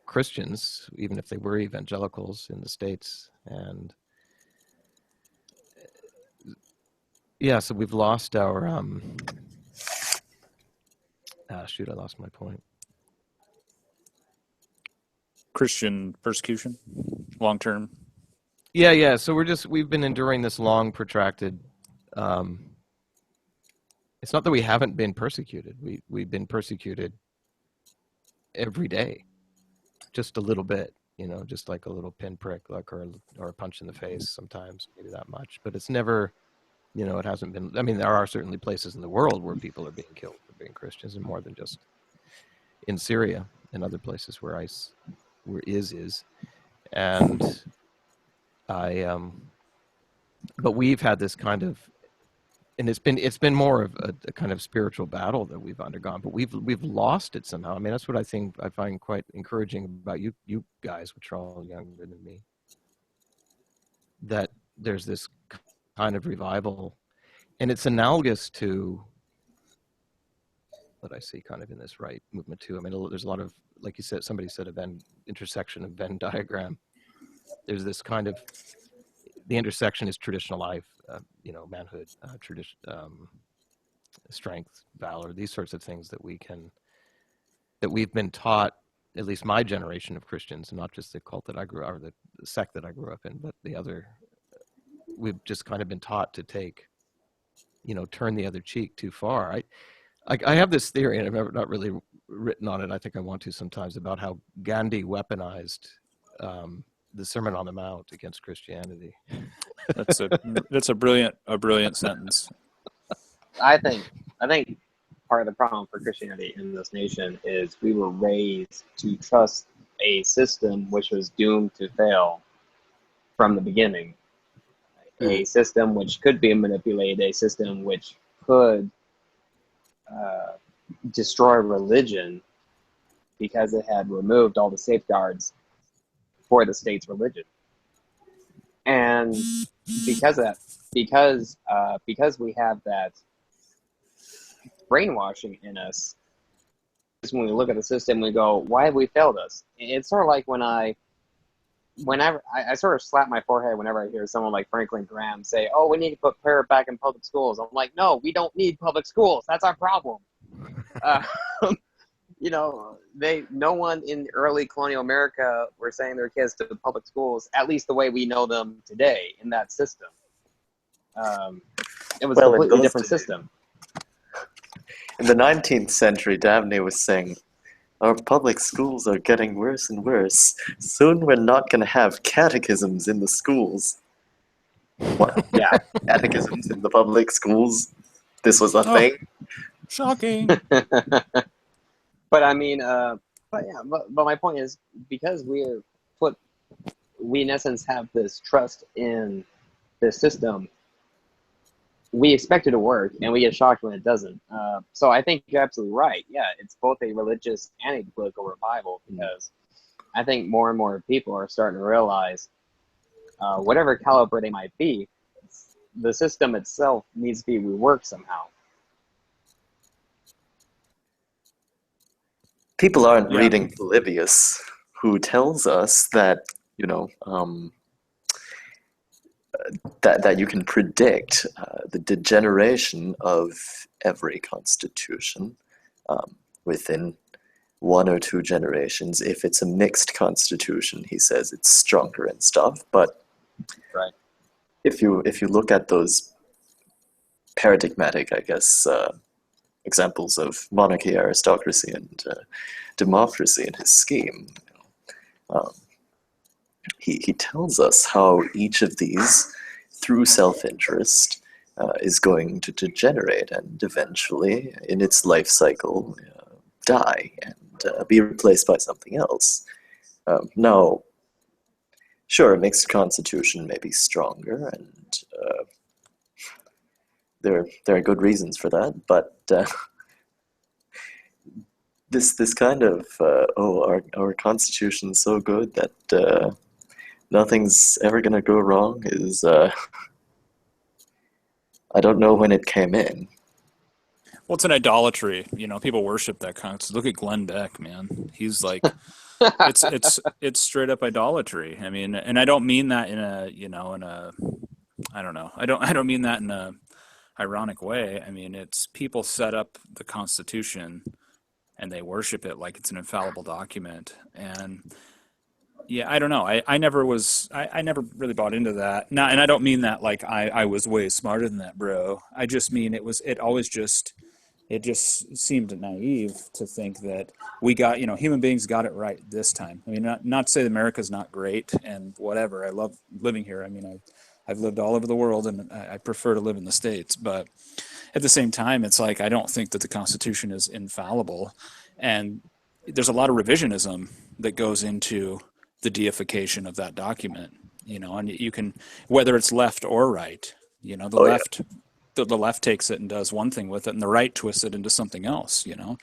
Christians, even if they were evangelicals in the States. And yeah, so we've lost our shoot, I lost my point.
Christian persecution, long term.
Yeah. So we've been enduring this long, protracted. It's not that we haven't been persecuted. We've been persecuted every day, just a little bit, you know, just like a little pinprick, like or a punch in the face. Sometimes, maybe that much, but it's never. You know, it hasn't been. I mean, there are certainly places in the world where people are being killed for being Christians, and more than just in Syria and other places where is. And but we've had this kind of, and it's been more of a kind of spiritual battle that we've undergone, but we've lost it somehow. I mean, that's what I find quite encouraging about you guys, which are all younger than me, that there's this kind of revival, and it's analogous to that I see kind of in this right movement too. I mean, there's a lot of, like you said, somebody said, a intersection of Venn diagram. There's this kind of, the intersection is traditional life, you know, manhood, tradition, strength, valor, these sorts of things that we've been taught, at least my generation of Christians, not just the cult that I grew up, or the sect that I grew up in, but the other, we've just kind of been taught to take, you know, turn the other cheek too far. I have this theory, and I've not really written on it. I think I want to sometimes, about how Gandhi weaponized the Sermon on the Mount against Christianity.
That's a brilliant sentence.
I think part of the problem for Christianity in this nation is we were raised to trust a system which was doomed to fail from the beginning. A system which could be manipulated, a system which could destroy religion because it had removed all the safeguards for the state's religion. And because of that, because we have that brainwashing in us, when we look at the system, we go, why have we failed us? It's sort of like whenever I sort of slap my forehead whenever I hear someone like Franklin Graham say, oh, we need to put prayer back in public schools. I'm like, no, we don't need public schools. That's our problem. You know, no one in early colonial America were sending their kids to public schools, at least the way we know them today in that system. It was a completely different system.
In the 19th century, Dabney was saying, our public schools are getting worse and worse. Soon we're not going to have catechisms in the schools. What? Yeah, catechisms in the public schools? This was a thing?
Shocking.
But I mean, but my point is, because we in essence have this trust in this system, we expect it to work, and we get shocked when it doesn't. So I think you're absolutely right. Yeah, it's both a religious and a political revival, because I think more and more people are starting to realize, whatever caliber they might be, the system itself needs to be reworked somehow.
People aren't reading Polybius, who tells us that, you know, that you can predict the degeneration of every constitution within 1 or 2 generations. If it's a mixed constitution, he says it's stronger and stuff. But
right,
if you look at those paradigmatic, I guess, examples of monarchy, aristocracy, and democracy in his scheme, he tells us how each of these, through self-interest, is going to degenerate and eventually, in its life cycle, die and be replaced by something else. Now, sure, a mixed constitution may be stronger, and there are good reasons for that, but this kind of our constitution's so good that nothing's ever gonna go wrong is I don't know when it came in.
Well, it's an idolatry. You know, people worship that concept. Look at Glenn Beck, man. He's like, it's straight up idolatry. I mean, and I don't mean that in a, you know, I don't know. I don't mean that in a ironic way. I mean, it's people set up the Constitution and they worship it like it's an infallible document. And yeah, I don't know. I never really bought into that. Now, and I don't mean that like I was way smarter than that, bro. I just mean it just seemed naive to think that we got, you know, human beings got it right this time. I mean, not to say that America's not great and whatever. I love living here. I mean, I've lived all over the world, and I prefer to live in the States. But at the same time, it's like I don't think that the Constitution is infallible. And there's a lot of revisionism that goes into the deification of that document, you know, and you can, whether it's left or right, you know, the left takes it and does one thing with it, and the right twists it into something else, you know,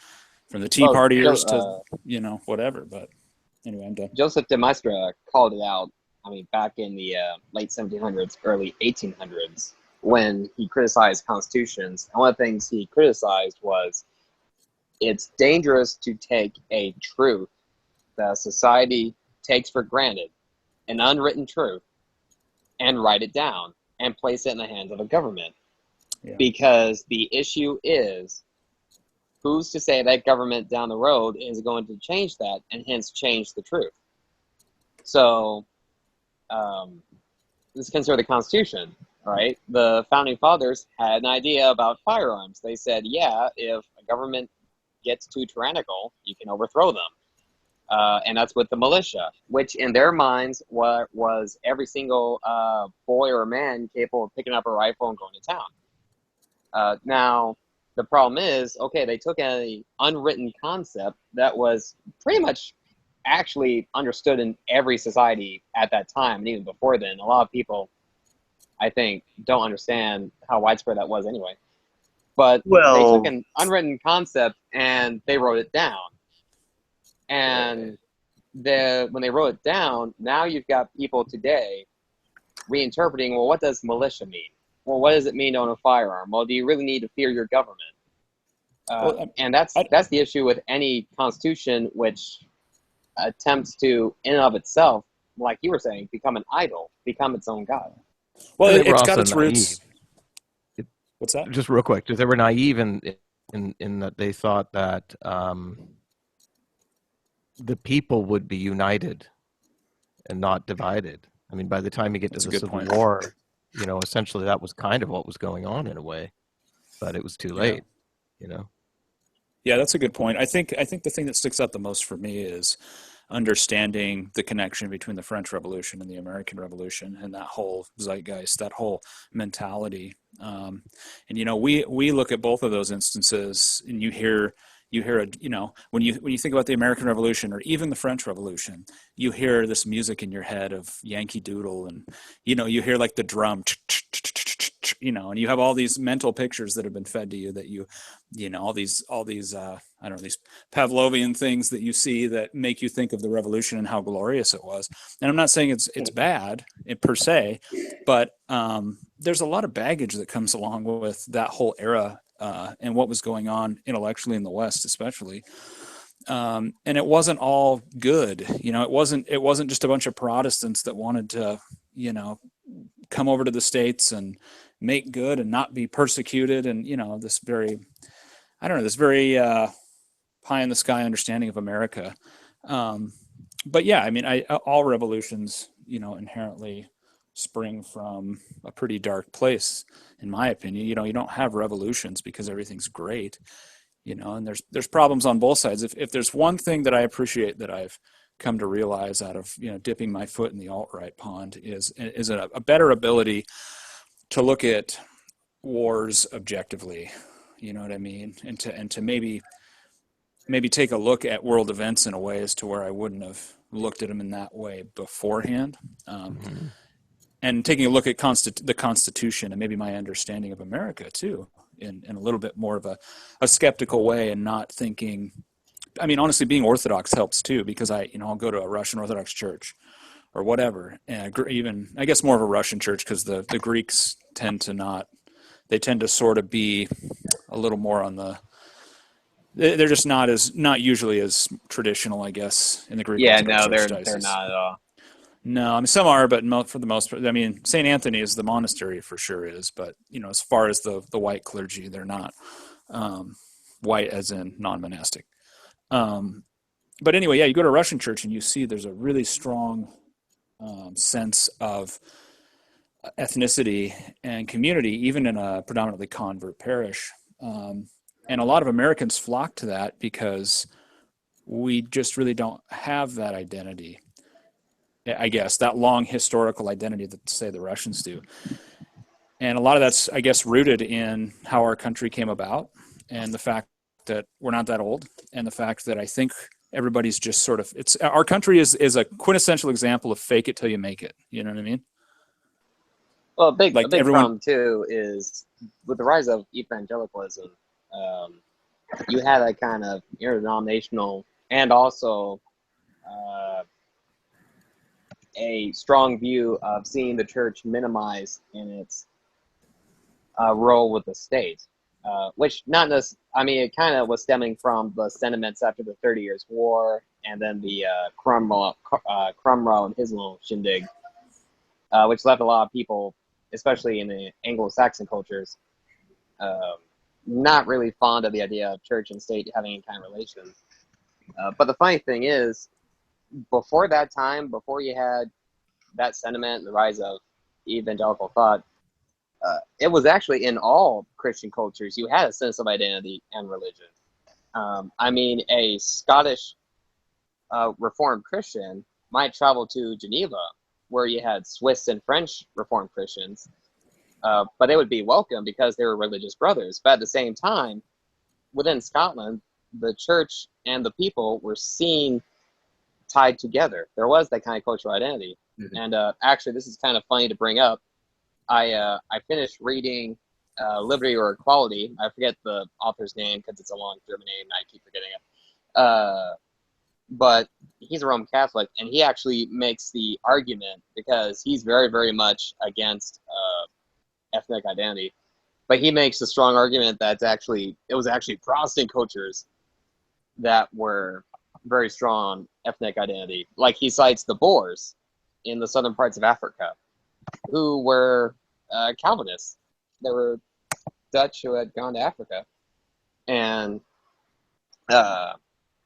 from the Tea Partiers to, you know, whatever. But anyway, I'm done.
Joseph de Maistre called it out, I mean, back in the late 1700s, early 1800s, when he criticized constitutions. And one of the things he criticized was it's dangerous to take a truth that society takes for granted, an unwritten truth, and write it down and place it in the hands of a government.
Yeah.
Because the issue is, who's to say that government down the road is going to change that and hence change the truth? So, let's consider the Constitution, right? The Founding Fathers had an idea about firearms. They said, yeah, if a government gets too tyrannical, you can overthrow them. And that's with the militia, which in their minds was every single boy or man capable of picking up a rifle and going to town. Now, the problem is, okay, they took an unwritten concept that was pretty much actually understood in every society at that time, and even before then. A lot of people, I think, don't understand how widespread that was anyway. But they took an unwritten concept and they wrote it down. And when they wrote it down, now you've got people today reinterpreting, well, what does militia mean? Well, what does it mean to own a firearm? Well, do you really need to fear your government? And that's the issue with any constitution which attempts to, in and of itself, like you were saying, become an idol, become its own god.
Well,
They were
it's got
also
its roots. What's that?
Just real quick, they were naive in that they thought that the people would be united and not divided. I mean, by the time you get to the Civil War, you know, essentially that was kind of what was going on in a way, but it was too late, you know.
Yeah, that's a good point. I think the thing that sticks out the most for me is understanding the connection between the French Revolution and the American Revolution, and that whole zeitgeist, that whole mentality. And you know, we look at both of those instances, and you hear a, you know, when you think about the American Revolution or even the French Revolution, you hear this music in your head of Yankee Doodle, and you know, you hear like the drum, you know, and you have all these mental pictures that have been fed to you that you know, all these I don't know, these Pavlovian things that you see that make you think of the revolution and how glorious it was. And I'm not saying it's bad per se, but there's a lot of baggage that comes along with that whole era and what was going on intellectually in the West, especially. And it wasn't all good, you know. It wasn't just a bunch of Protestants that wanted to, you know, come over to the States and make good and not be persecuted, and you know, this very pie in the sky understanding of America. But yeah, I mean, all revolutions, you know, inherently spring from a pretty dark place, in my opinion. You know, you don't have revolutions because everything's great, you know, and there's problems on both sides. If there's one thing that I appreciate that I've come to realize out of, you know, dipping my foot in the alt-right pond is a better ability to look at wars objectively, you know what I mean, and to maybe take a look at world events in a way as to where I wouldn't have looked at them in that way beforehand. And taking a look at the Constitution and maybe my understanding of America too, in a little bit more of a skeptical way, and not thinking, I mean, honestly, being Orthodox helps too, because I'll go to a Russian Orthodox church or whatever, and even, I guess, more of a Russian church, because the Greeks tend to sort of be a little more on the, they're just not usually as traditional, I guess, in the Greek Orthodox Church diocese.
They're not at all.
No, I mean, some are, but for the most part, I mean, St. Anthony is the monastery for sure is, but you know, as far as the white clergy, they're not white as in non-monastic. But anyway, yeah, you go to a Russian church and you see there's a really strong sense of ethnicity and community, even in a predominantly convert parish. And a lot of Americans flock to that because we just really don't have that identity. I guess that long historical identity that, say, the Russians do. And a lot of that's, I guess, rooted in how our country came about, and the fact that we're not that old, and the fact that I think everybody's just sort of, our country is a quintessential example of fake it till you make it. You know what I mean?
Well, a big problem too is with the rise of evangelicalism. You had a kind of interdenominational and also a strong view of seeing the church minimized in its role with the state. which not necessarily, I mean, it kind of was stemming from the sentiments after the 30 Years' War, and then the Cromwell and his little shindig, which left a lot of people, especially in the Anglo-Saxon cultures, not really fond of the idea of church and state having any kind of relation. But the funny thing is, before that time, before you had that sentiment and the rise of evangelical thought, it was actually in all Christian cultures, you had a sense of identity and religion. I mean, a Scottish Reformed Christian might travel to Geneva, where you had Swiss and French Reformed Christians, but they would be welcome because they were religious brothers. But at the same time, within Scotland, the church and the people were seen tied together. There was that kind of cultural identity. Mm-hmm. And actually, this is kind of funny to bring up. I finished reading Liberty or Equality. I forget the author's name because it's a long German name and I keep forgetting it. But he's a Roman Catholic, and he actually makes the argument, because he's very, very much against ethnic identity. But he makes a strong argument that it was actually Protestant cultures that were very strong ethnic identity. Like he cites the Boers in the southern parts of Africa, who were Calvinists. They were Dutch who had gone to Africa. And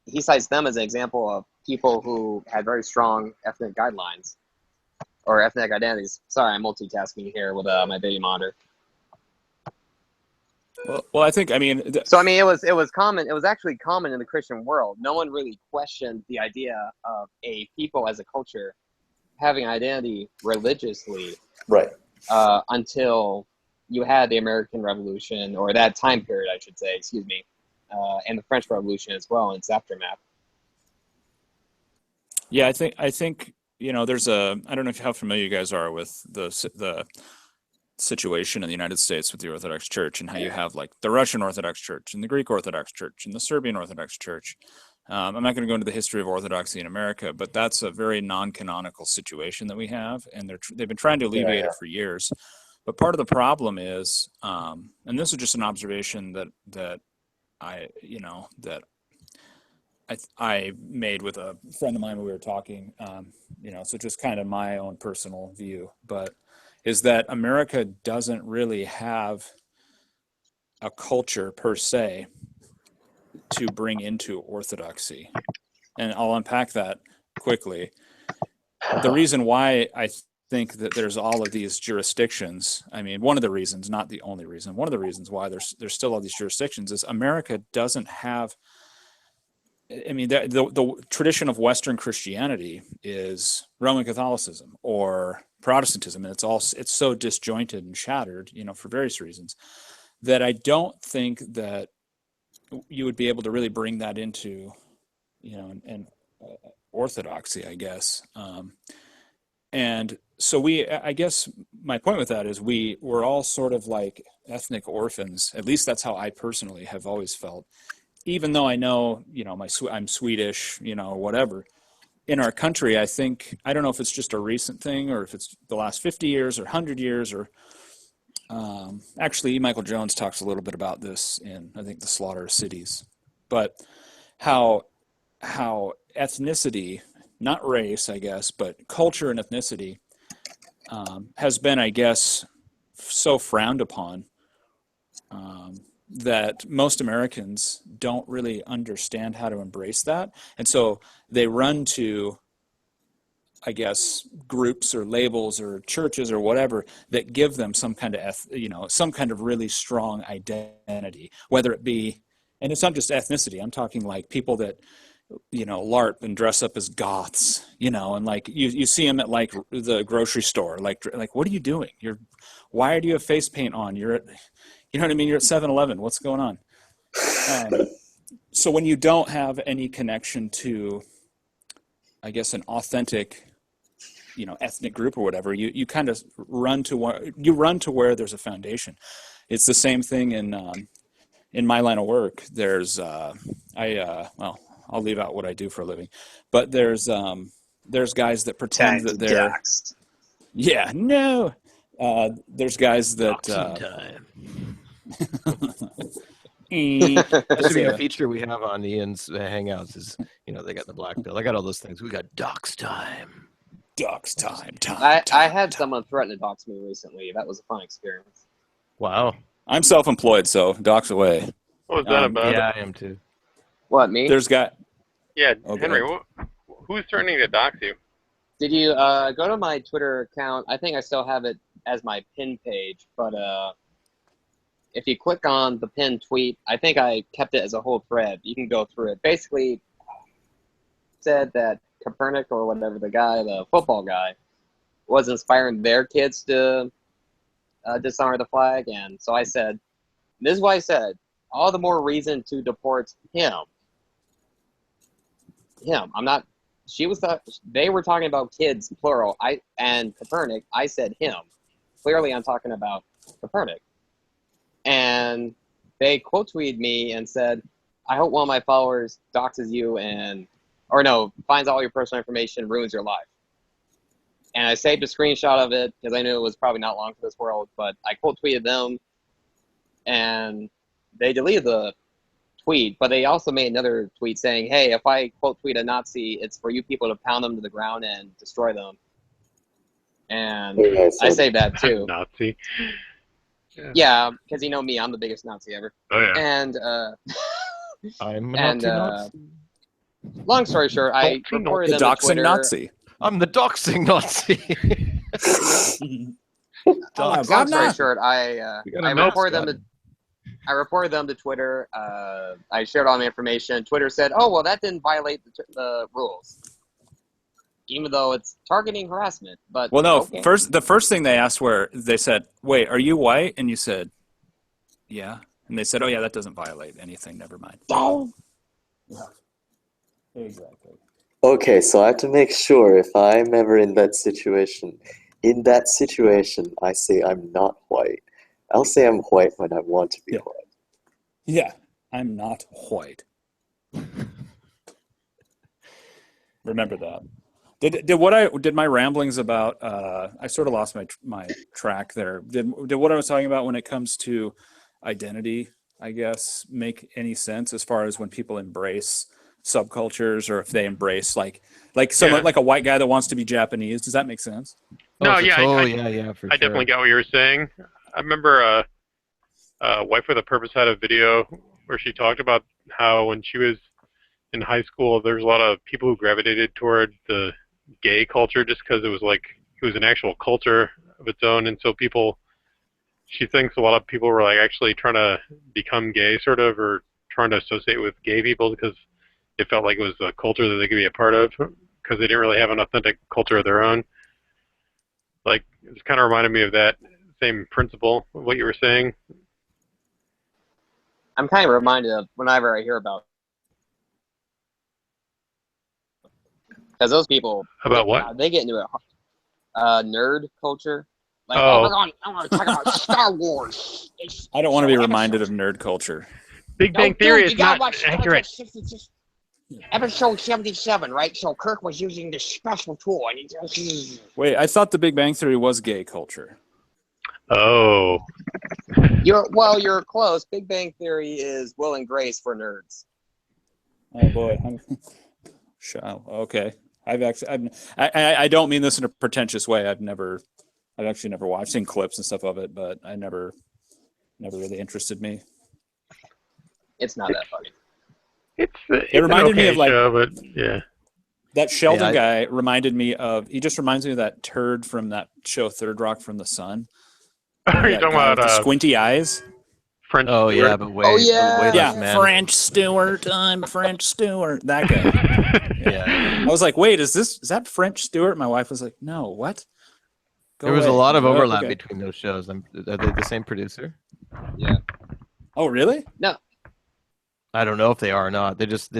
he cites them as an example of people who had very strong ethnic guidelines or ethnic identities. Sorry, I'm multitasking here with my baby monitor.
Well, I think, I mean...
it was common. It was actually common in the Christian world. No one really questioned the idea of a people as a culture having identity religiously.
Right.
Until you had the American Revolution, or that time period, I should say, excuse me, and the French Revolution as well in its aftermath.
Yeah, I think there's I don't know how familiar you guys are with the situation in the United States with the Orthodox Church, and how you have like the Russian Orthodox Church and the Greek Orthodox Church and the Serbian Orthodox Church. I'm not going to go into the history of Orthodoxy in America, but that's a very non-canonical situation that we have, and they've been trying to alleviate it for years. But part of the problem is, and this is just an observation that I made with a friend of mine when we were talking, so just kind of my own personal view, but is that America doesn't really have a culture per se to bring into Orthodoxy. And I'll unpack that quickly. The reason why I think that there's all of these jurisdictions, I mean, one of the reasons, not the only reason, one of the reasons why there's still all these jurisdictions is America doesn't have, I mean, the tradition of Western Christianity is Roman Catholicism or Protestantism, and it's so disjointed and shattered, for various reasons, that I don't think that you would be able to really bring that into, and orthodoxy, I guess. And so I guess my point with that is we're all sort of like ethnic orphans. At least that's how I personally have always felt. Even though I know, I'm Swedish, whatever. In our country, I don't know if it's just a recent thing or if it's the last 50 years or 100 years or actually, Michael Jones talks a little bit about this in, I think, The Slaughter of Cities. But how ethnicity, not race, I guess, but culture and ethnicity has been, I guess, so frowned upon that most Americans don't really understand how to embrace that. And so they run to, I guess, groups or labels or churches or whatever that give them some kind of, some kind of really strong identity, whether it be, and it's not just ethnicity. I'm talking like people that, LARP and dress up as goths, and like you see them at like the grocery store, like what are you doing? Why do you have face paint on? You're at, you know what I mean? You're at 7-Eleven. What's going on? So when you don't have any connection to, I guess, an authentic, ethnic group or whatever, you kind of run to where there's a foundation. It's the same thing in my line of work. There's I'll leave out what I do for a living, but there's guys that pretend that they're
Doxed.
Yeah, no. There's guys that
That should be a feature we have on Ian's Hangouts. Is they got the black pill. I got all those things. We got dox time.
Dox time.
I had someone threaten to dox me recently. That was a fun experience.
Wow.
I'm self-employed, so dox away.
What was that about?
Yeah, I am too.
What, me?
There's got.
Yeah,
Oh,
Henry, who's threatening to dox you?
Did you go to my Twitter account? I think I still have it as my pin page, but if you click on the pinned tweet, I think I kept it as a whole thread. You can go through it. Basically, said that Copernic or whatever, the football guy, was inspiring their kids to dishonor the flag, and so I said, this is what I said, all the more reason to deport him. I'm not. They were talking about kids, plural. And Copernic. I said him. Clearly, I'm talking about Copernic. And they quote tweeted me and said, "I hope one of my followers doxes you finds all your personal information, ruins your life." And I saved a screenshot of it because I knew it was probably not long for this world. But I quote tweeted them, and they deleted the tweet, but they also made another tweet saying, "Hey, if I quote tweet a Nazi, it's for you people to pound them to the ground and destroy them." And I saved that too.
Nazi.
Yeah, because you know me, I'm the biggest Nazi ever.
Oh yeah.
And
I'm
and
Nazi.
long story short, I reported
The
them to
doxing
Twitter.
Nazi.
I'm the doxing Nazi.
Long story short, I reported them to. I reported them to Twitter. I shared all the information. Twitter said, "Oh, well, that didn't violate the rules, even though it's targeting harassment." But
Well, no.
okay.
The first thing they asked they said, "Wait, are you white?" And you said, "Yeah." And they said, "Oh, yeah, that doesn't violate anything. Never mind."
Oh.
Yeah. Exactly.
Okay, so I have to make sure if I'm ever in that situation. In that situation, I say I'm not white. I'll say I'm white when I want to be white.
Yeah, I'm not white. Remember that. Did my ramblings about I sort of lost my track there. Did what I was talking about when it comes to identity, I guess, make any sense as far as when people embrace subcultures, or if they embrace like someone like a white guy that wants to be Japanese? Does that make sense?
No,
I
definitely get what you were saying. I remember Wife with a Purpose had a video where she talked about how when she was in high school, there's a lot of people who gravitated toward the gay culture just because it was an actual culture of its own, and so she thinks a lot of people were like actually trying to become gay, sort of, or trying to associate with gay people because it felt like it was a culture that they could be a part of because they didn't really have an authentic culture of their own. Like, it kind of reminded me of that same principle of what you were saying.
I'm kind of reminded of whenever I hear about, because those people
About what?
they get into a nerd culture. Like, oh my god, I want to talk about Star Wars.
I don't want to be reminded of nerd culture.
Big Bang Theory is not accurate.
Episode 77, right? So Kirk was using this special tool, and he just...
Wait, I thought The Big Bang Theory was gay culture.
Oh.
You're close. Big Bang Theory is Will and Grace for nerds.
Oh boy. Okay. I don't mean this in a pretentious way. I've actually never watched, seen clips and stuff of it, but I never really interested me.
It's not that funny.
It reminded me of like
show, but yeah.
That Sheldon guy reminded me of. He just reminds me of that turd from that show Third Rock from the Sun.
Are you talking about
the squinty eyes?
French
Stewart?
Yeah,
but way less man.
French Stewart. I'm French Stewart. That guy. Yeah. I was like, wait, is that French Stewart? My wife was like, no, what?
There was a lot of overlap between those shows. Are they the same producer?
Yeah.
Oh, really?
No.
I don't know if they are or not. They just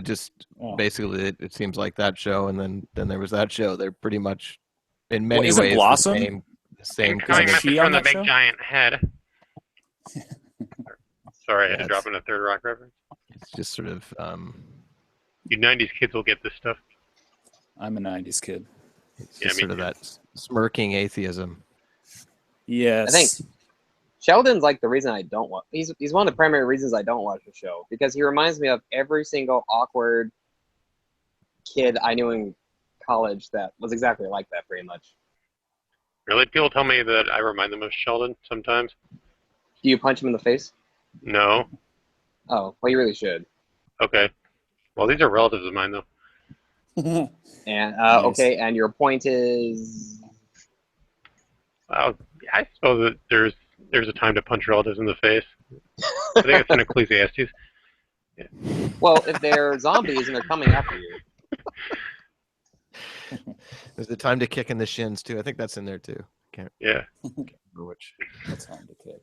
basically it seems like that show, and then there was that show. They're pretty much in many ways
Blossom?
the same
coming
kind of.
from the big giant head. Sorry, I had to drop in a Third Rock reference.
It's just sort of.
You 90s kids will get this stuff.
I'm a 90s kid.
It's just sort of that smirking atheism.
Yes.
Sheldon's like the reason I don't watch. He's one of the primary reasons I don't watch the show, because he reminds me of every single awkward kid I knew in college that was exactly like that, pretty much.
Really? People tell me that I remind them of Sheldon sometimes.
Do you punch him in the face?
No.
Oh, well, you really should.
Okay. Well, these are relatives of mine, though.
And
Nice.
okay, and your point is,
Well, I suppose that there's a time to punch relatives in the face. I think it's in Ecclesiastes.
well, if they're zombies and they're coming after you.
There's a time to kick in the shins too. I think that's in there too.
Yeah.
Remember which.
That's time to kick.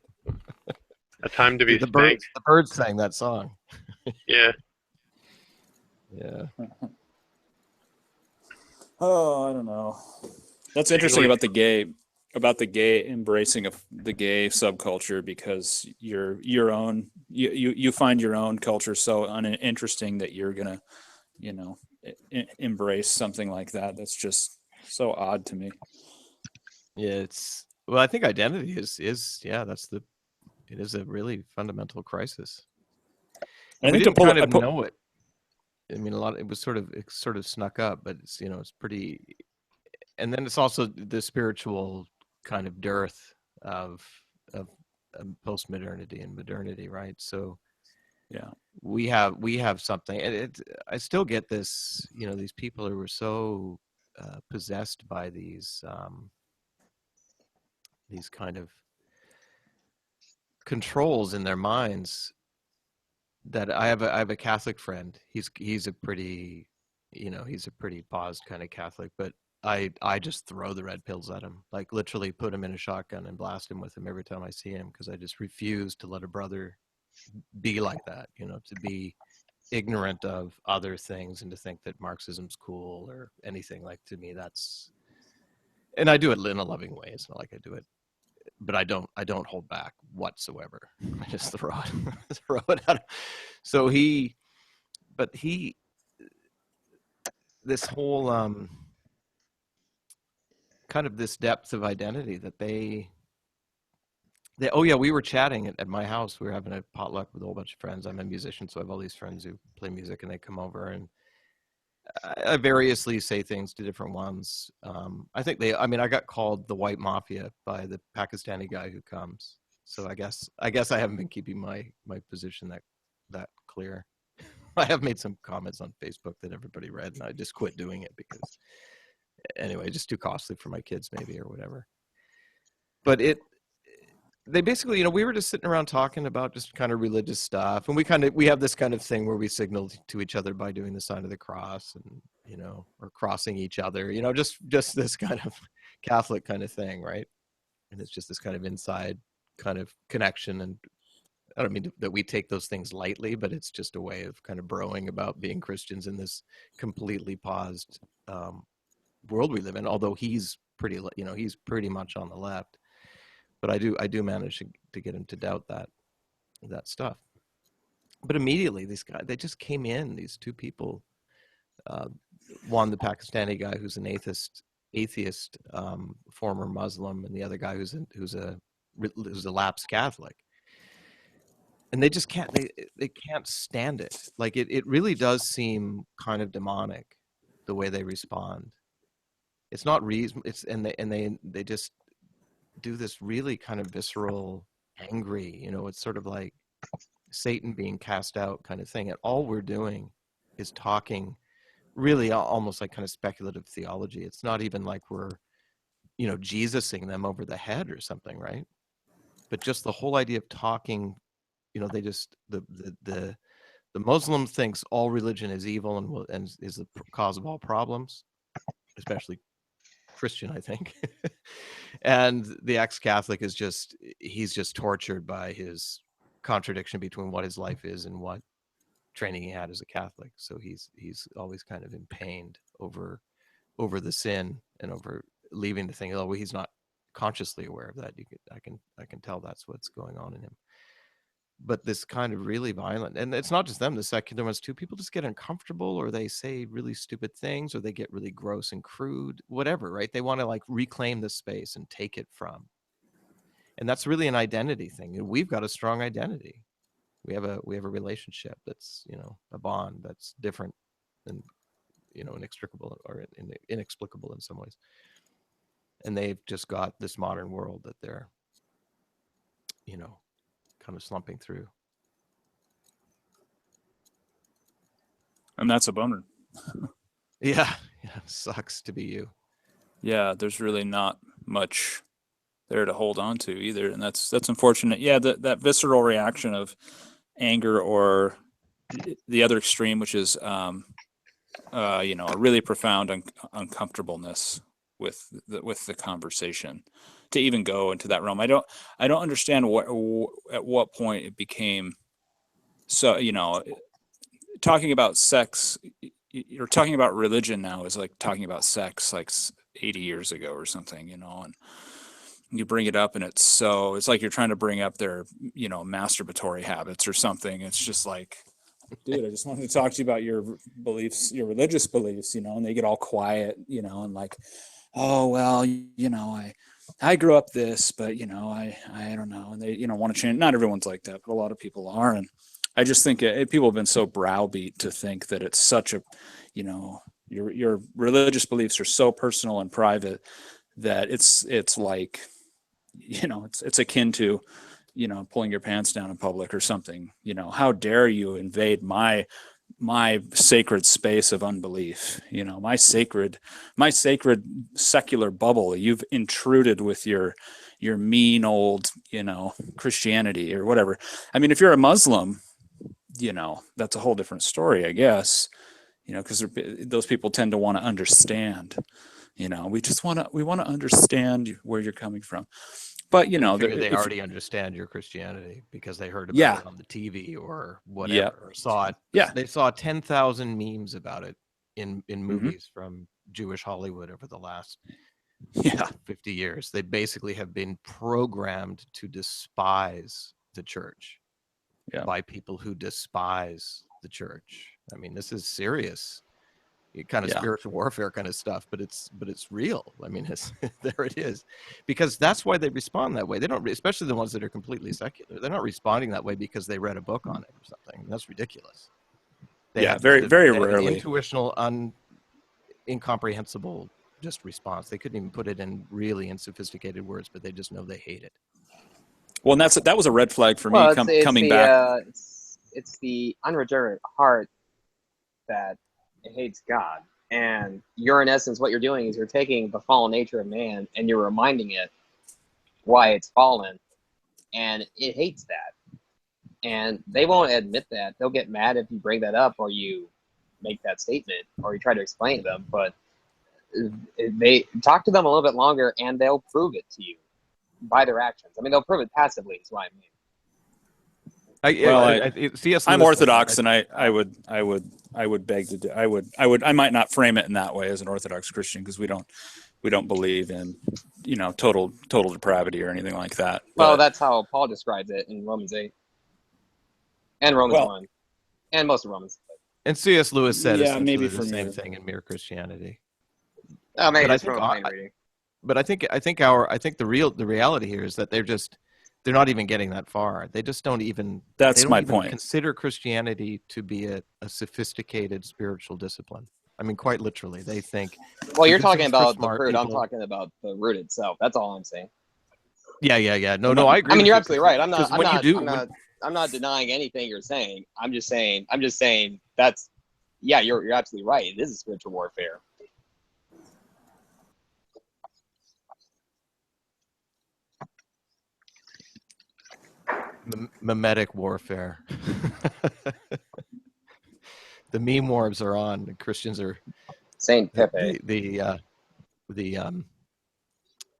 A time to be
The
spanked.
birds sang that song.
Yeah.
Yeah.
Oh, I don't know. That's interesting about the gay embracing of the gay subculture, because your own you find your own culture so uninteresting that you're gonna, embrace something like that. That's just so odd to me.
Yeah, well, I think identity is it is a really fundamental crisis.
I
We
think
didn't kind of
to
know it. I mean, it sort of snuck up, but it's pretty. And then it's also the spiritual kind of dearth of post-modernity and modernity, right? So
yeah,
we have something, and I still get this, these people who were so possessed by these kind of controls in their minds, that I have a Catholic friend. He's a pretty, he's a pretty paused kind of Catholic, but I just throw the red pills at him, like literally put him in a shotgun and blast him with them every time I see him, because I just refuse to let a brother be like that, to be ignorant of other things and to think that Marxism's cool or anything. Like, to me, that's, and I do it in a loving way. It's not like I do it, but I don't hold back whatsoever. I just throw it at him. So this whole kind of this depth of identity that they oh yeah, we were chatting at my house. We were having a potluck with a whole bunch of friends. I'm a musician, so I have all these friends who play music, and they come over, and I variously say things to different ones. I think I got called the white mafia by the Pakistani guy who comes. So I guess I haven't been keeping my position that clear. I have made some comments on Facebook that everybody read, and I just quit doing it because, anyway, just too costly for my kids maybe, or whatever. But they basically, we were just sitting around talking about just kind of religious stuff, and we have this kind of thing where we signal to each other by doing the sign of the cross, and or crossing each other, just this kind of Catholic kind of thing, right? And it's just this kind of inside kind of connection, and I don't mean that we take those things lightly, but it's just a way of kind of broing about being Christians in this completely paused world we live in. Although he's pretty much on the left. But I do manage to get him to doubt that stuff. But immediately, these guys, they just came in. These two people, one, the Pakistani guy who's an atheist, former Muslim, and the other guy who's a lapsed Catholic. And they just can't they can't stand it. Like it really does seem kind of demonic the way they respond. It's not reason. They just do this really kind of visceral, angry, it's sort of like Satan being cast out kind of thing. And all we're doing is talking really almost like kind of speculative theology. It's not even like we're, Jesusing them over the head or something, right? But just the whole idea of talking, they just, the Muslim thinks all religion is evil and is the cause of all problems, especially Christian, I think. And the ex-Catholic is he's just tortured by his contradiction between what his life is and what training he had as a Catholic. So he's always kind of in pain over the sin and over leaving the thing. Although he's not consciously aware of that. I can tell that's what's going on in him. But this kind of really violent, and it's not just them, the secular ones too, people just get uncomfortable, or they say really stupid things, or they get really gross and crude, whatever, right? They want to like reclaim the space and take it from. And that's really an identity thing. And we've got a strong identity. We have a relationship that's, you know, a bond that's different than, you know, inextricable or inexplicable in some ways. And they've just got this modern world that they're, you know, kind of slumping through.
And that's a bummer.
Yeah, sucks to be you.
Yeah, there's really not much there to hold on to either, and that's unfortunate. Yeah, that visceral reaction of anger, or the other extreme, which is you know, a really profound uncomfortableness with the conversation, to even go into that realm. I don't understand at what point it became so, you know, talking about sex, you're talking about religion now is like talking about sex like 80 years ago or something, you know, and you bring it up and it's like you're trying to bring up their, you know, masturbatory habits or something. It's just like, dude, I just wanted to talk to you about your beliefs, your religious beliefs, you know, and they get all quiet, you know, and like, oh, well, you know, I grew up this, but, you know, I don't know. And they, you know, want to change. Not everyone's like that, but a lot of people are. And I just think people have been so browbeat to think that it's such a, you know, your religious beliefs are so personal and private that it's like, you know, it's akin to, you know, pulling your pants down in public or something. You know, how dare you invade my sacred space of unbelief, you know, my sacred secular bubble. You've intruded with your mean old, you know, Christianity or whatever. I mean, if you're a Muslim, you know, that's a whole different story, I guess, you know, because those people tend to want to understand, you know, we want to understand where you're coming from. But, you know,
they already understand your Christianity because they heard about it on the TV or whatever, or saw it.
Yeah.
They saw 10,000 memes about it in movies from Jewish Hollywood over the last 50 years. They basically have been programmed to despise the church by people who despise the church. I mean, this is serious. Kind of spiritual warfare kind of stuff, but it's real. I mean, there it is, because that's why they respond that way. They don't, especially the ones that are completely secular. They're not responding that way because they read a book on it or something. That's ridiculous. They have
very rarely
an intuitional, incomprehensible just response. They couldn't even put it in really sophisticated words, but they just know they hate it.
Well, and that was a red flag for me coming back.
It's the unregenerate heart that hates God, and you're, in essence, what you're doing is you're taking the fallen nature of man and you're reminding it why it's fallen, and it hates that, and they won't admit that. They'll get mad if you bring that up or you make that statement or you try to explain to them, but they talk to them a little bit longer and they'll prove it to you by their actions. I mean, they'll prove it passively is what I mean.
I'm Orthodox, and I would beg to do. I might not frame it in that way as an Orthodox Christian, because we don't believe in, you know, total depravity or anything like that.
Well, that's how Paul describes it in Romans 8 and Romans 1 and most of Romans.
And C.S. Lewis said
maybe
the same thing in Mere Christianity.
Oh, maybe it's from reading.
But I think the reality here is that they're not even getting that far. They just don't even.
That's my
even
point.
Consider Christianity to be a sophisticated spiritual discipline. I mean, quite literally, they think.
Well, you're talking about the fruit. I'm talking about the root itself. That's all I'm saying.
Yeah. No, I agree.
I mean, you're absolutely right. I'm not denying anything you're saying. I'm just saying that's, you're absolutely right. It is a spiritual warfare.
Mimetic warfare. The meme wars are on. The Christians are
Saint Pepe.
The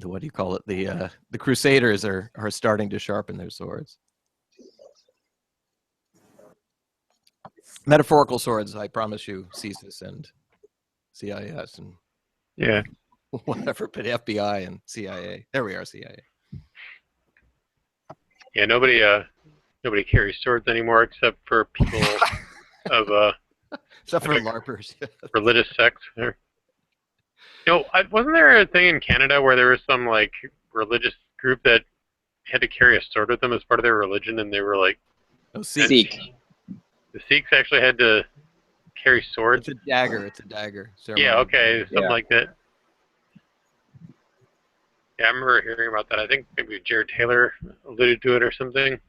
what do you call it? The Crusaders are starting to sharpen their swords. Metaphorical swords, I promise you, CSIS and CIS and whatever, but FBI and CIA. There we are, CIA.
Yeah, nobody carries swords anymore except for people of
except for LARPers.
Religious sects. You know, wasn't there a thing in Canada where there was some like religious group that had to carry a sword with them as part of their religion, and they were like,
Oh, Sikh.
Sikh.
the Sikhs actually had to carry swords.
It's a dagger. It's a dagger.
Yeah,
ceremony.
okay, something
Yeah.
like that. Yeah, I remember hearing about that. I think maybe Jared Taylor alluded to it or something.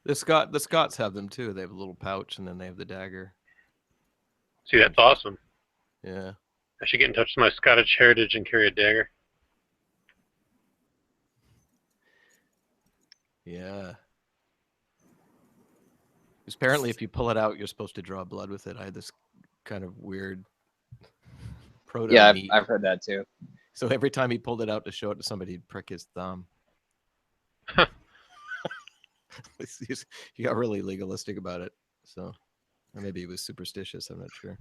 The Scots have them too. They have a little pouch, and then they have the dagger.
See, that's awesome.
Yeah.
I should get in touch with my Scottish heritage and carry a dagger.
Yeah. Apparently, if you pull it out, you're supposed to draw blood with it. I had this kind of weird proto
Yeah,
meat.
I've heard that too.
So every time he pulled it out to show it to somebody, he'd prick his thumb. He got really legalistic about it. So, or maybe he was superstitious. I'm not sure.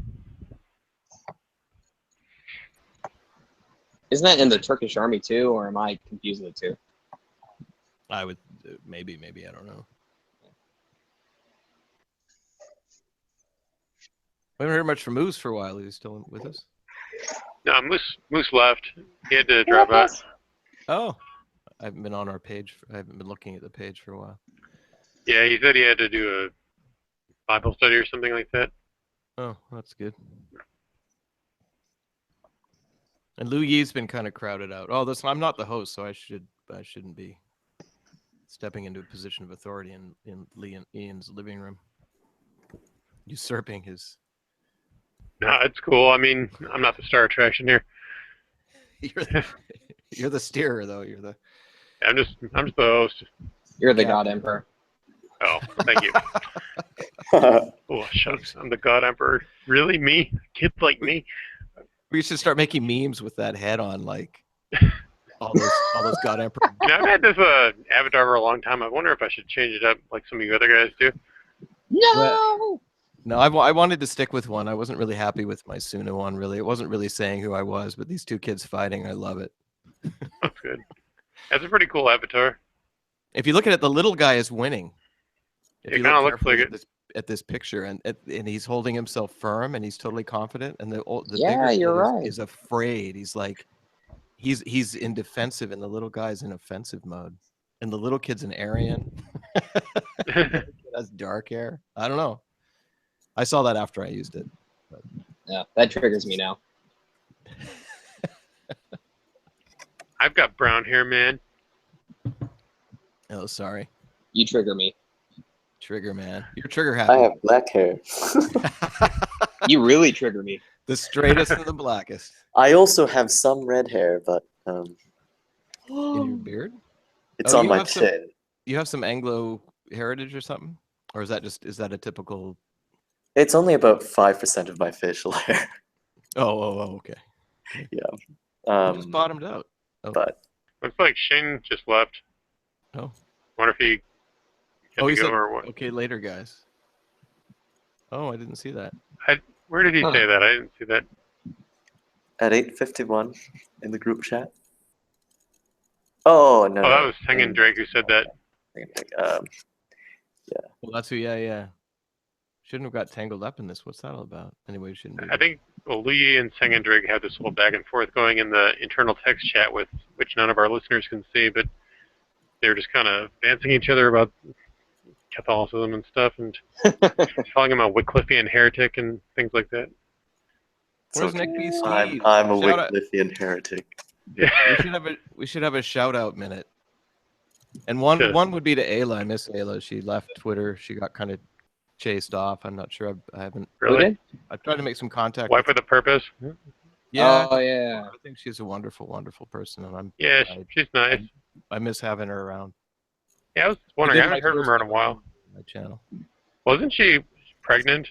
Isn't that in the Turkish army too, or am I confusing the two?
I would maybe I don't know. We haven't heard much from Moose for a while. Is he still with us?
No, Moose left. He had to drop out.
Oh, I haven't been on our page. I haven't been looking at the page for a while.
Yeah, he said he had to do a Bible study or something like that.
Oh, that's good. And LUE-YEE's been kind of crowded out. Oh, listen, I'm not the host, so I shouldn't be stepping into a position of authority in Ian's living room, usurping his.
No, it's cool. I mean, I'm not the star attraction here.
You're the steerer, though. You're the.
I'm just the host.
You're the
Yeah.
God Emperor.
Oh, thank you. Oh, shucks. I'm the God Emperor. Really? Me? Kids like me?
We should start making memes with that head on, like all those God Emperor.
You know, I've had this avatar for a long time. I wonder if I should change it up like some of you other guys do.
No.
No, I wanted to stick with one. I wasn't really happy with my Suna one. Really, it wasn't really saying who I was. But these two kids fighting, I love it.
That's good. That's a pretty cool avatar.
If you look at it, the little guy is winning. If
It
you
kinda
look
looks
carefully
like
at this picture, and he's holding himself firm, and he's totally confident. And the
Yeah,
bigger
you're
kid
right.
is afraid. He's like, he's in defensive, and the little guy's in offensive mode. And the little kid's an Aryan. That's dark hair. I don't know. I saw that after I used it. But.
Yeah, that triggers me now.
I've got brown hair, man.
Oh, sorry.
You trigger me.
Trigger man. You're trigger happy.
I have black hair.
You really trigger me.
The straightest and the blackest.
I also have some red hair, but
In your beard?
it's
Oh,
on
you
my
have
chin.
You have some Anglo heritage or something? Or is that a typical?
It's only about 5% of my facial hair.
Oh, okay.
Yeah.
You just bottomed out. Oh.
But
Looks like Shane just left.
Oh.
Wonder if he had
He
to go
said,
or what.
okay, later, guys. Oh, I didn't see that.
Where did he say that? I didn't see that.
at 8:51 in the group chat. Oh no.
Oh, that was Senghенdrake who said that.
Yeah.
Well, that's who. Yeah. Shouldn't have got tangled up in this. What's that all about? Anyway, shouldn't be.
I think LUE-YEE and Senghенdrake had this whole back and forth going in the internal text chat, with which none of our listeners can see, but they were just kind of dancing each other about Catholicism and stuff, and calling him a Wycliffian heretic and things like that.
Where's Nick B. Steve?
I'm a
Shout out-
Wycliffian heretic.
Yeah.
We should have a shout out minute. And one would be to Ayla. I miss Ayla. She left Twitter. She got kind of chased off. I'm not sure. I haven't.
Really?
I've tried to make some contact.
Wife with a purpose?
Yeah.
Oh yeah.
I think she's a wonderful, wonderful person, and
Yeah, she's nice.
I miss having her around.
Yeah, I was wondering. I
did
haven't
my
heard from her in a while.
on my channel.
Wasn't she pregnant?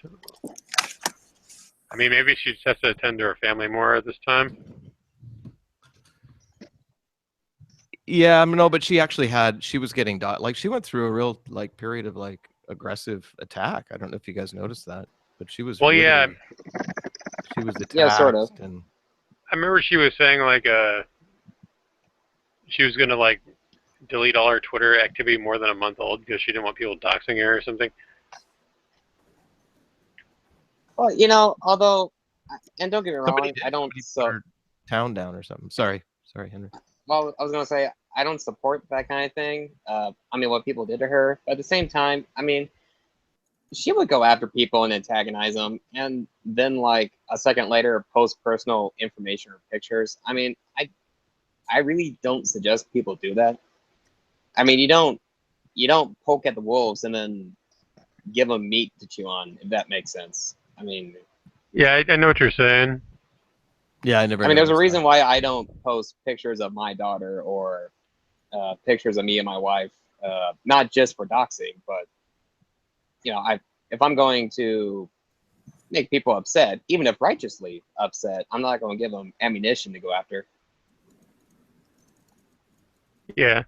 I mean, maybe she just has to attend to her family more at this time.
Yeah, no, but she actually she was getting she went through a real period of aggressive attack. I don't know if you guys noticed that, but she was.
Well,
really,
yeah.
She was attacked.
Yeah, sort of.
And
I remember she was saying she was gonna delete all her Twitter activity more than a month old because she didn't want people doxing her or something.
Well, although, and don't get me wrong,
somebody
I don't.
put
So
her town down or something. Sorry, Henry.
well, I was gonna say I don't support that kind of thing. I mean, what people did to her, but at the same time, I mean, she would go after people and antagonize them, and then like a second later post personal information or pictures. I mean, I really don't suggest people do that. I mean, you don't poke at the wolves and then give them meat to chew on, if that makes sense. I mean,
Yeah, I know what you're saying.
Yeah, I never.
I mean, there's a
noticed
reason
that.
why I don't post pictures of my daughter or pictures of me and my wife, not just for doxing, but you know, if I'm going to make people upset, even if righteously upset, I'm not going to give them ammunition to go after.
Yeah.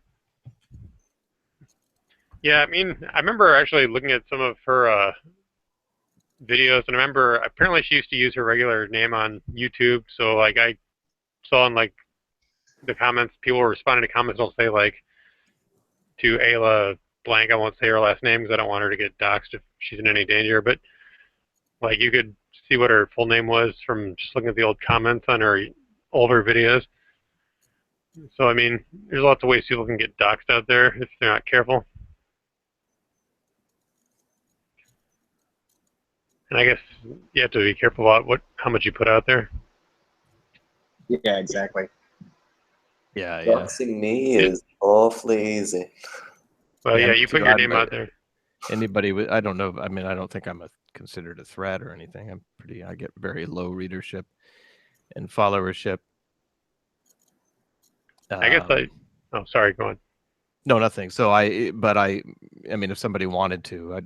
Yeah, I mean, I remember actually looking at some of her videos, and I remember apparently she used to use her regular name on YouTube. So like I saw in like the comments, people were responding to comments. They'll say like to Ayla blank. I won't say her last name because I don't want her to get doxxed if she's in any danger. But like you could see what her full name was from just looking at the old comments on her older videos. So I mean, there's lots of ways people can get doxxed out there if they're not careful. And I guess you have to be careful about how much you put out there.
Yeah, exactly.
Yeah, yeah.
Doxing me is awfully easy.
Well,
Yeah,
yeah,
me
you put
too.
your name out there.
Anybody with, I don't know. I mean, I don't think I'm considered a threat or anything. I get very low readership and followership.
I guess oh, sorry, go on.
No, nothing. So I mean, if somebody wanted to,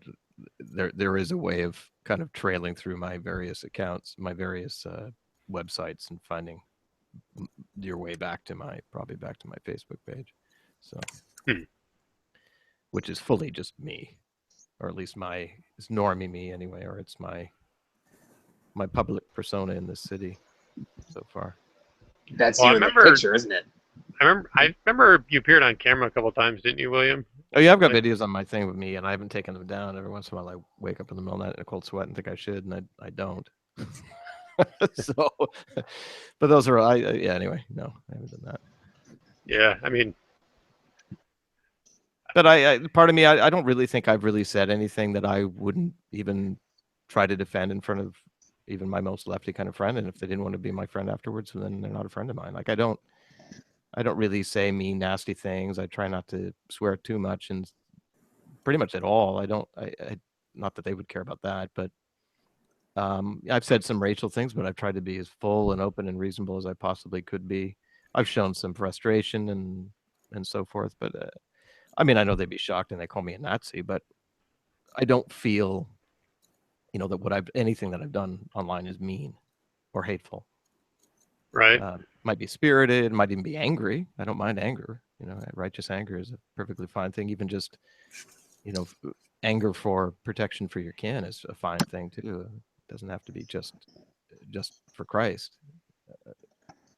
there is a way of kind of trailing through my various accounts, my various websites, and finding your way probably back to my Facebook page. So, which is fully just me, or at least it's normie me anyway, or it's my public persona in this city so far.
That's
Well,
you in the picture, isn't it?
I remember you appeared on camera a couple of times, didn't you, William?
Oh yeah, I've got videos on my thing with me, and I haven't taken them down. Every once in a while, I wake up in the middle of the night in a cold sweat and think I should, and I don't. So, but those are yeah. Anyway, no, I haven't done that.
Yeah, I mean,
but I part of me, I don't really think I've really said anything that I wouldn't even try to defend in front of even my most lefty kind of friend. And if they didn't want to be my friend afterwards, then they're not a friend of mine. Like I don't really say mean, nasty things. I try not to swear too much, and pretty much at all. I not that they would care about that, but I've said some racial things, but I've tried to be as full and open and reasonable as I possibly could be. I've shown some frustration and so forth, but I mean, I know they'd be shocked and they call me a Nazi, but I don't feel, that anything that I've done online is mean or hateful.
right.
Might be spirited, might even be angry. I don't mind anger. Righteous anger is a perfectly fine thing. Even just, anger for protection for your kin is a fine thing too. It doesn't have to be just for Christ.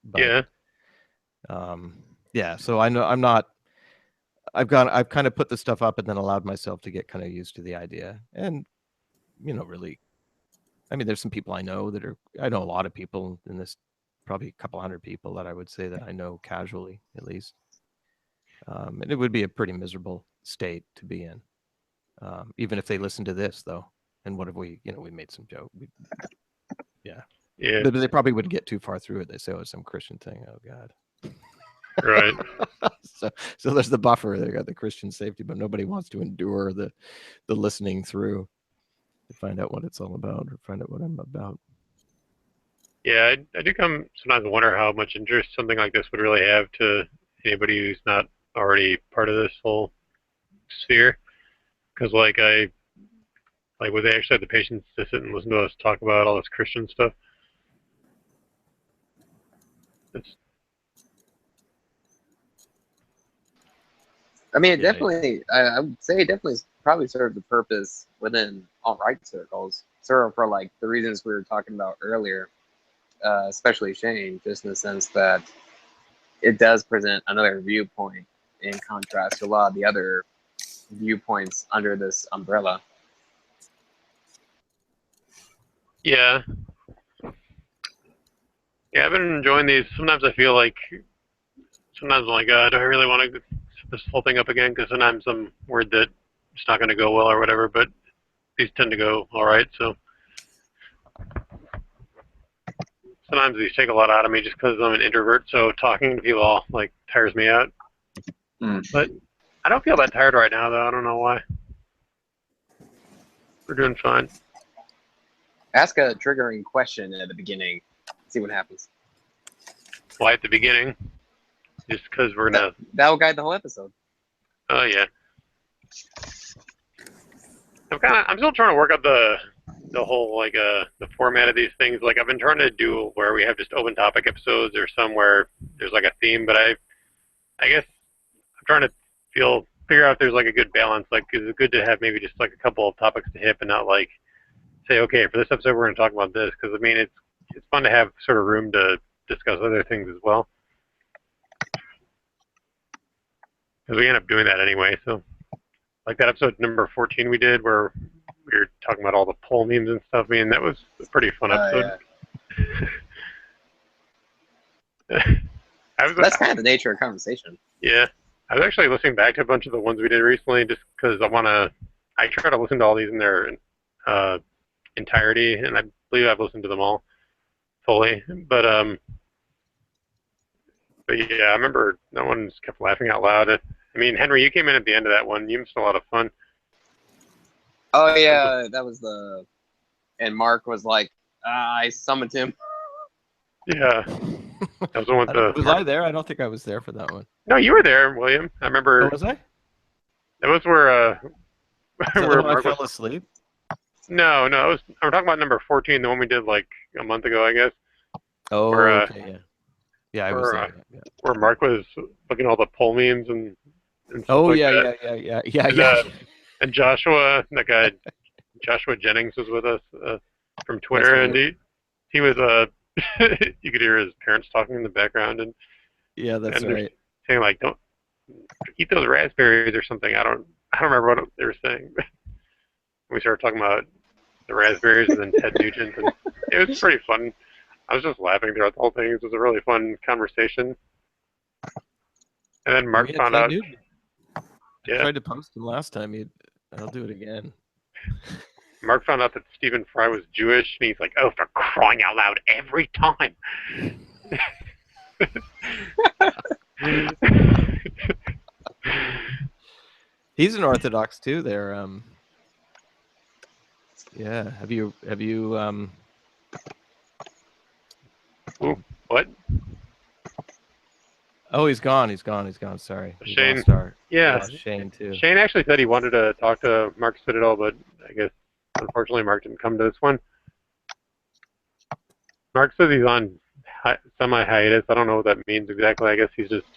But,
Yeah.
Yeah. So I know I'm not. I've kind of put the stuff up and then allowed myself to get kind of used to the idea. And, really, I mean, there's some people I know I know a lot of people in this, probably a couple hundred people that I would say that I know casually, at least. And it would be a pretty miserable state to be in, even if they listen to this, though. And what if we made some joke? Yeah.
Yeah.
But they probably wouldn't get too far through it. They say, oh, it's some Christian thing. Oh, God.
Right.
So there's the buffer. They got the Christian safety, but nobody wants to endure the listening through to find out what it's all about or find out what I'm about.
Yeah, I do sometimes wonder how much interest something like this would really have to anybody who's not already part of this whole sphere. Because would they actually have the patience to sit and listen to us talk about all this Christian stuff?
I mean, definitely, I would say it definitely probably served the purpose within alt-right circles, sort of for like the reasons we were talking about earlier, especially Shane, just in the sense that it does present another viewpoint in contrast to a lot of the other viewpoints under this umbrella.
Yeah. Yeah, I've been enjoying these. Sometimes I feel like sometimes I'm like, do I really want to set this whole thing up again? Because sometimes I'm worried that it's not going to go well or whatever, but these tend to go all right, so. Sometimes these take a lot out of me just because I'm an introvert, so talking to people like tires me out. But I don't feel that tired right now, though. I don't know why. We're doing fine.
Ask a triggering question at the beginning. See what happens.
Why at the beginning? Just because we're gonna.
That'll guide the whole episode.
Oh yeah. I'm still trying to work out the whole like the format of these things. Like I've been trying to do where we have just open topic episodes or some where there's like a theme, but I guess I'm trying to figure out if there's like a good balance. Like is it good to have maybe just like a couple of topics to hit, and not like say, okay, for this episode we're going to talk about this, because I mean it's fun to have sort of room to discuss other things as well. Because we end up doing that anyway. So like that episode number 14 we did where we were talking about all the poll memes and stuff. I mean, that was a pretty fun episode.
Yeah. That's kind of the nature of conversation.
Yeah. I was actually listening back to a bunch of the ones we did recently just because I try to listen to all these in their entirety, and I believe I've listened to them all fully. But yeah, I remember no one just kept laughing out loud. I mean, Henry, you came in at the end of that one. You missed a lot of fun.
Oh yeah, that was and Mark was like, I summoned him.
Yeah. That was the one
Was I there? I don't think I was there for that one.
No, you were there, William. I remember.
Oh, was I?
That was where
where I fell asleep?
No, I'm talking about number 14, the one we did like a month ago, I guess.
Oh, okay, yeah. Yeah, I was there. Yeah.
Where Mark was looking at all the poll memes and stuff
oh,
like
yeah,
that.
yeah.
And Joshua, that guy, Joshua Jennings was with us from Twitter, and he was you could hear his parents talking in the background, and
yeah, that's right.
Saying like, "Don't eat those raspberries" or something. I don't remember what they were saying. We started talking about the raspberries and then Ted Nugent, and it was pretty fun. I was just laughing throughout the whole thing. It was a really fun conversation. And then Mark found out.
Yeah. I tried to post him last time. I'll do it again.
Mark found out that Stephen Fry was Jewish, and he's like, "Oh, for crying out loud, every time."
He's an Orthodox too. There. Yeah. Have you?
Ooh, what?
Oh, he's gone. Sorry.
Shane.
Yeah, Shane too.
Shane actually said he wanted to talk to Mark Citadel, but I guess unfortunately Mark didn't come to this one. Mark says he's on semi-hiatus. I don't know what that means exactly. I guess he's just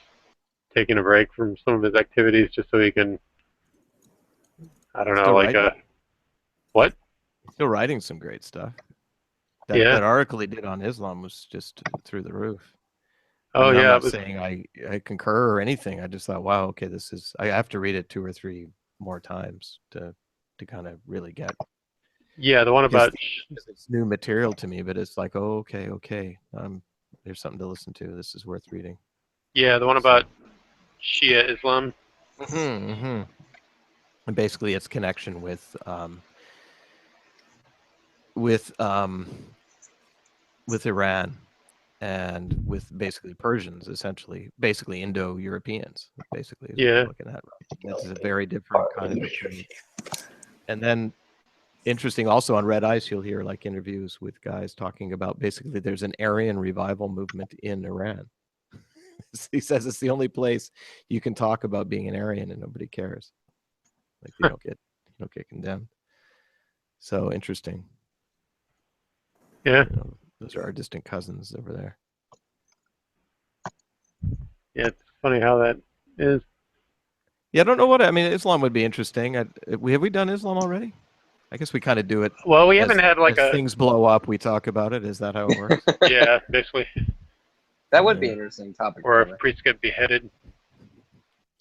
taking a break from some of his activities just so he can, I don't know, like what?
Still writing some great stuff. That,
yeah.
That article he did on Islam was just through the roof.
Oh,
yeah.
I'm
not saying I concur or anything. I just thought, wow, okay, I have to read it 2 or 3 more times to kind of really get.
Yeah, the one about
it's new material to me, but it's like, oh, okay. There's something to listen to. This is worth reading.
Yeah, the one about Shia Islam.
And basically, its connection with Iran. And with basically Persians, basically Indo-Europeans, basically.
Yeah.
Looking at it's a very different kind of a trade. And then, interesting, also on Red Ice, you'll hear like interviews with guys talking about basically there's an Aryan revival movement in Iran. He says it's the only place you can talk about being an Aryan and nobody cares. Like you don't get condemned. So interesting.
Yeah.
Those are our distant cousins over there.
Yeah, it's funny how that is.
Yeah, I don't know what I mean. Islam would be interesting. Have we done Islam already? I guess we kind of do it.
Well, we haven't had like
things blow up. We talk about it. Is that how it works?
Yeah, basically.
That would be an interesting topic.
Or if priests get beheaded.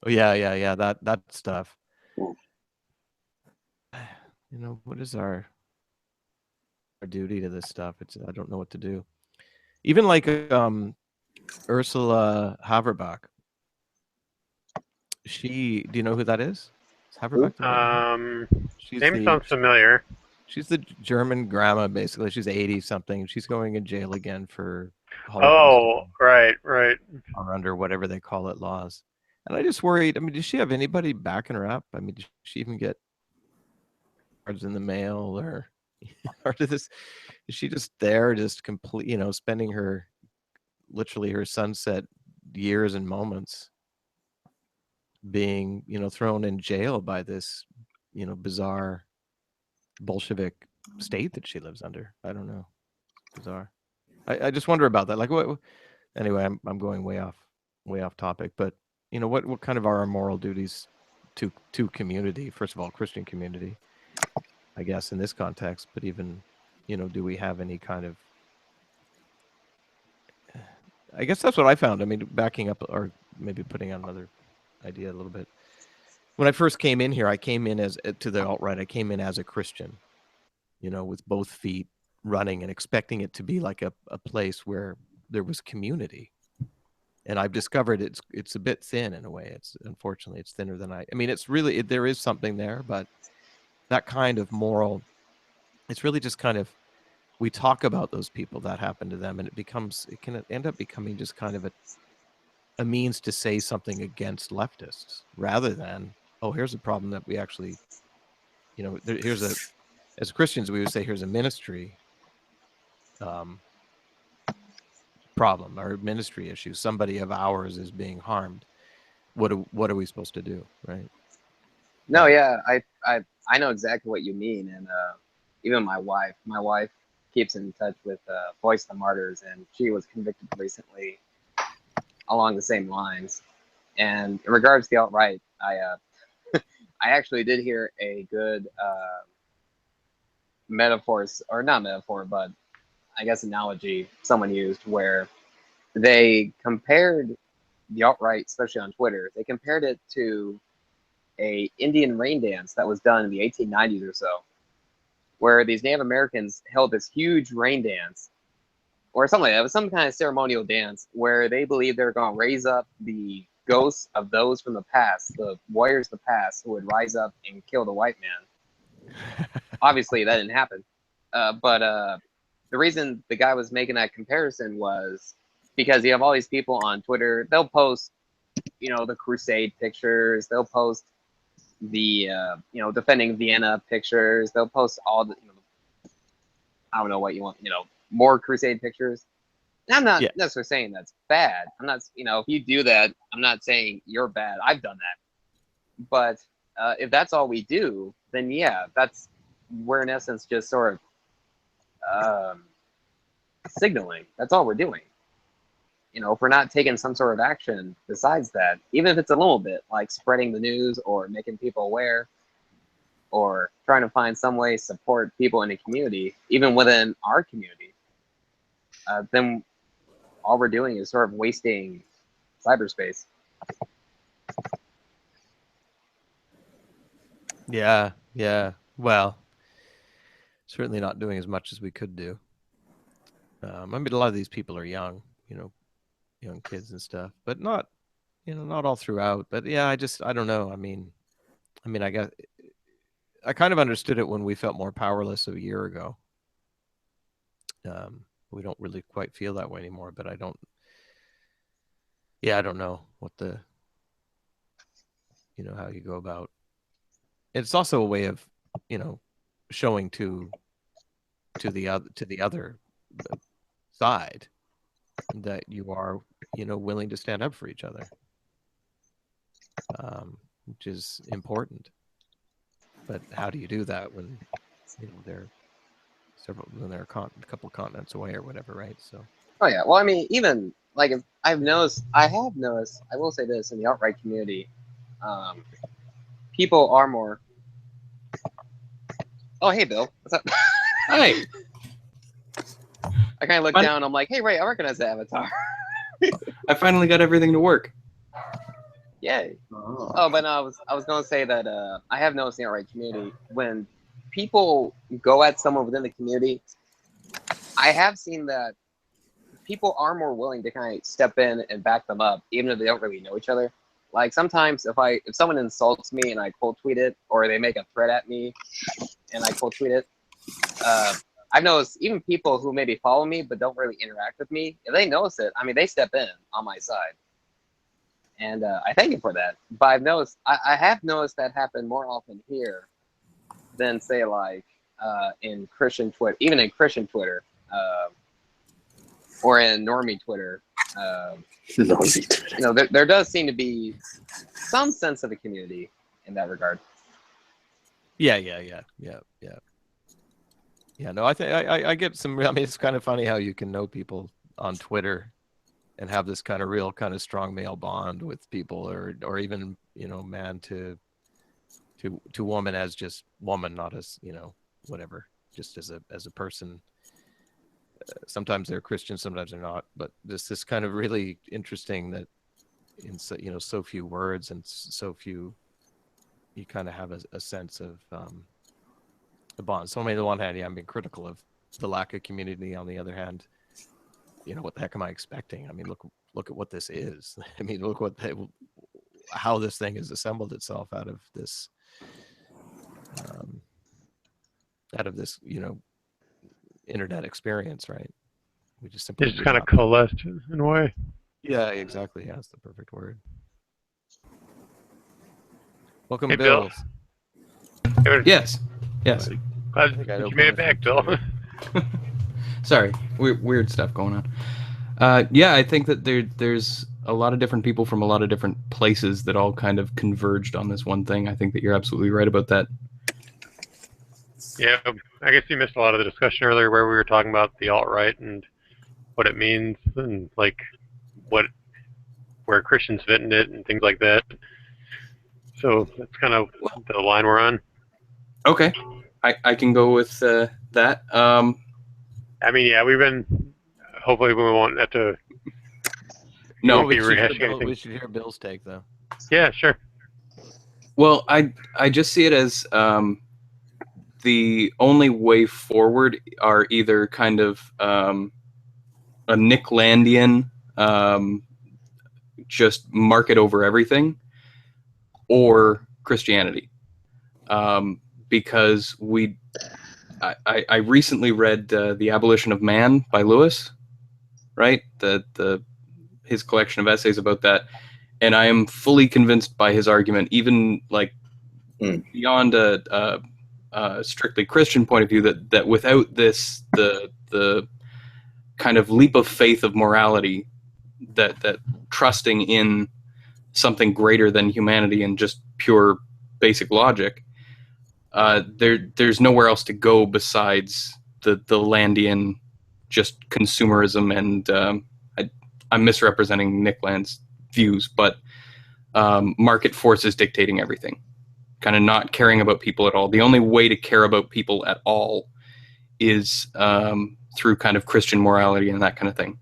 Oh yeah. That stuff. What is our duty to this stuff? I don't know what to do. Even like Ursula Haverbach, She, do you know who that is? Have her
Who?
back to the
Name sounds familiar.
She's the German grandma, basically. She's 80 something. She's going in jail again for
Oh,
Holocaust
right.
or under whatever they call it laws. And I just worried. I mean, does she have anybody backing her up? I mean, did she even get cards in the mail, or or is she just there, just complete, spending her literally her sunset years and moments being, thrown in jail by this, bizarre Bolshevik state that she lives under. I don't know. Bizarre. I just wonder about that. Like, what? Anyway, I'm going way off topic. But what kind of are our moral duties to community? First of all, Christian community, I guess, in this context. But even, do we have any kind of? I guess that's what I found. I mean, backing up or maybe putting out another idea a little bit. When I first came in here, I came in to the alt-right. I came in as a Christian, with both feet running and expecting it to be like a place where there was community. And I've discovered it's a bit thin in a way. Unfortunately it's thinner than I mean, it's really, there is something there, but that kind of moral, it's really just kind of, we talk about those people that happen to them, and it can end up becoming just kind of a means to say something against leftists, rather than, oh, here's a problem that we actually, as Christians, we would say, here's a ministry problem or ministry issue. Somebody of ours is being harmed. What are we supposed to do, right?
No, yeah, I know exactly what you mean, and even my wife keeps in touch with Voice of the Martyrs, and she was convicted recently along the same lines. And in regards to the alt-right, I actually did hear a good metaphors, or not metaphor, but I guess analogy someone used, where they compared the alt-right, especially on Twitter, they compared it to a Indian rain dance that was done in the 1890s or so, where these Native Americans held this huge rain dance, or something like that. It was some kind of ceremonial dance where they believed they were going to raise up the ghosts of those from the past, the warriors of the past, who would rise up and kill the white man. Obviously, that didn't happen. But the reason the guy was making that comparison was because you have all these people on Twitter. They'll post, the crusade pictures. They'll post the, defending Vienna pictures. They'll post all the, I don't know what you want, more crusade pictures. And I'm not necessarily saying that's bad. I'm not, if you do that, I'm not saying you're bad. I've done that. But if that's all we do, then yeah, we're in essence just sort of signaling. That's all we're doing. If we're not taking some sort of action besides that, even if it's a little bit, like spreading the news or making people aware or trying to find some way to support people in the community, even within our community, then all we're doing is sort of wasting cyberspace.
Yeah. Well, certainly not doing as much as we could do. I mean, a lot of these people are young, young kids and stuff, but not all throughout. But yeah, I don't know. I mean, I guess I kind of understood it when we felt more powerless a year ago. We don't really quite feel that way anymore, but I don't know what how you go about. It's also a way of, showing to the other side that you are, willing to stand up for each other, which is important. But how do you do that when they're a couple continents away or whatever, right? So.
Oh yeah, well, I mean, even like if I have noticed, I will say this, in the alt-right community, people are more. Oh, hey, Bill, what's up?
Hi.
I kind of look down. I'm like, hey, Ray, I recognize the avatar.
I finally got everything to work.
Yay. Oh, but no, I was going to say that I have noticed in the alt-right community, when people go at someone within the community, I have seen that people are more willing to kind of step in and back them up, even if they don't really know each other. Like sometimes if someone insults me and I quote tweet it, or they make a threat at me and I quote tweet it, I've noticed even people who maybe follow me but don't really interact with me, if they notice it, I mean, they step in on my side. And I thank you for that. But I have noticed that happen more often here than, say, like in Christian Twitter, even in Christian Twitter, or in normie Twitter. There does seem to be some sense of a community in that regard.
Yeah. No, I think I get some. I mean, it's kind of funny how you can know people on Twitter and have this kind of real kind of strong male bond with people, or even, you know, man to woman as just woman, not as, you know, whatever, just as a person. Sometimes they're Christian, sometimes they're not, but this kind of really interesting that in so, you know, so few words and so few, you kind of have a sense of the bond. So on the one hand, yeah, I'm being critical of the lack of community. On the other hand, you know, what the heck am I expecting? I mean, look at what this is. I mean, look how this thing has assembled itself out of this, you know, internet experience, right? We just simply
It's kind of coalesced in a way.
Yeah, exactly. Yeah, that's the perfect word. Welcome,
Hey,
Bill.
Yes.
Glad you made it back, Bill.
Sorry, weird stuff going on. Yeah, I think that there's a lot of different people from a lot of different places that all kind of converged on this one thing. I think that you're absolutely right about that.
Yeah, I guess you missed a lot of the discussion earlier where we were talking about the alt-right and what it means and like where Christians fit in it and things like that. So that's kind of the line we're on.
Okay, I can go with that.
I mean, yeah, hopefully we won't have to.
No,
we should hear Bill's take, though.
Yeah, sure.
Well, I just see it as the only way forward are either kind of a Nick Landian just market over everything, or Christianity. Because I recently read The Abolition of Man by Lewis, right? His collection of essays about that, and I am fully convinced by his argument, even like beyond a strictly Christian point of view, that without this, the kind of leap of faith of morality, that trusting in something greater than humanity and just pure basic logic, there's nowhere else to go besides the Landian just consumerism. And I'm misrepresenting Nick Land's views, but market forces dictating everything, kind of not caring about people at all. The only way to care about people at all is through kind of Christian morality and that kind of thing.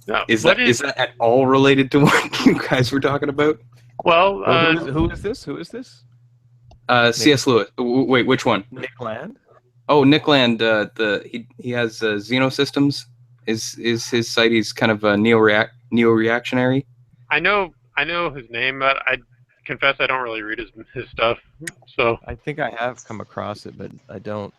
No,
is that at all related to what you guys were talking about?
Well,
who is this? Who is this?
C.S. Lewis. Wait, which one?
Nick Land.
Oh, Nick Land. He has Xenosystems. Is his site? He's kind of a neo-reactionary.
I know his name, but I confess I don't really read his stuff. So
I think I have come across it, but I don't.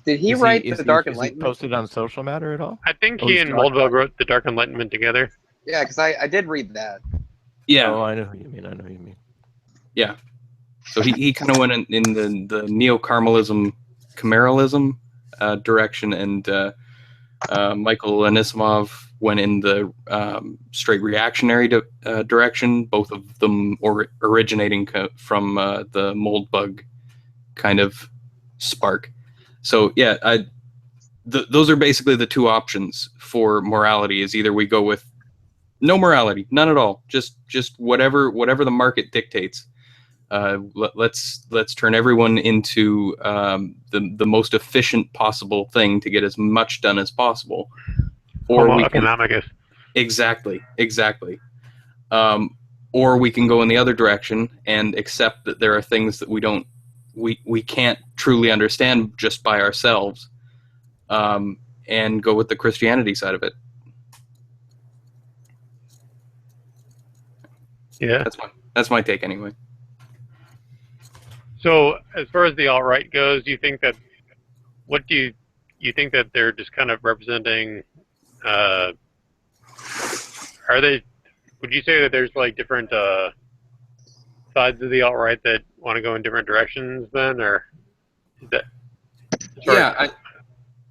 Did he write The Dark Enlightenment?
Is he posted on Social Matter at all?
I think he and Moldvug wrote The Dark Enlightenment together.
Yeah, because I did read that.
Yeah.
Oh, I know who you mean.
Yeah. So he kind of went in the neo-Carmelism, Cameralism direction, and Michael Anisimov went in the straight reactionary direction, both of them originating from the Moldbug kind of spark. So yeah, those are basically the two options for morality. Is either we go with no morality, none at all, just whatever the market dictates. Let's turn everyone into the most efficient possible thing to get as much done as possible. Or
Homo
we can,
economicus.
exactly. Or we can go in the other direction and accept that there are things that we can't truly understand just by ourselves, and go with the Christianity side of it.
Yeah.
That's my take anyway.
So as far as the alt-right goes, do you think that you think that they're just kind of representing? Are they? Would you say that there's like different sides of the alt-right that want to go in different directions then, or is that?
Yeah,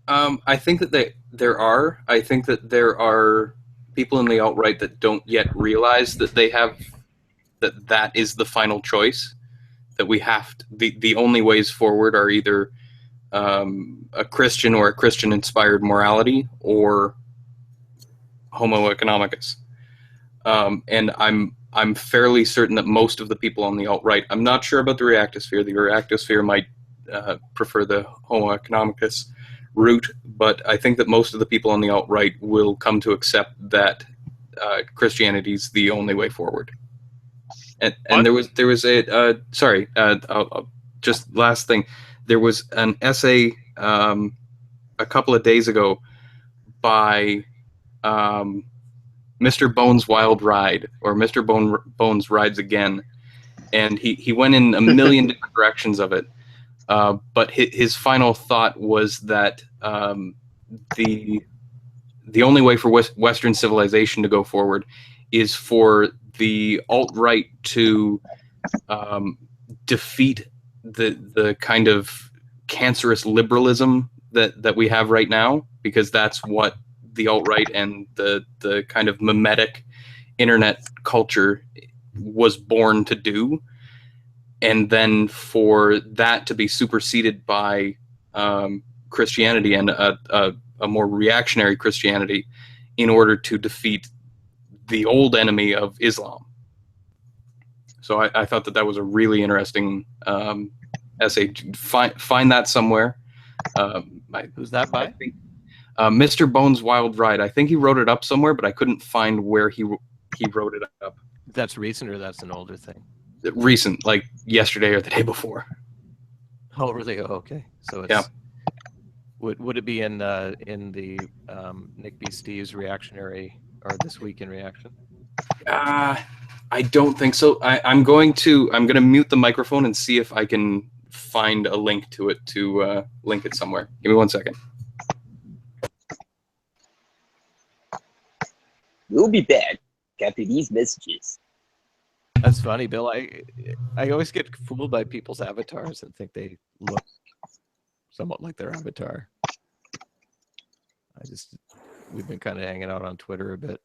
I think that there are. I think that there are people in the alt-right that don't yet realize that they have that is the final choice. That we have to, the only ways forward are either a Christian or a Christian-inspired morality or Homo economicus. And I'm fairly certain that most of the people on the alt-right, I'm not sure about the reactosphere. The reactosphere might prefer the Homo economicus route, but I think that most of the people on the alt-right will come to accept that Christianity is the only way forward. And there was a sorry, just last thing, there was an essay a couple of days ago by Mr. Bones' Wild Ride, or Mr. Bones Rides Again, and he went in a million different directions of it. But his final thought was that the only way for Western civilization to go forward is for the alt-right to defeat the kind of cancerous liberalism that we have right now, because that's what the alt-right and the kind of mimetic internet culture was born to do. And then for that to be superseded by Christianity and a more reactionary Christianity in order to defeat the old enemy of Islam. So I thought that was a really interesting essay. Find that somewhere.
Who's that by?
I think, Mr. Bones' Wild Ride. I think he wrote it up somewhere, but I couldn't find where he wrote it up.
That's recent or that's an older thing?
Recent, like yesterday or the day before.
Oh, really? Oh, okay. So it's,
yeah.
Would it be in the Nick B. Steve's reactionary or This Week in Reaction?
I don't think so. I'm going to mute the microphone and see if I can find a link to it to link it somewhere. Give me 1 second.
We'll be back after these messages.
That's funny, Bill. I always get fooled by people's avatars and think they look somewhat like their avatar. We've been kind of hanging out on Twitter a bit.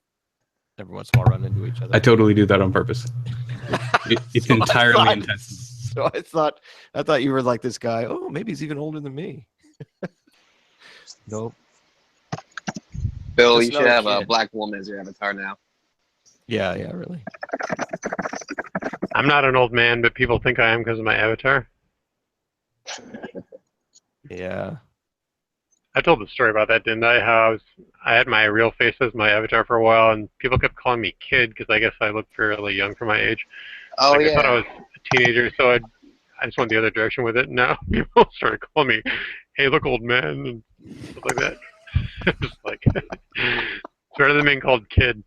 Every once in a while, run into each other.
I totally do that on purpose. It's entirely intentional.
So I thought you were like this guy. Oh, maybe he's even older than me. Nope.
Bill,
Just
you should have
kid.
a black woman as your avatar now.
Yeah, really.
I'm not an old man, but people think I am because of my avatar.
Yeah.
I told the story about that, didn't I? How I had my real face as my avatar for a while, and people kept calling me kid because I guess I looked fairly young for my age.
Oh,
like,
yeah.
I thought I was a teenager, so I just went the other direction with it. Now people started calling me, "Hey, look, old man," and stuff like that. Just like it's better than being called kid.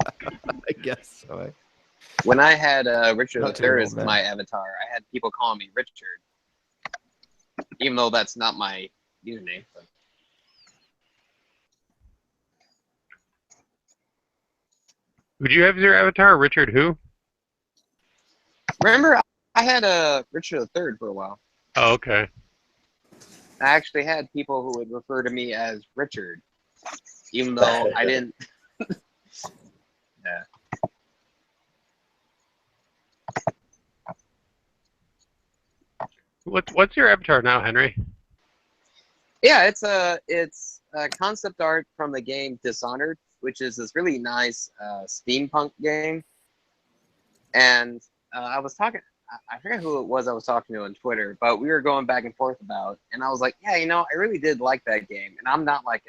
I guess so.
When I had Richard
Not too
III
old,
as
man.
my avatar, I had people calling me Richard, even though that's not my username. But.
Would you have your avatar, Richard who?
Remember, I had Richard III for a while.
Oh, okay.
I actually had people who would refer to me as Richard, even though I didn't. Yeah.
What's your avatar now, Henry?
Yeah, it's a concept art from the game Dishonored, which is this really nice steampunk game. And I was talking, I forget who it was I was talking to on Twitter, but we were going back and forth about, and I was like, yeah, I really did like that game, and I'm not like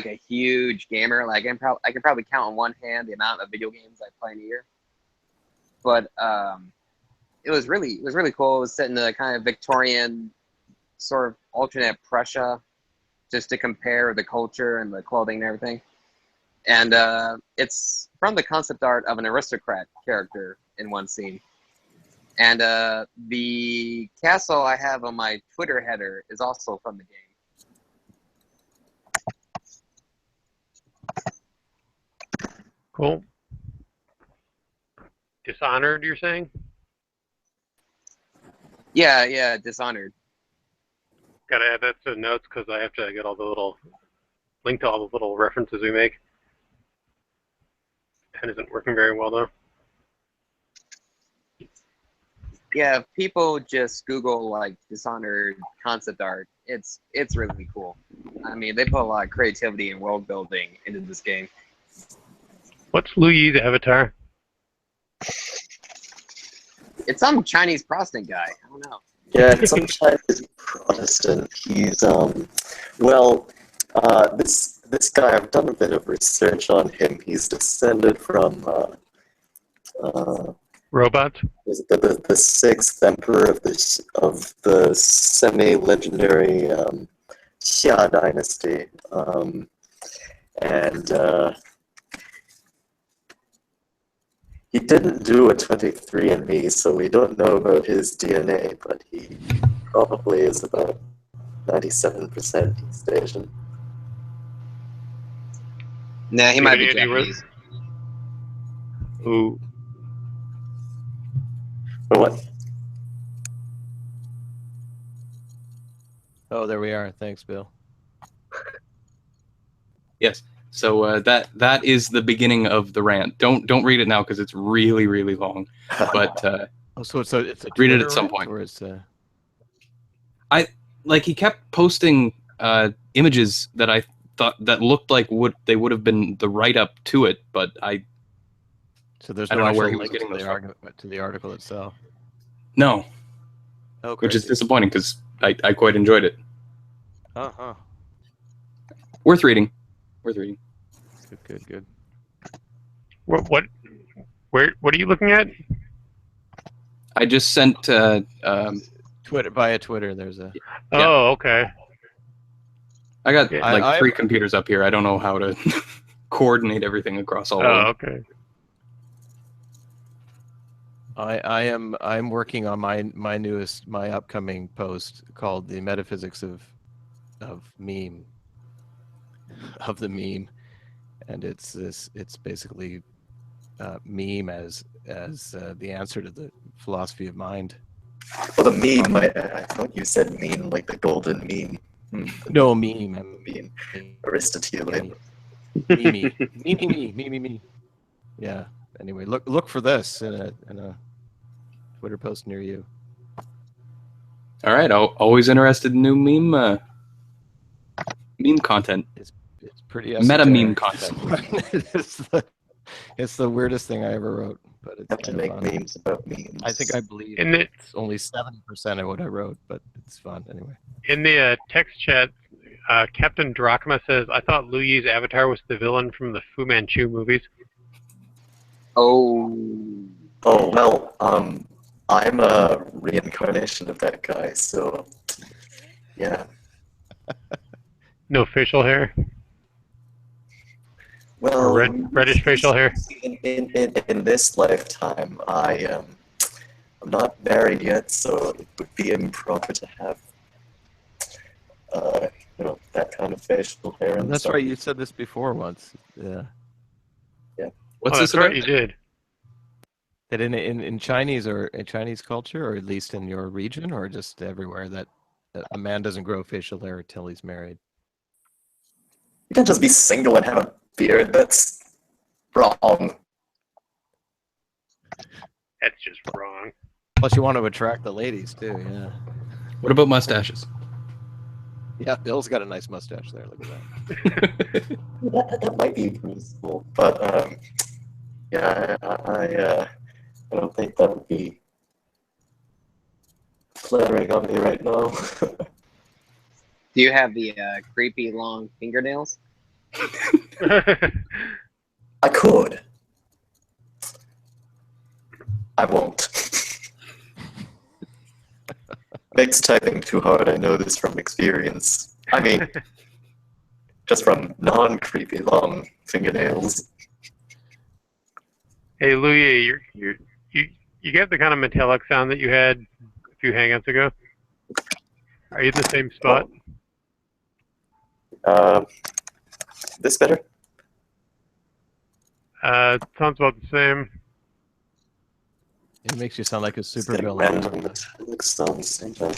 a huge gamer. Like I can probably count on one hand the amount of video games I play in a year. But it was really cool. It was set in a kind of Victorian sort of alternate Prussia, just to compare the culture and the clothing and everything. And it's from the concept art of an aristocrat character in one scene. And the castle I have on my Twitter header is also from the game.
Cool. Dishonored, you're saying?
Yeah, Dishonored.
Gotta add that to the notes because I have to get all the little link to all the little references we make. Pen isn't working very well though.
Yeah, if people just Google like Dishonored concept art, it's really cool. I mean, they put a lot of creativity and world building into this game.
What's LUE-YEE's avatar?
It's some Chinese Protestant guy. I don't know.
Yeah, it's some Chinese Protestant. He's this guy. I've done a bit of research on him. He's descended from
Robots?
is it the sixth emperor of the semi-legendary Xia dynasty, and he didn't do a 23andMe, so we don't know about his DNA, but he probably is about 97% East Asian.
Nah, he might be
Any
Japanese.
Ooh.
Or what?
Oh, there we are. Thanks, Bill.
Yes. So that is the beginning of the rant. Don't read it now because it's really really long. But
Oh, so it's a
read it
Twitter
at some
rant,
point.
or it's
he kept posting images that I thought that looked like they would have been the write up to it, but
so there's
I
no
don't know where
actual
he was
link
getting
to
those
the
from.
argument to the article itself.
No,
Oh,
which is
crazy.
disappointing because I quite enjoyed it.
Uh-huh.
Worth reading. Worth reading.
Good.
What are you looking at?
I just sent
Twitter via Twitter. There's a.
Yeah.
Oh, okay.
I got
Yeah.
like
I-
3 computers up here. I don't know how to coordinate everything across all of
Oh,
them.
okay.
I'm working on my upcoming post called "The Metaphysics of Meme," of the meme, and it's basically meme as the answer to the philosophy of mind.
Well, the meme, I thought you said meme, like the golden meme.
No, meme.
Meme. Aristotelian.
Me. Yeah. Anyway, look for this in a Twitter post near you.
All right. Always interested in new meme content.
It's pretty
Meta meme
content. It's the weirdest thing I ever wrote, but it's
Have to
kind
make
of fun.
memes about memes.
I think I believe
In the
it's only 70% of what I wrote, but it's fun anyway.
in the text chat, Captain Drachma says, "I thought LUE-YEE's avatar was the villain from the Fu Manchu movies."
Oh.
Oh, well, I'm a reincarnation of that guy, so yeah.
No facial hair,
Well,
or reddish facial hair.
in this lifetime, I'm not married yet, so it would be improper to have that kind of facial hair. And
That's
stuff.
right. You said this before once. Yeah.
What's
Oh,
this
that's right,
about?
you did.
That in Chinese or in Chinese culture, or at least in your region, or just everywhere, that a man doesn't grow facial hair until he's married.
You can't just be single and have a beard. That's wrong.
That's just wrong.
Plus, you want to attract the ladies too. Yeah.
What about mustaches?
Yeah. Bill's got a nice mustache there. Look at that.
That might be useful, but yeah, I don't think that would be flattering on me right now.
Do you have the creepy long fingernails?
I could. I won't. Makes typing too hard, I know this from experience. I mean, just from non-creepy long fingernails.
Hey, Louis, you get the kind of metallic sound that you had a few hangouts ago. Are you in the same spot?
This better?
Sounds about the same.
It makes you sound like a
It's
super
getting
villain
random
from a
metallic sounds same time.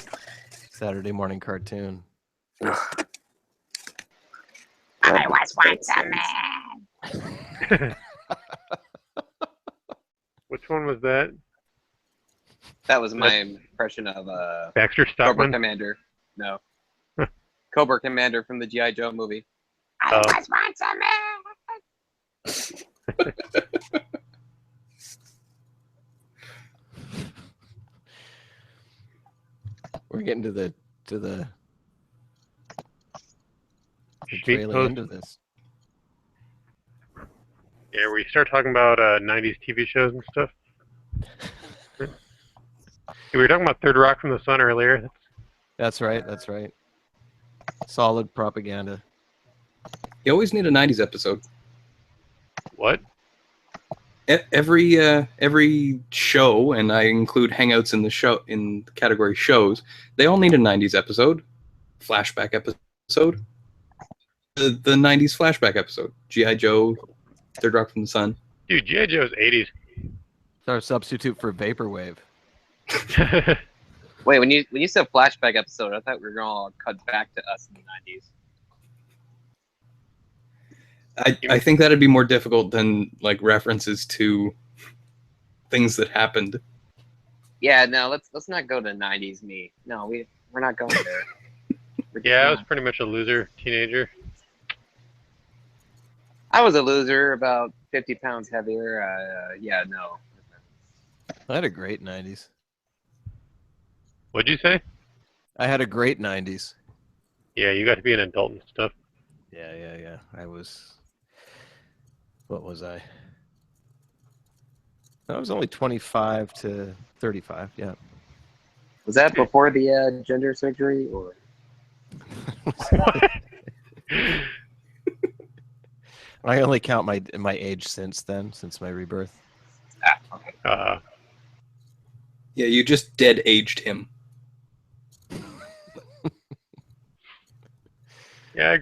Saturday morning cartoon.
I was once a man.
Which one was that?
That was my impression of
Baxter
Cobra
Stockman?
Commander. No. Cobra Commander from the G.I. Joe movie.
I was once a man.
We're getting to the
Sheet
tail
post.
end of this.
Yeah, where you start talking about 90s TV shows and stuff. We were talking about Third Rock from the Sun earlier.
That's right. That's right. Solid propaganda.
You always need a 90s episode.
What?
Every show, and I include Hangouts in the category shows, they all need a 90s episode, flashback episode, the 90s flashback episode, G.I. Joe, Third Rock from the Sun.
Dude, G.I. Joe's 80s.
It's our substitute for vaporwave.
Wait, when you said flashback episode, I thought we were going to all cut back to us in the 90s.
I think that'd be more difficult than like references to things that happened.
Yeah, no, let's not go to 90s me. No, we're not going there.
Yeah, I was pretty much a loser teenager.
I was a loser, about 50 pounds heavier. Yeah, no.
I had a great 90s.
What'd you say?
I had a great 90s.
Yeah, you got to be an adult and stuff.
Yeah. I was... What was I? I was only 25 to 35, yeah.
Was that before the gender surgery, or?
I only count my age since then, since my rebirth.
Okay.
Yeah, you just dead aged him.
Yeah,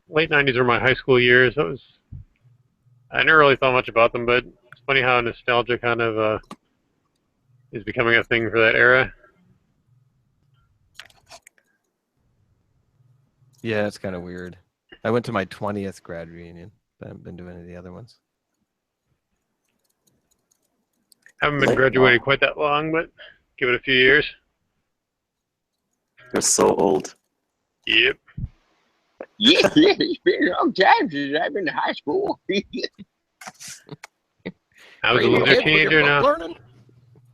late 90s were my high school years. I never really thought much about them, but it's funny how nostalgia kind of is becoming a thing for that era.
Yeah, it's kind of weird. I went to my 20th grad reunion, but I haven't been to any of the other ones.
Haven't been graduating quite that long, but give it a few years.
You're so old.
Yep.
Yeah, it's been a long time since I've been to high school.
I was a loser teenager now.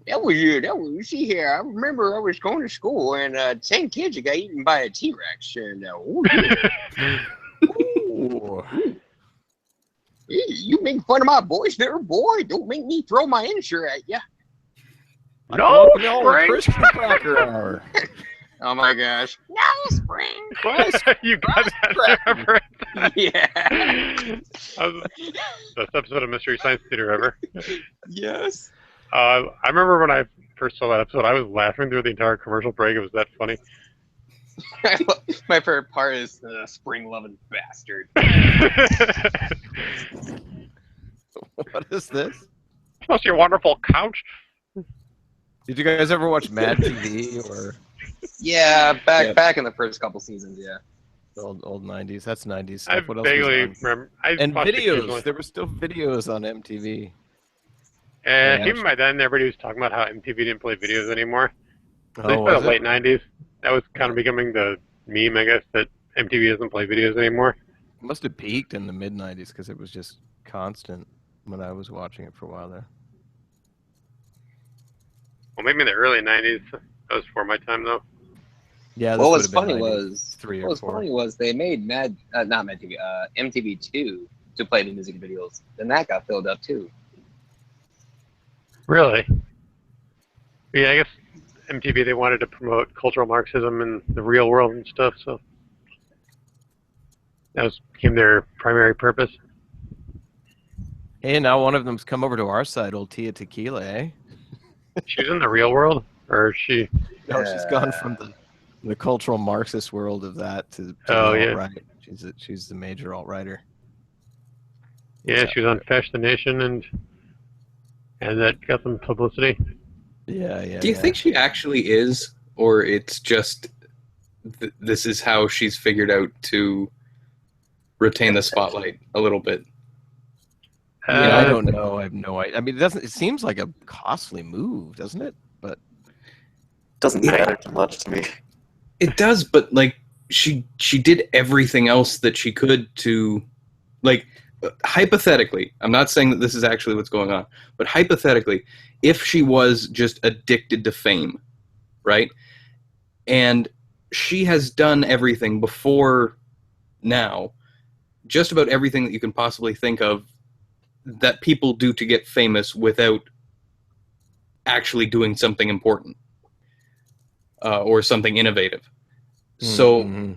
That was, you see here, I remember I was going to school and 10 kids got eaten by a T-Rex. And, ooh. You make fun of my boys there, boy. Don't make me throw my insure at you.
No,
Christian Cracker Hour.
Oh my gosh.
No, spring.
You got that reference.
Yeah.
That was the best episode of Mystery Science Theater ever.
Yes.
I remember when I first saw that episode, I was laughing through the entire commercial break. It was that funny.
My favorite part is spring-loving bastard.
What is this?
Plus your wonderful couch.
Did you guys ever watch Mad TV or
Yeah, back in the first couple seasons, yeah.
old 90s? That's 90s
I
stuff. What else was
vaguely
on?
remember.
And videos. There were still videos on MTV.
And even by then, everybody was talking about how MTV didn't play videos anymore. At least
Oh,
by the
was it?
late 90s. That was kind of becoming the meme, I guess, that MTV doesn't play videos anymore.
It must have peaked in the mid 90s because it was just constant when I was watching it for a while there.
Well, maybe in the early 90s. That was before my time, though.
Yeah.
What was funny was they made MTV2 to play the music videos. Then that got filled up too.
Really? Yeah, I guess MTV, they wanted to promote cultural Marxism in the real world and stuff, so. That became their primary purpose.
Hey, now one of them's come over to our side, old Tia Tequila, eh?
She's in the real world, or is she?
No, she's gone from the cultural Marxist world of that to
Oh,
the
yeah.
alt-right. She's the major alt-righter.
Yeah, she was on Fesh the Nation, and that got some publicity.
Yeah.
Do you think she actually is, or it's just this is how she's figured out to retain the spotlight a little bit?
Yeah, I don't know. I have no idea. I mean, it seems like a costly move, doesn't it? But
Doesn't matter too much to me.
It does, but like she did everything else that she could to, like, hypothetically, I'm not saying that this is actually what's going on, but hypothetically, if she was just addicted to fame, right? And she has done everything before now, just about everything that you can possibly think of that people do to get famous without actually doing something important or something innovative. So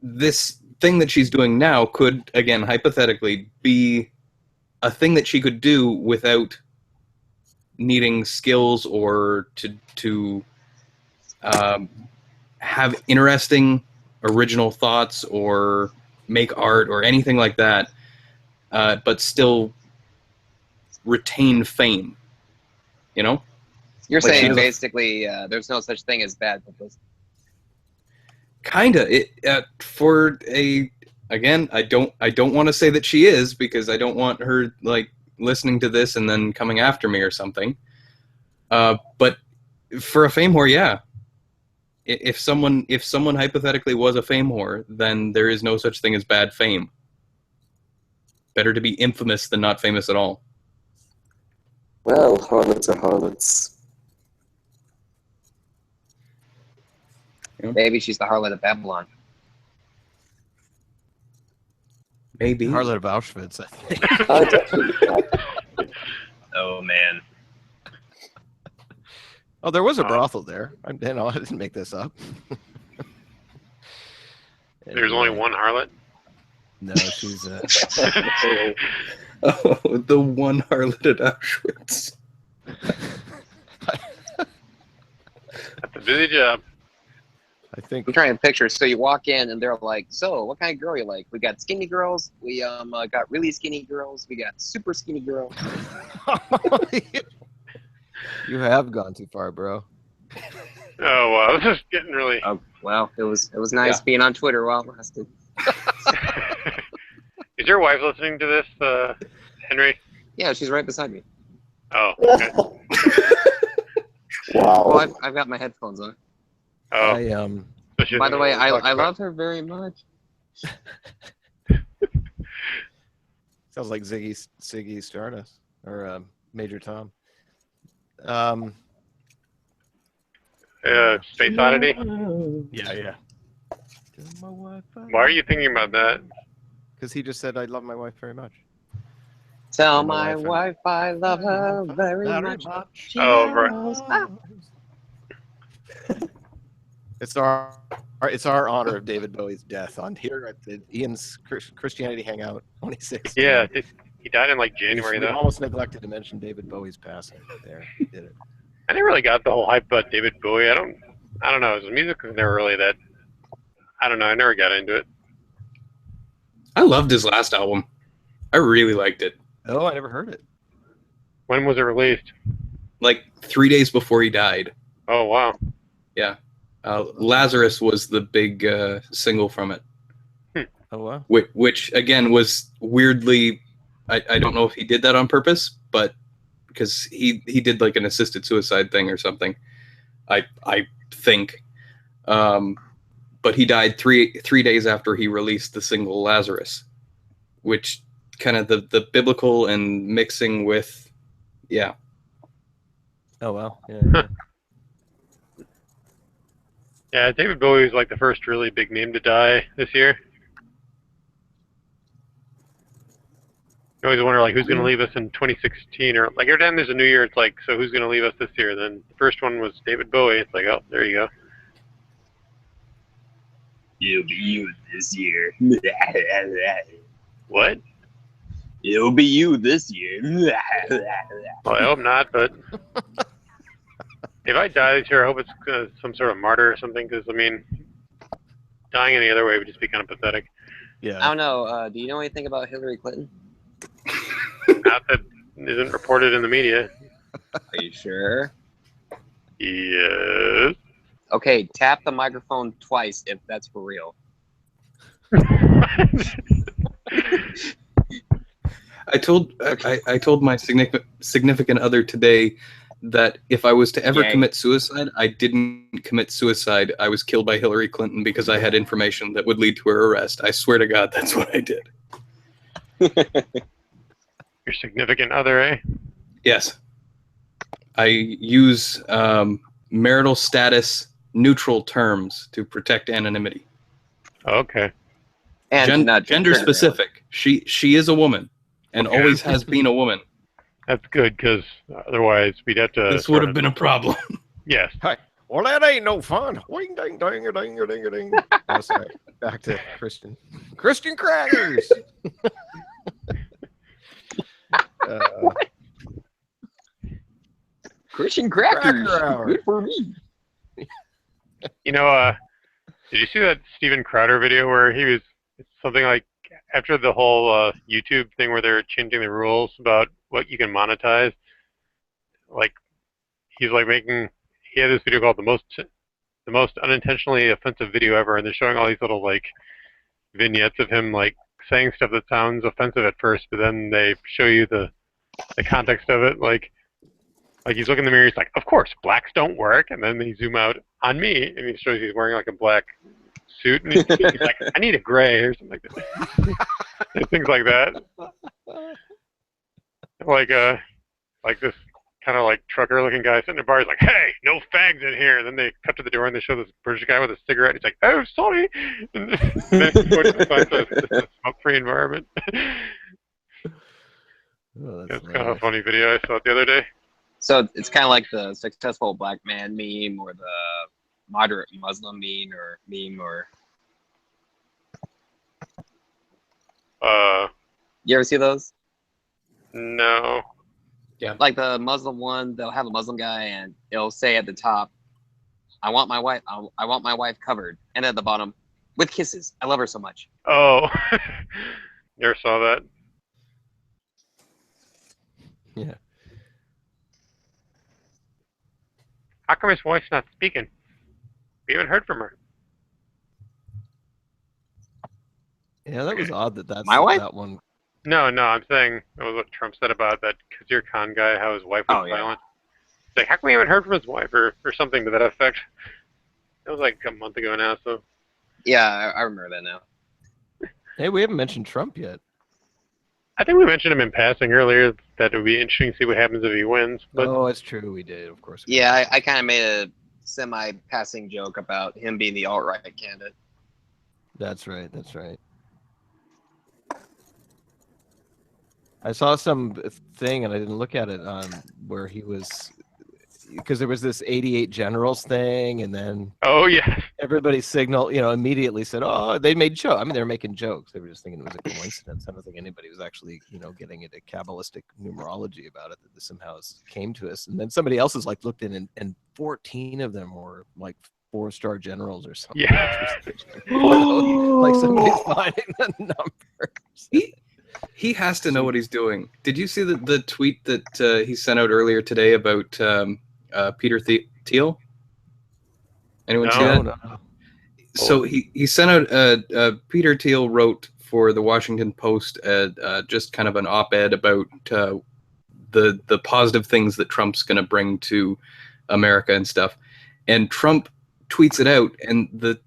this thing that she's doing now could, again, hypothetically, be a thing that she could do without needing skills or to have interesting original thoughts or make art or anything like that, but still retain fame, you know?
You're
Like,
saying basically there's no such thing as bad publicity.
Kinda. For a, again, I don't want to say that she is, because I don't want her like listening to this and then coming after me or something. But for a fame whore, yeah. If someone hypothetically was a fame whore, then there is no such thing as bad fame. Better to be infamous than not famous at all.
Well, harlots are harlots.
Maybe she's the harlot of Babylon.
Maybe.
Harlot of Auschwitz, I think.
Oh, man.
Oh, there was a brothel there. I didn't make this up.
There's only one harlot?
No, she's...
Oh, the one harlot at Auschwitz.
That's a busy job.
I think
I'm trying to picture. So you walk in and they're like, "So, what kind of girl you like? We got skinny girls. We got really skinny girls. We got super skinny girls."
You have gone too far, bro.
Oh, wow. This is getting really...
Oh, well, it was nice being on Twitter while it lasted.
Is your wife listening to this, Henry?
Yeah, she's right beside me.
Oh, okay.
Wow.
Well, I've got my headphones on.
Oh. So
By the way, I love her very much.
Sounds like Ziggy Stardust or Major Tom.
Space Oddity?
Yeah.
Why are you thinking about that?
Because he just said, I love my wife very much.
Tell my wife I love her very much.
Oh, right.
It's our honor of David Bowie's death on here at the Ian's Christianity Hangout 26.
Yeah, he died in like January,
We
though.
almost neglected to mention David Bowie's passing. There, he did it.
I never really got the whole hype about David Bowie. I don't know. His music was never really that... I don't know. I never got into it.
I loved his last album. I really liked it.
Oh, I never heard it.
When was it released?
Like 3 days before he died.
Oh, wow.
Yeah. Lazarus was the big single from it.
Oh, wow.
Which again, was weirdly... I don't know if he did that on purpose, but because he did like an assisted suicide thing or something, I think. But he died three days after he released the single Lazarus, which kind of the biblical and mixing with, yeah.
Oh, wow. Yeah.
Yeah, David Bowie was like the first really big name to die this year. I always wonder, like, who's going to leave us in 2016, or like every time there's a new year, it's like, so who's going to leave us this year? Then the first one was David Bowie. It's like, oh, there you go.
It'll be you this year.
What?
It'll be you this year.
Well, I hope not, but if I die this year, I hope it's some sort of martyr or something, because, I mean, dying any other way would just be kind of pathetic.
Yeah.
I don't know. Do you know anything about Hillary Clinton?
Not that isn't reported in the media.
Are you sure?
Yes.
Okay, tap the microphone twice if that's for real.
I told my significant other today that if I was to ever
Yay.
commit suicide, I didn't commit suicide. I was killed by Hillary Clinton because I had information that would lead to her arrest. I swear to God, that's what I did.
Your significant other, eh?
Yes. I use marital status neutral terms to protect anonymity.
Okay.
And not
Gender
trigger
specific. She is a woman and
Okay.
always has been a woman.
That's good, because otherwise we'd have to...
This would have been a problem.
Yes.
Hi. Well, that ain't no fun. Wing, ding, ding, ding, ding, ding, ding. Oh, sorry. Back to Christian. Christian crackers.
Christian crackers.
Cracker hour.
Good for me.
You know, did you see that Steven Crowder video where he was something like, after the whole YouTube thing where they're changing the rules about what you can monetize, like, he's like he had this video called the most unintentionally offensive video ever, and they're showing all these little, like, vignettes of him, like, saying stuff that sounds offensive at first, but then they show you the context of it, like he's looking in the mirror, he's like, of course, blacks don't work, and then they zoom out on me, and he shows he's wearing, like, a black suit, and he's like, I need a gray, or something like that. Things like that. Like this kind of, like, trucker-looking guy sitting in a bar, he's like, hey, no fags in here, and then they cut to the door, and they show this British guy with a cigarette, he's like, oh, sorry, and then he goes to find a smoke-free environment.
Oh,
It's kind of a funny video I saw it the other day.
So it's kind of like the successful black man meme or the moderate Muslim meme or... You ever see those?
No.
Yeah.
Like the Muslim one, they'll have a Muslim guy and it'll say at the top, I want my wife covered. And at the bottom, with kisses. I love her so much.
Oh. Never saw that.
Yeah.
How come his wife's not speaking? We haven't heard from her.
Yeah, that was odd that's
My wife?
that one.
No, I'm saying that was what Trump said about that Khizr Khan guy, how his wife was silent. It's like, how come we haven't heard from his wife or something to that effect? That was like a month ago now, so.
Yeah, I remember that now.
Hey, we haven't mentioned Trump yet.
I think we mentioned him in passing earlier, that it would be interesting to see what happens if he wins. But
Oh, it's true. We did, of course.
Yeah, I kind of made a semi-passing joke about him being the alt-right candidate.
That's right. That's right. I saw some thing, and I didn't look at it, where he was, because there was this 88 generals thing, and then
oh yeah,
everybody immediately said, oh, they made jokes. I mean, they were making jokes. They were just thinking it was a coincidence. I don't think anybody was actually, getting into Kabbalistic numerology about it, that this somehow came to us. And then somebody else has looked in, and 14 of them were like 4-star generals or something.
Yeah.
Like somebody's finding the numbers.
He has to know what he's doing. Did you see the tweet that he sent out earlier today about Peter Thiel? Anyone see that?
No.
So he sent out Peter Thiel wrote for the Washington Post just kind of an op-ed about the positive things that Trump's going to bring to America and stuff. And Trump tweets it out, and the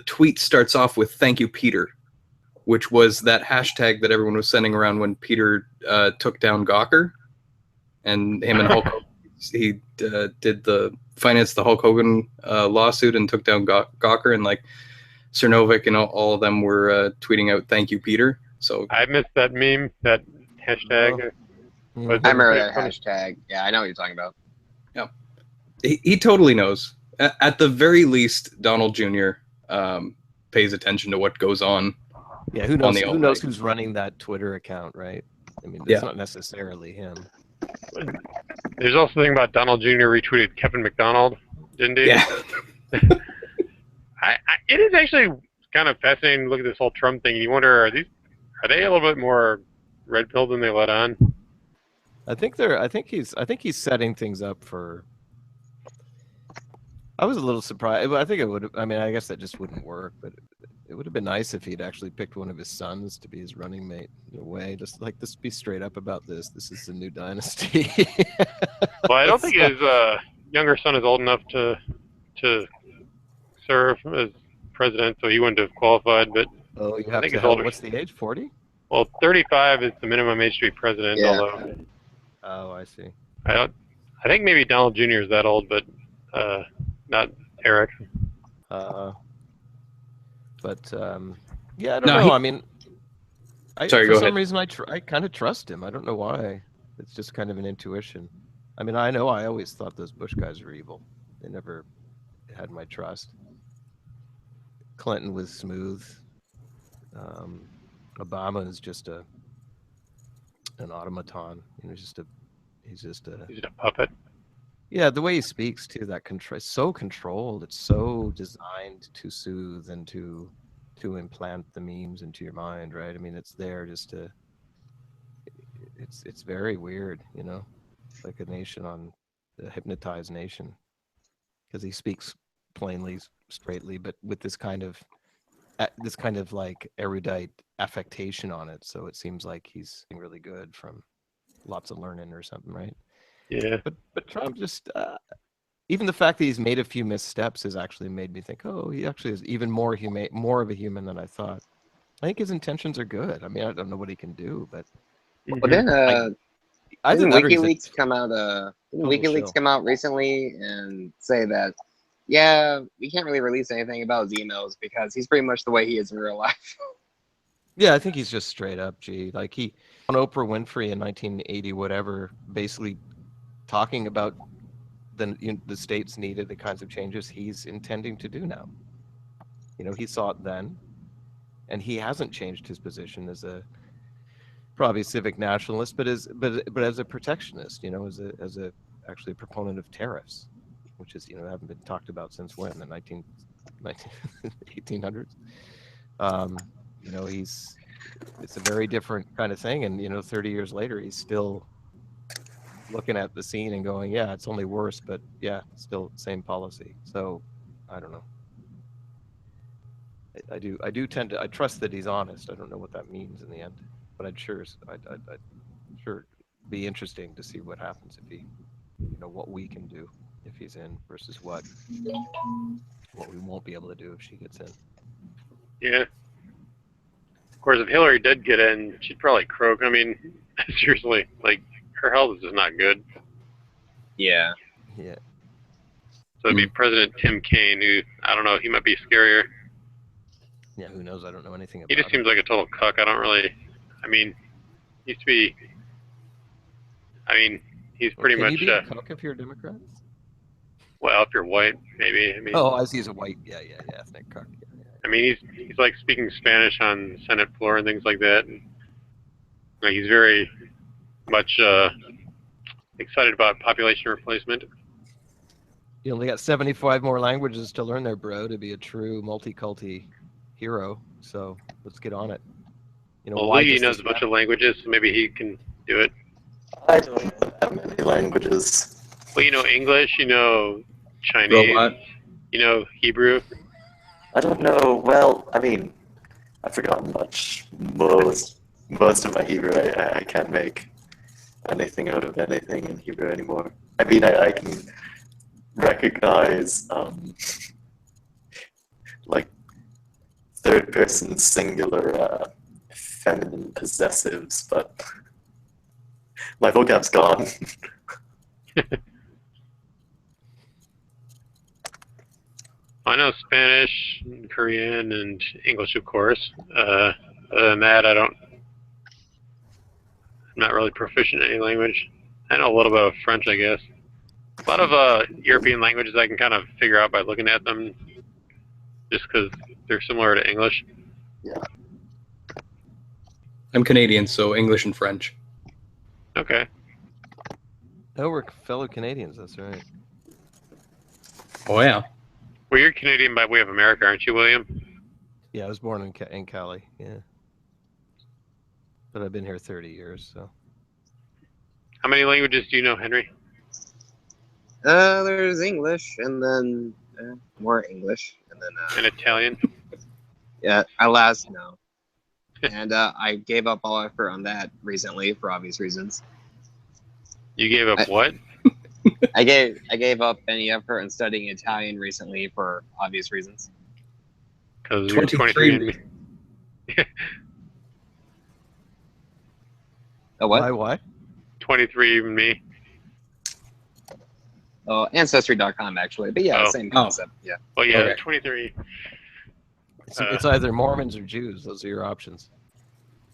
tweet starts off with "Thank you, Peter," which was that hashtag that everyone was sending around when Peter took down Gawker, and him and Hulk Hogan, he financed the Hulk Hogan lawsuit and took down Gawker, and like Cernovic and all of them were tweeting out "Thank you, Peter." So
I missed that meme, that hashtag.
Oh.
I remember that hashtag. Yeah, I know what you're talking about.
Yeah, he totally knows. At the very least, Donald Jr. pays attention to what goes on.
Yeah, who knows? Who knows who's running that Twitter account, right? I mean, it's not necessarily him.
There's also the thing about Donald Jr. retweeted Kevin McDonald, didn't he?
Yeah.
It is actually kind of fascinating to look at this whole Trump thing. You wonder, are they a little bit more red pilled than they let on?
I think he's setting things up for. I was a little surprised. I think it would. I mean, I guess that just wouldn't work. But it would have been nice if he'd actually picked one of his sons to be his running mate. In a way, just like this, be straight up about this. This is the new dynasty.
Well, I don't think his younger son is old enough to serve as president, so he wouldn't have qualified. But
oh, you have
to.
Older. What's the age? 40?
Well, 35 is the minimum age to be president.
Yeah.
Although.
Oh, I see.
I think maybe Donald Jr. is that old, but not Eric.
Yeah, I don't know. I mean, for some reason, I kind of trust him. I don't know why. It's just kind of an intuition. I mean, I know I always thought those Bush guys were evil. They never had my trust. Clinton was smooth. Obama is just an automaton. You know, he's just a
puppet.
Yeah, the way he speaks too, it's so controlled. It's so designed to soothe and to implant the memes into your mind, right? I mean, it's there just to. It's very weird, you know, like a hypnotized nation, because he speaks plainly, straightly, but with this kind of like erudite affectation on it. So it seems like he's really good from lots of learning or something, right?
Yeah.
But Trump just even the fact that he's made a few missteps has actually made me think, oh, he actually is even more of a human than I thought. I think his intentions are good. I mean, I don't know what he can do, but
Well, then didn't WikiLeaks come out? WikiLeaks come out recently and say that, yeah, we can't really release anything about his emails because he's pretty much the way he is in real life.
Yeah, I think he's just straight up G. Like he on Oprah Winfrey in 1980, whatever, basically talking about the states needed the kinds of changes he's intending to do now. You know, he saw it then, and he hasn't changed his position as a probably civic nationalist, but as a protectionist. You know, as a actually a proponent of tariffs, which is, you know, haven't been talked about since when, the 1800s. You know, it's a very different kind of thing, and you know, 30 years later, he's still looking at the scene and going, yeah, it's only worse, but yeah, still same policy. So I don't know. I do tend to, I trust that he's honest. I don't know what that means in the end, but I'd sure be interesting to see what happens if he, you know, what we can do if he's in versus what we won't be able to do if she gets in.
Yeah. Of course, if Hillary did get in, she'd probably croak. I mean, seriously, like, her health is just not good.
Yeah.
Yeah.
So it'd be President Tim Kaine, who, I don't know, he might be scarier.
Yeah, who knows? I don't know anything about
He just seems like a total cuck. I mean, he used to be, he's pretty much...
Can you be a cuck if you're a Democrat?
Well, if you're white, maybe. I mean,
oh, as he's a white, yeah, ethnic cuck. Yeah.
I mean, he's like speaking Spanish on the Senate floor and things like that. And, like, he's very much excited about population replacement.
You only got 75 more languages to learn there, bro, to be a true multi-culti hero. So let's get on it. You know,
well, LUE-YEE knows a bunch of languages, so maybe he can do it.
I don't know that many languages.
Well, you know English, you know Chinese,
Robot.
You know Hebrew.
I don't know. Well, I mean, I've forgotten most of my Hebrew. I can't make anything out of anything in Hebrew anymore. I mean, I can recognize like third-person singular feminine possessives, but my vocab's gone.
I know Spanish, and Korean, and English, of course. Other than that, I'm not really proficient in any language. I know a little bit of French, I guess. A lot of European languages I can kind of figure out by looking at them. just because they're similar to English.
Yeah.
I'm Canadian, so English and French.
Okay.
Oh, we're fellow Canadians. That's right.
Oh yeah.
Well, you're Canadian by way of America, aren't you, William?
Yeah, I was born in Cali. Yeah, but I've been here 30 years. So
How many languages do you know, Henry?
There's English, and then more English, and then
And Italian?
yeah, alas, no. And I gave up all effort on that recently for obvious reasons.
You gave up what?
I gave up any effort in studying Italian recently for obvious reasons.
Because you're 23.
Oh, what?
Why?
23 even me.
Oh, Ancestry.com actually, but yeah,
Oh.
same concept. Yeah.
Well, yeah,
Okay.
23.
It's either Mormons or Jews. Those are your options.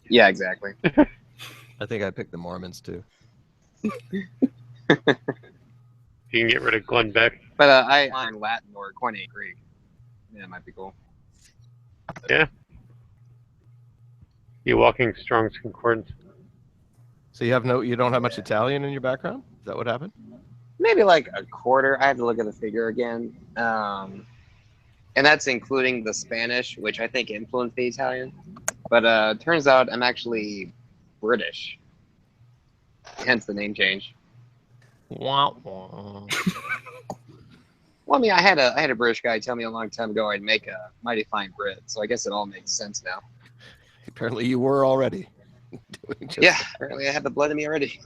Yeah, exactly.
I think I picked the Mormons too.
You can get rid of Glenn Beck.
But I learned Latin or Koine Greek. Yeah, that might be cool.
You walking Strong's Concordance.
So you don't have much Italian in your background? Is that what happened?
Maybe like a quarter. I have to look at the figure again. And that's including the Spanish, which I think influenced the Italian. But turns out I'm actually British. Hence the name change.
Wah, wah.
Well, I mean, I had a British guy tell me a long time ago I'd make a mighty fine Brit, so I guess it all makes sense now.
Apparently you were already.
Yeah, apparently I have the blood in me already.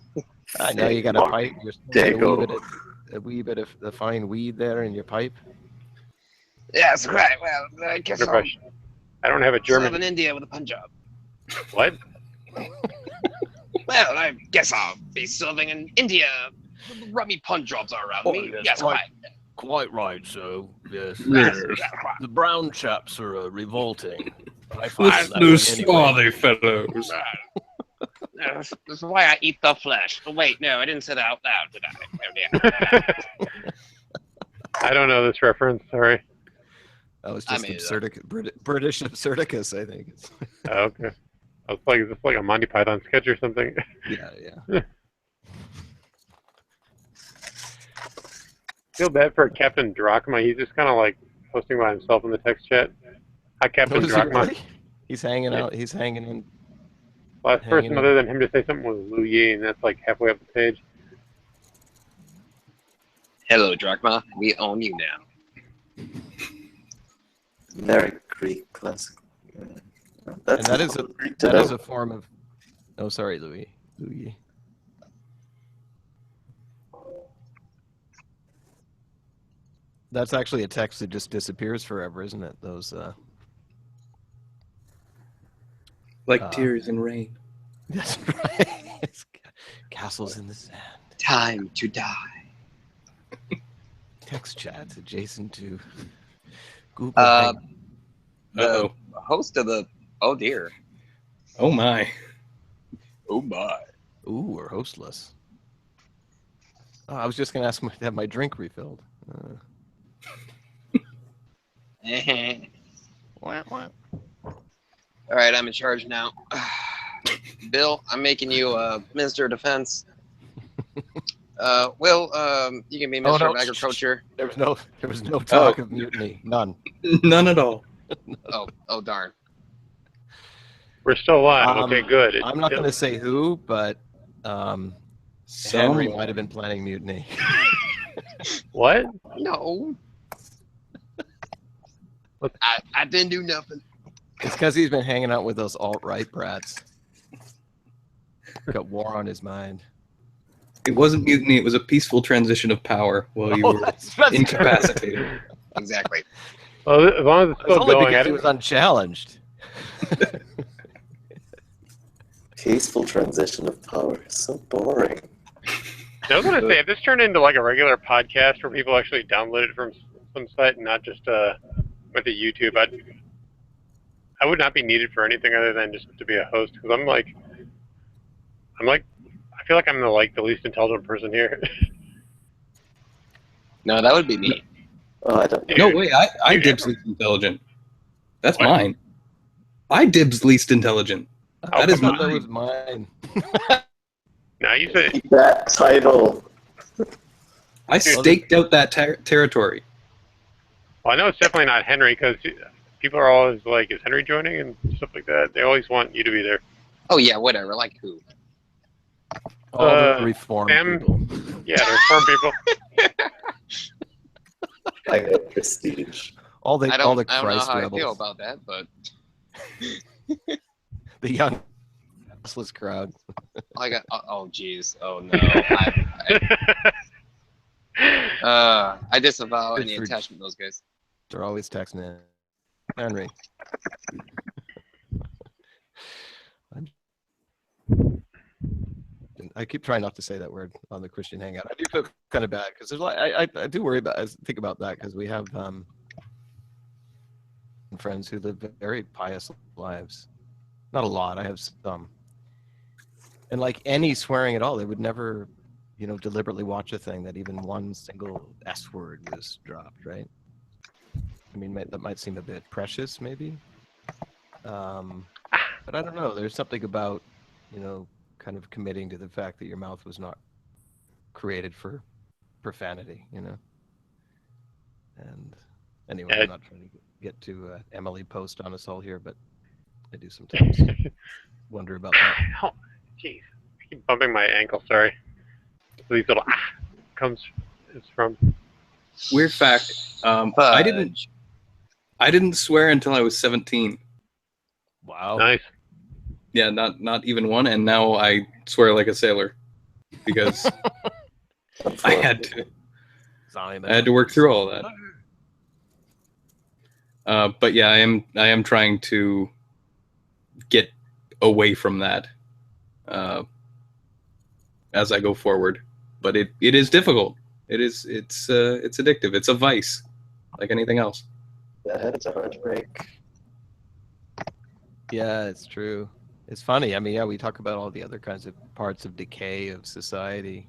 I know you got a pipe. You're
There you
smoking
go.
a wee bit of the fine weed there in your pipe.
Yes, right. Well, I guess
Good
I'll
question. I don't have a
live
German.
in India with a Punjab.
What?
Well, I guess I'll be serving in India. Rummy Punjabs are around me. Yes,
right.
right.
Quite right, so yes.
Yes.
The brown chaps are revolting. I
Let's
find that
do
way
swarthy fellows.
That's why I eat the flesh. Oh, wait, no, I didn't say that out loud, did I? Oh, yeah.
I don't know this reference. Sorry.
That was
I
just
made it up.
British absurdicus, I think.
Oh, okay. I was like, is this like a Monty Python sketch or something?
Yeah.
Feel bad for Captain Drachma. He's just kind of like posting by himself in the text chat. Hi, Captain
Oh, is he
Drachma.
really? He's hanging out. He's hanging in.
Last
hanging
person
in.
other than him to say something was LUE-YEE, and that's like halfway up the page.
Hello, Drachma. We own you now.
Very Greek classical.
And
That's
that is
Greek to
that
know.
is a form of. Oh, sorry, Louis. That's actually a text that just disappears forever, isn't it? Those.
Like tears in rain.
That's right. It's castles in the sand.
Time to die.
Text chats adjacent to Google.
Uh,
Hang-
Uh-oh.
The host of the... Oh, dear.
Oh my.
Oh, my.
Ooh, we're hostless. Oh, I was just gonna ask to have my drink refilled. Wah, wah.
All right, I'm in charge now. Bill, I'm making you Minister of Defense. Will, you can be Minister of Agriculture.
There was no talk of mutiny. None.
None at all.
Oh, darn.
We're still alive. Okay, good.
I'm not going to say who, but Henry
Someone.
might have been planning mutiny.
What?
No. I didn't do nothing.
It's because he's been hanging out with those alt-right brats. Got war on his mind.
It wasn't mutiny. It was a peaceful transition of power while you were
that's
incapacitated.
Exactly.
Well, as long as it's
It's
still
only
going,
because he was unchallenged.
Peaceful transition of power. So boring.
I was going to say, if this turned into like a regular podcast where people actually download it from some site and not just went to YouTube, I would not be needed for anything other than just to be a host, because I feel like I'm the least intelligent person here.
No, that would be me.
Oh, I don't know.
No, wait, I dibs least intelligent. That's
What?
mine. I dibs least intelligent.
Oh,
That is
come on.
That
mine.
was mine.
Now you say
Keep that title.
I staked out that territory.
well, I know it's definitely not Henry because people are always like, "Is Henry joining?" and stuff like that. They always want you to be there.
Oh yeah, whatever. Like who?
All the reform
Sam-
people.
Yeah, the reform people.
I got prestige.
All the
I
all
don't
the
know
Christ
how I
rebels.
feel about that, but
The young, restless crowd.
I got. Oh jeez. Oh no. I disavow any
Good for-
attachment to those guys.
They're always texting in. Henry. I keep trying not to say that word on the Christian Hangout. I do feel kind of bad because there's like I do worry about. I think about that because we have friends who live very pious lives. Not a lot. I have some. And like any swearing at all, they would never, deliberately watch a thing that even one single S word was dropped, right? I mean, that might seem a bit precious, maybe. But I don't know. There's something about, kind of committing to the fact that your mouth was not created for profanity, And anyway, I'm not trying to get to Emily Post on us all here, but I do sometimes wonder about that.
Oh, jeez, I keep bumping my ankle. Sorry. These little is from.
Weird fact. I didn't swear until I was 17.
Wow.
Nice.
Yeah, not even one, and now I swear like a sailor because I had to work through all that. But yeah, I am trying to get away from that as I go forward. But it is difficult. It's addictive. It's a vice, like anything else.
That's a heartbreak.
Yeah, it's true. It's funny. I mean, yeah, we talk about all the other kinds of parts of decay of society.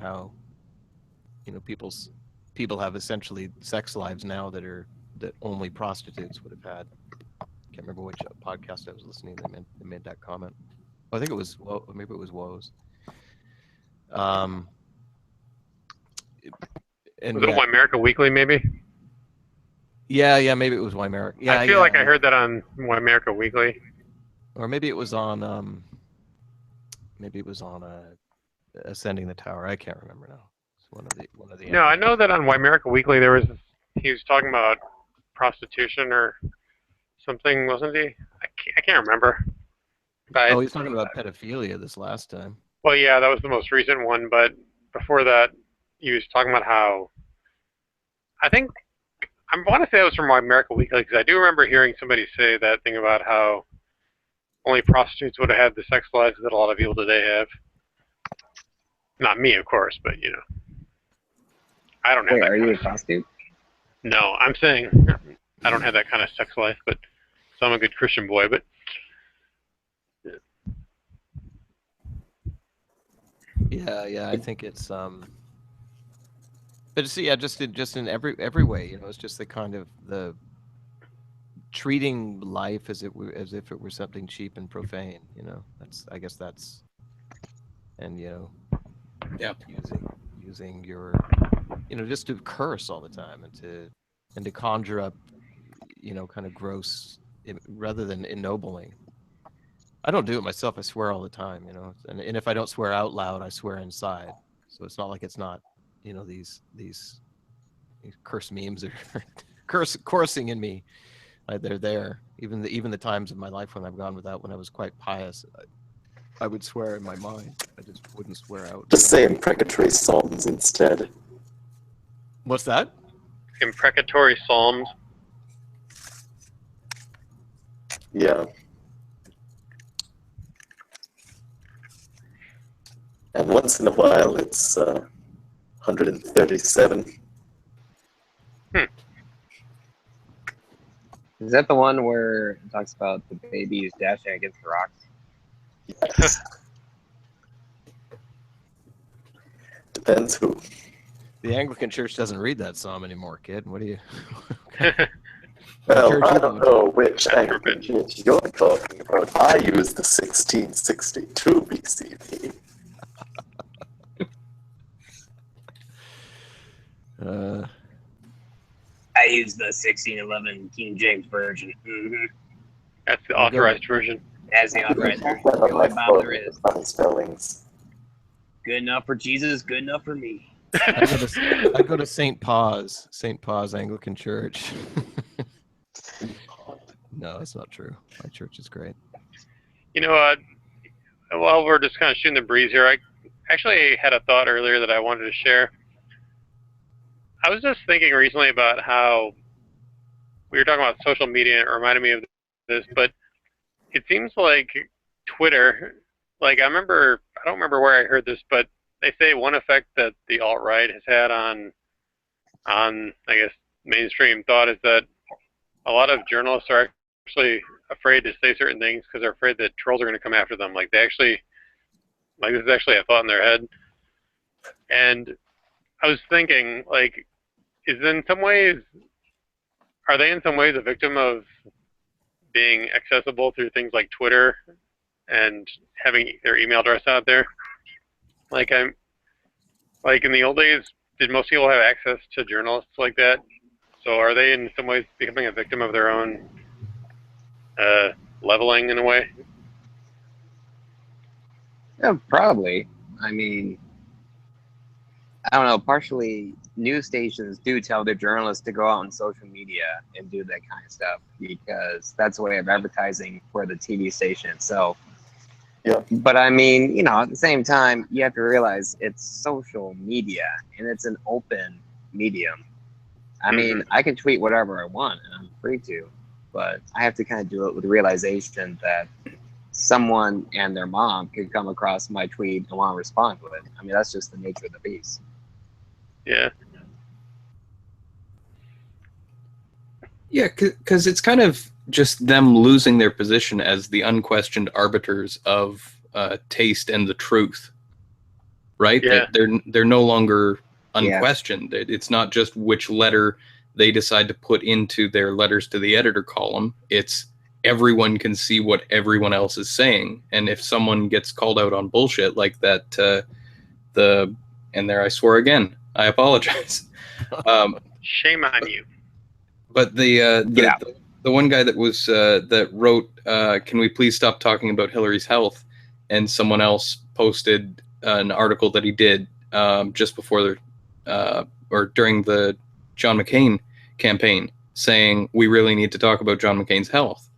How people have essentially sex lives now that only prostitutes would have had. Can't remember which podcast I was listening to. They made that comment. Oh, I think it was maybe it was Woes. And
Was it America Weekly, maybe?
Yeah, maybe it was Weimar. Yeah,
I feel like I heard that on America Weekly.
Or maybe it was on Ascending the Tower. I can't remember now. It's one of the.
No, I know that on America Weekly he was talking about prostitution or something, wasn't he? I can't remember. But,
he was talking about pedophilia this last time.
Well, yeah, that was the most recent one, but before that, he was talking about how. I want to say it was from America Weekly because I do remember hearing somebody say that thing about how only prostitutes would have had the sex lives that a lot of people today have. Not me, of course, but I don't have
Wait,
that.
are you a
of
prostitute?
No, I'm saying I don't have that kind of sex life, but so I'm a good Christian boy. But
yeah, I think it's but see, yeah, just in every way, it's just the kind of the treating life as if it were something cheap and profane, I guess that's, and
yeah,
using your, just to curse all the time and to conjure up, kind of gross, rather than ennobling. I don't do it myself. I swear all the time, and if I don't swear out loud, I swear inside. So it's not like it's not, these curse memes are coursing in me. They're there. Even the times of my life when I've gone without, when I was quite pious, I would swear in my mind. I just wouldn't swear out.
Just say imprecatory psalms instead.
What's that?
Imprecatory psalms.
Yeah. And once in a while, it's 137.
Is that the one where it talks about the babies dashing against the rocks?
Yes. Depends who.
The Anglican Church doesn't read that psalm anymore, kid. What do you?
Well,
Church
I
you
don't
go to?
know which Anglican church you're talking about. I use the 1662 BCP.
I use the 1611 King James version.
That's the
I'll go
authorized version.
As the authorized version.
That's
The
on my
only Bible
phone
there
with
is.
funny spellings.
Good enough for Jesus, good enough for me.
I go to St. Paul's Anglican Church. No, that's not true. My church is great.
You know, while we're just kind of shooting the breeze here, I actually had a thought earlier that I wanted to share. I was just thinking recently about how we were talking about social media, and it reminded me of this, but it seems like Twitter, like I don't remember where I heard this, but they say one effect that the alt-right has had on I guess, mainstream thought is that a lot of journalists are actually afraid to say certain things because they're afraid that trolls are going to come after them. Like, this is actually a thought in their head. And I was thinking, like, are they in some ways a victim of being accessible through things like Twitter and having their email address out there? Like, in the old days, did most people have access to journalists like that? So are they in some ways becoming a victim of their own leveling in a way?
Yeah, probably. I mean, I don't know. Partially, news stations do tell their journalists to go out on social media and do that kind of stuff because that's a way of advertising for the TV station itself.
Yeah.
But I mean, at the same time, you have to realize it's social media and it's an open medium. I mean, I can tweet whatever I want and I'm free to, but I have to kind of do it with the realization that someone and their mom could come across my tweet and want to respond to it. I mean, that's just the nature of the beast.
Yeah.
Yeah, because it's kind of just them losing their position as the unquestioned arbiters of taste and the truth, right?
Yeah.
They're no longer unquestioned. Yeah. It's not just which letter they decide to put into their letters to the editor column. It's everyone can see what everyone else is saying, and if someone gets called out on bullshit like that, and there I swore again. I apologize.
Shame on you.
But the one guy that was that wrote, "Can we please stop talking about Hillary's health?" and someone else posted an article that he did just before or during the John McCain campaign, saying we really need to talk about John McCain's health,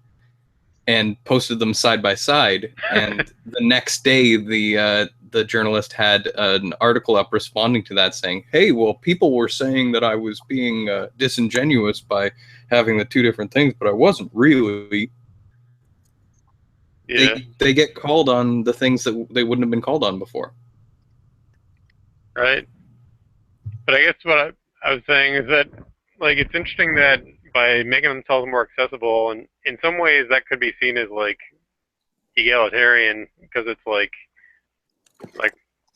and posted them side by side. And the next day, the journalist had an article up responding to that, saying, "Hey, well, people were saying that I was being disingenuous by having the two different things, but I wasn't really."
Yeah.
They get called on the things that they wouldn't have been called on before.
Right. But I guess what I was saying is that, like, it's interesting that by making themselves more accessible, and in some ways that could be seen as, like, egalitarian, because it's like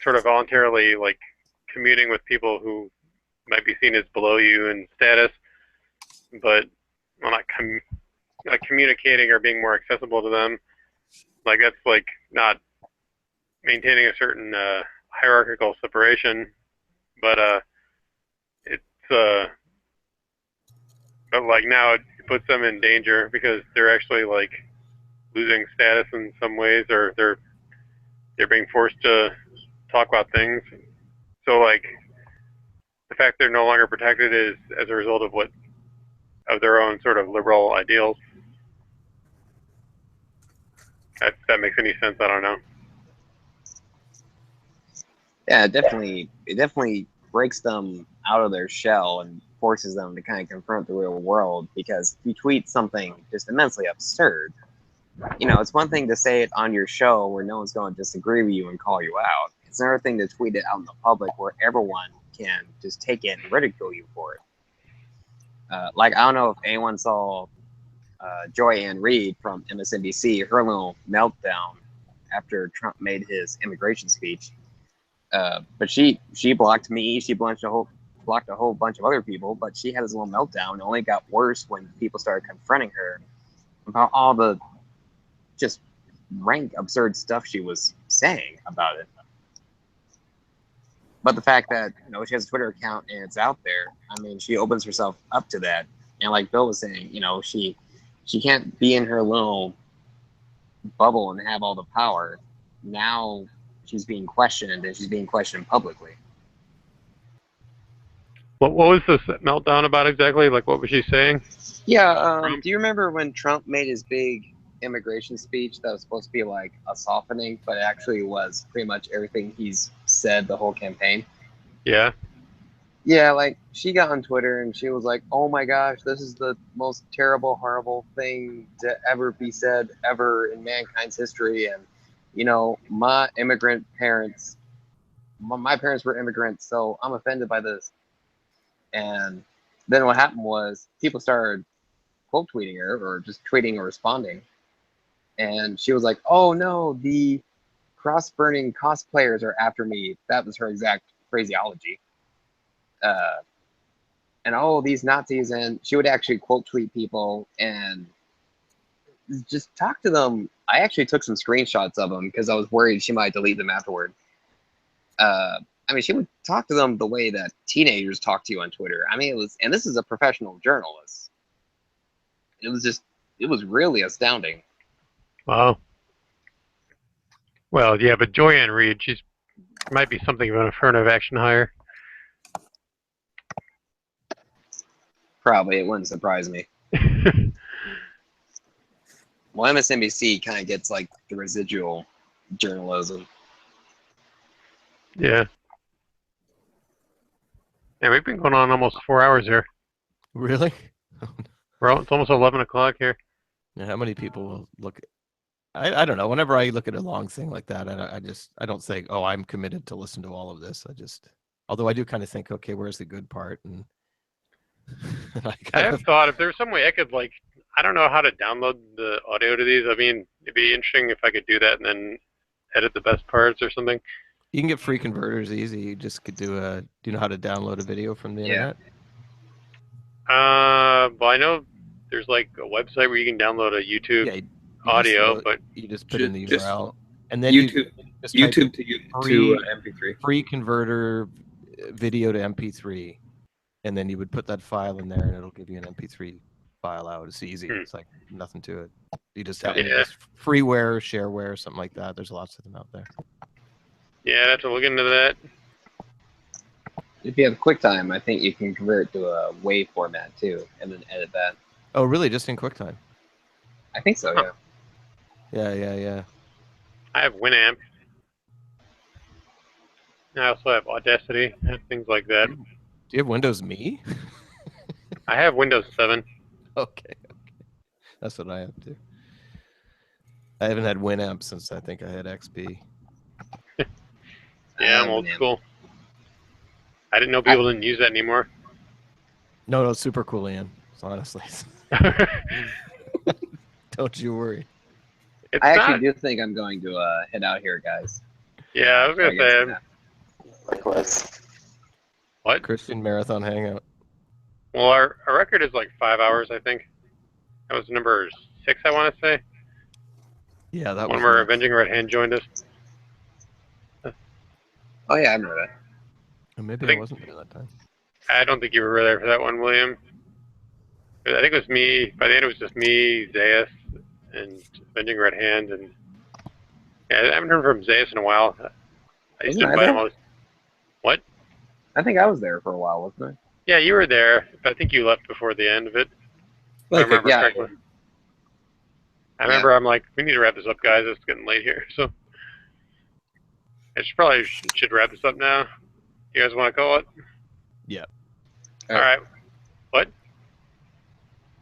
sort of voluntarily, like, communing with people who might be seen as below you in status, but not communicating or being more accessible to them. Like, that's, like, not maintaining a certain hierarchical separation, but but like now it puts them in danger because they're actually, like, losing status in some ways, or they're being forced to talk about things. So, like, the fact they're no longer protected is as a result of their own sort of liberal ideals. If that makes any sense, I don't know.
Yeah, it definitely breaks them out of their shell and forces them to kind of confront the real world, because if you tweet something just immensely absurd, it's one thing to say it on your show where no one's going to disagree with you and call you out. It's another thing to tweet it out in the public where everyone can just take it and ridicule you for it. Like, I don't know if anyone saw Joy Ann Reid from MSNBC, her little meltdown after Trump made his immigration speech. But she blocked me. She blocked a blocked a whole bunch of other people, but she had this little meltdown. It only got worse when people started confronting her about all the just rank absurd stuff she was saying about it. But the fact that, you know, she has a Twitter account and it's out there, I mean, she opens herself up to that. And like Bill was saying, you know, she can't be in her little bubble and have all the power. Now she's being questioned, and she's being questioned publicly.
What was this meltdown about exactly? Like, what was she saying?
Yeah, do you remember when Trump made his big immigration speech that was supposed to be like a softening, but actually was pretty much everything he's said the whole campaign?
Yeah.
Yeah, like, she got on Twitter and she was like, oh my gosh, this is the most terrible, horrible thing to ever be said ever in mankind's history. And, you know, my immigrant parents, my parents were immigrants, so I'm offended by this. And then what happened was people started quote tweeting her or just tweeting or responding. And she was like, oh no, the cross-burning cosplayers are after me. That was her exact phraseology. And oh, these Nazis, and she would actually quote tweet people and just talk to them. I actually took some screenshots of them because I was worried she might delete them afterward. I mean, she would talk to them the way that teenagers talk to you on Twitter. I mean, it was, and this is a professional journalist. It was really astounding.
Wow. Well, yeah, but Joyanne Reed, she's might be something of an affirmative action hire.
Probably, it wouldn't surprise me. Well, MSNBC kind of gets like the residual journalism.
Yeah. Yeah, we've been going on almost 4 hours here.
Really?
It's almost 11 o'clock here.
Yeah, how many people will look at, I don't know. Whenever I look at a long thing like that, I don't think, oh, I'm committed to listen to all of this. Although I do kind of think, okay, where's the good part? And
I have thought if there's some way I could, like, I don't know how to download the audio to these. I mean, it'd be interesting if I could do that and then edit the best parts or something.
You can get free converters easy. You just could do you know how to download a video from the internet?
Well, I know there's like a website where you can download a YouTube audio, but
you just put in the URL and then
YouTube
YouTube
to MP3.
Free converter video to MP3, and then you would put that file in there, and it'll give you an MP3 file out. It's easy. It's like nothing to it. You just have freeware, shareware, something like that. There's lots of them out there.
Yeah, I'd have to look into that.
If you have QuickTime, I think you can convert it to a WAV format too, and then edit that.
Oh, really? Just in QuickTime?
I think so, yeah.
Yeah.
I have Winamp. I also have Audacity and things like that.
Do you have Windows Me?
I have Windows 7.
Okay. That's what I have too. I haven't had Winamp since I think I had XP.
Yeah, I'm old school. I didn't know people didn't use that anymore.
No, it's super cool, Ian. Honestly. Don't you worry.
I actually do think I'm going to head out here, guys.
Yeah, I was going to say.
Likewise.
What?
Christian Marathon Hangout.
Well, our record is like 5 hours, I think. That was number 6, I want to say.
Yeah, that
one
was
where Avenging Red Hand joined us.
Oh, yeah, I remember that.
Maybe I wasn't there that time.
I don't think you were there for that one, William. I think it was me. By the end, it was just me, Zayas, and Avenging Red Hand. And yeah, I haven't heard from Zayas in a while. I used to invite him. What?
I think I was there for a while, wasn't I?
Yeah, you were there. But I think you left before the end of it. I remember correctly. I remember I'm like, we need to wrap this up, guys. It's getting late here. So I should wrap this up now. You guys want to call it?
Yeah.
All right. What?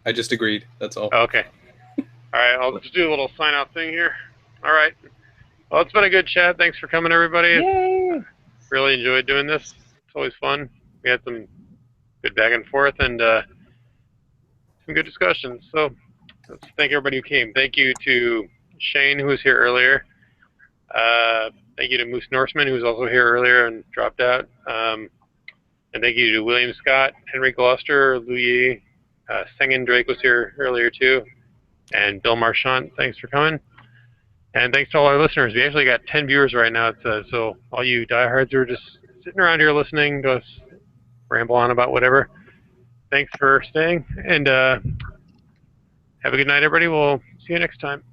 I just agreed. That's all.
Okay. All right. I'll just do a little sign out thing here. All right. Well, it's been a good chat. Thanks for coming, everybody.
Yay!
Really enjoyed doing this. It's always fun. We had some good back and forth and some good discussions. So let's thank everybody who came. Thank you to Shane, who was here earlier. Thank you to Moose Norseman, who was also here earlier and dropped out. And thank you to William Scott, Henry Gloucester, LUE-YEE, SENGHENDRAKE was here earlier too, and Bill Marchant. Thanks for coming. And thanks to all our listeners. We actually got 10 viewers right now, it says. So all you diehards who are just sitting around here listening to us ramble on about whatever, thanks for staying. And have a good night, everybody. We'll see you next time.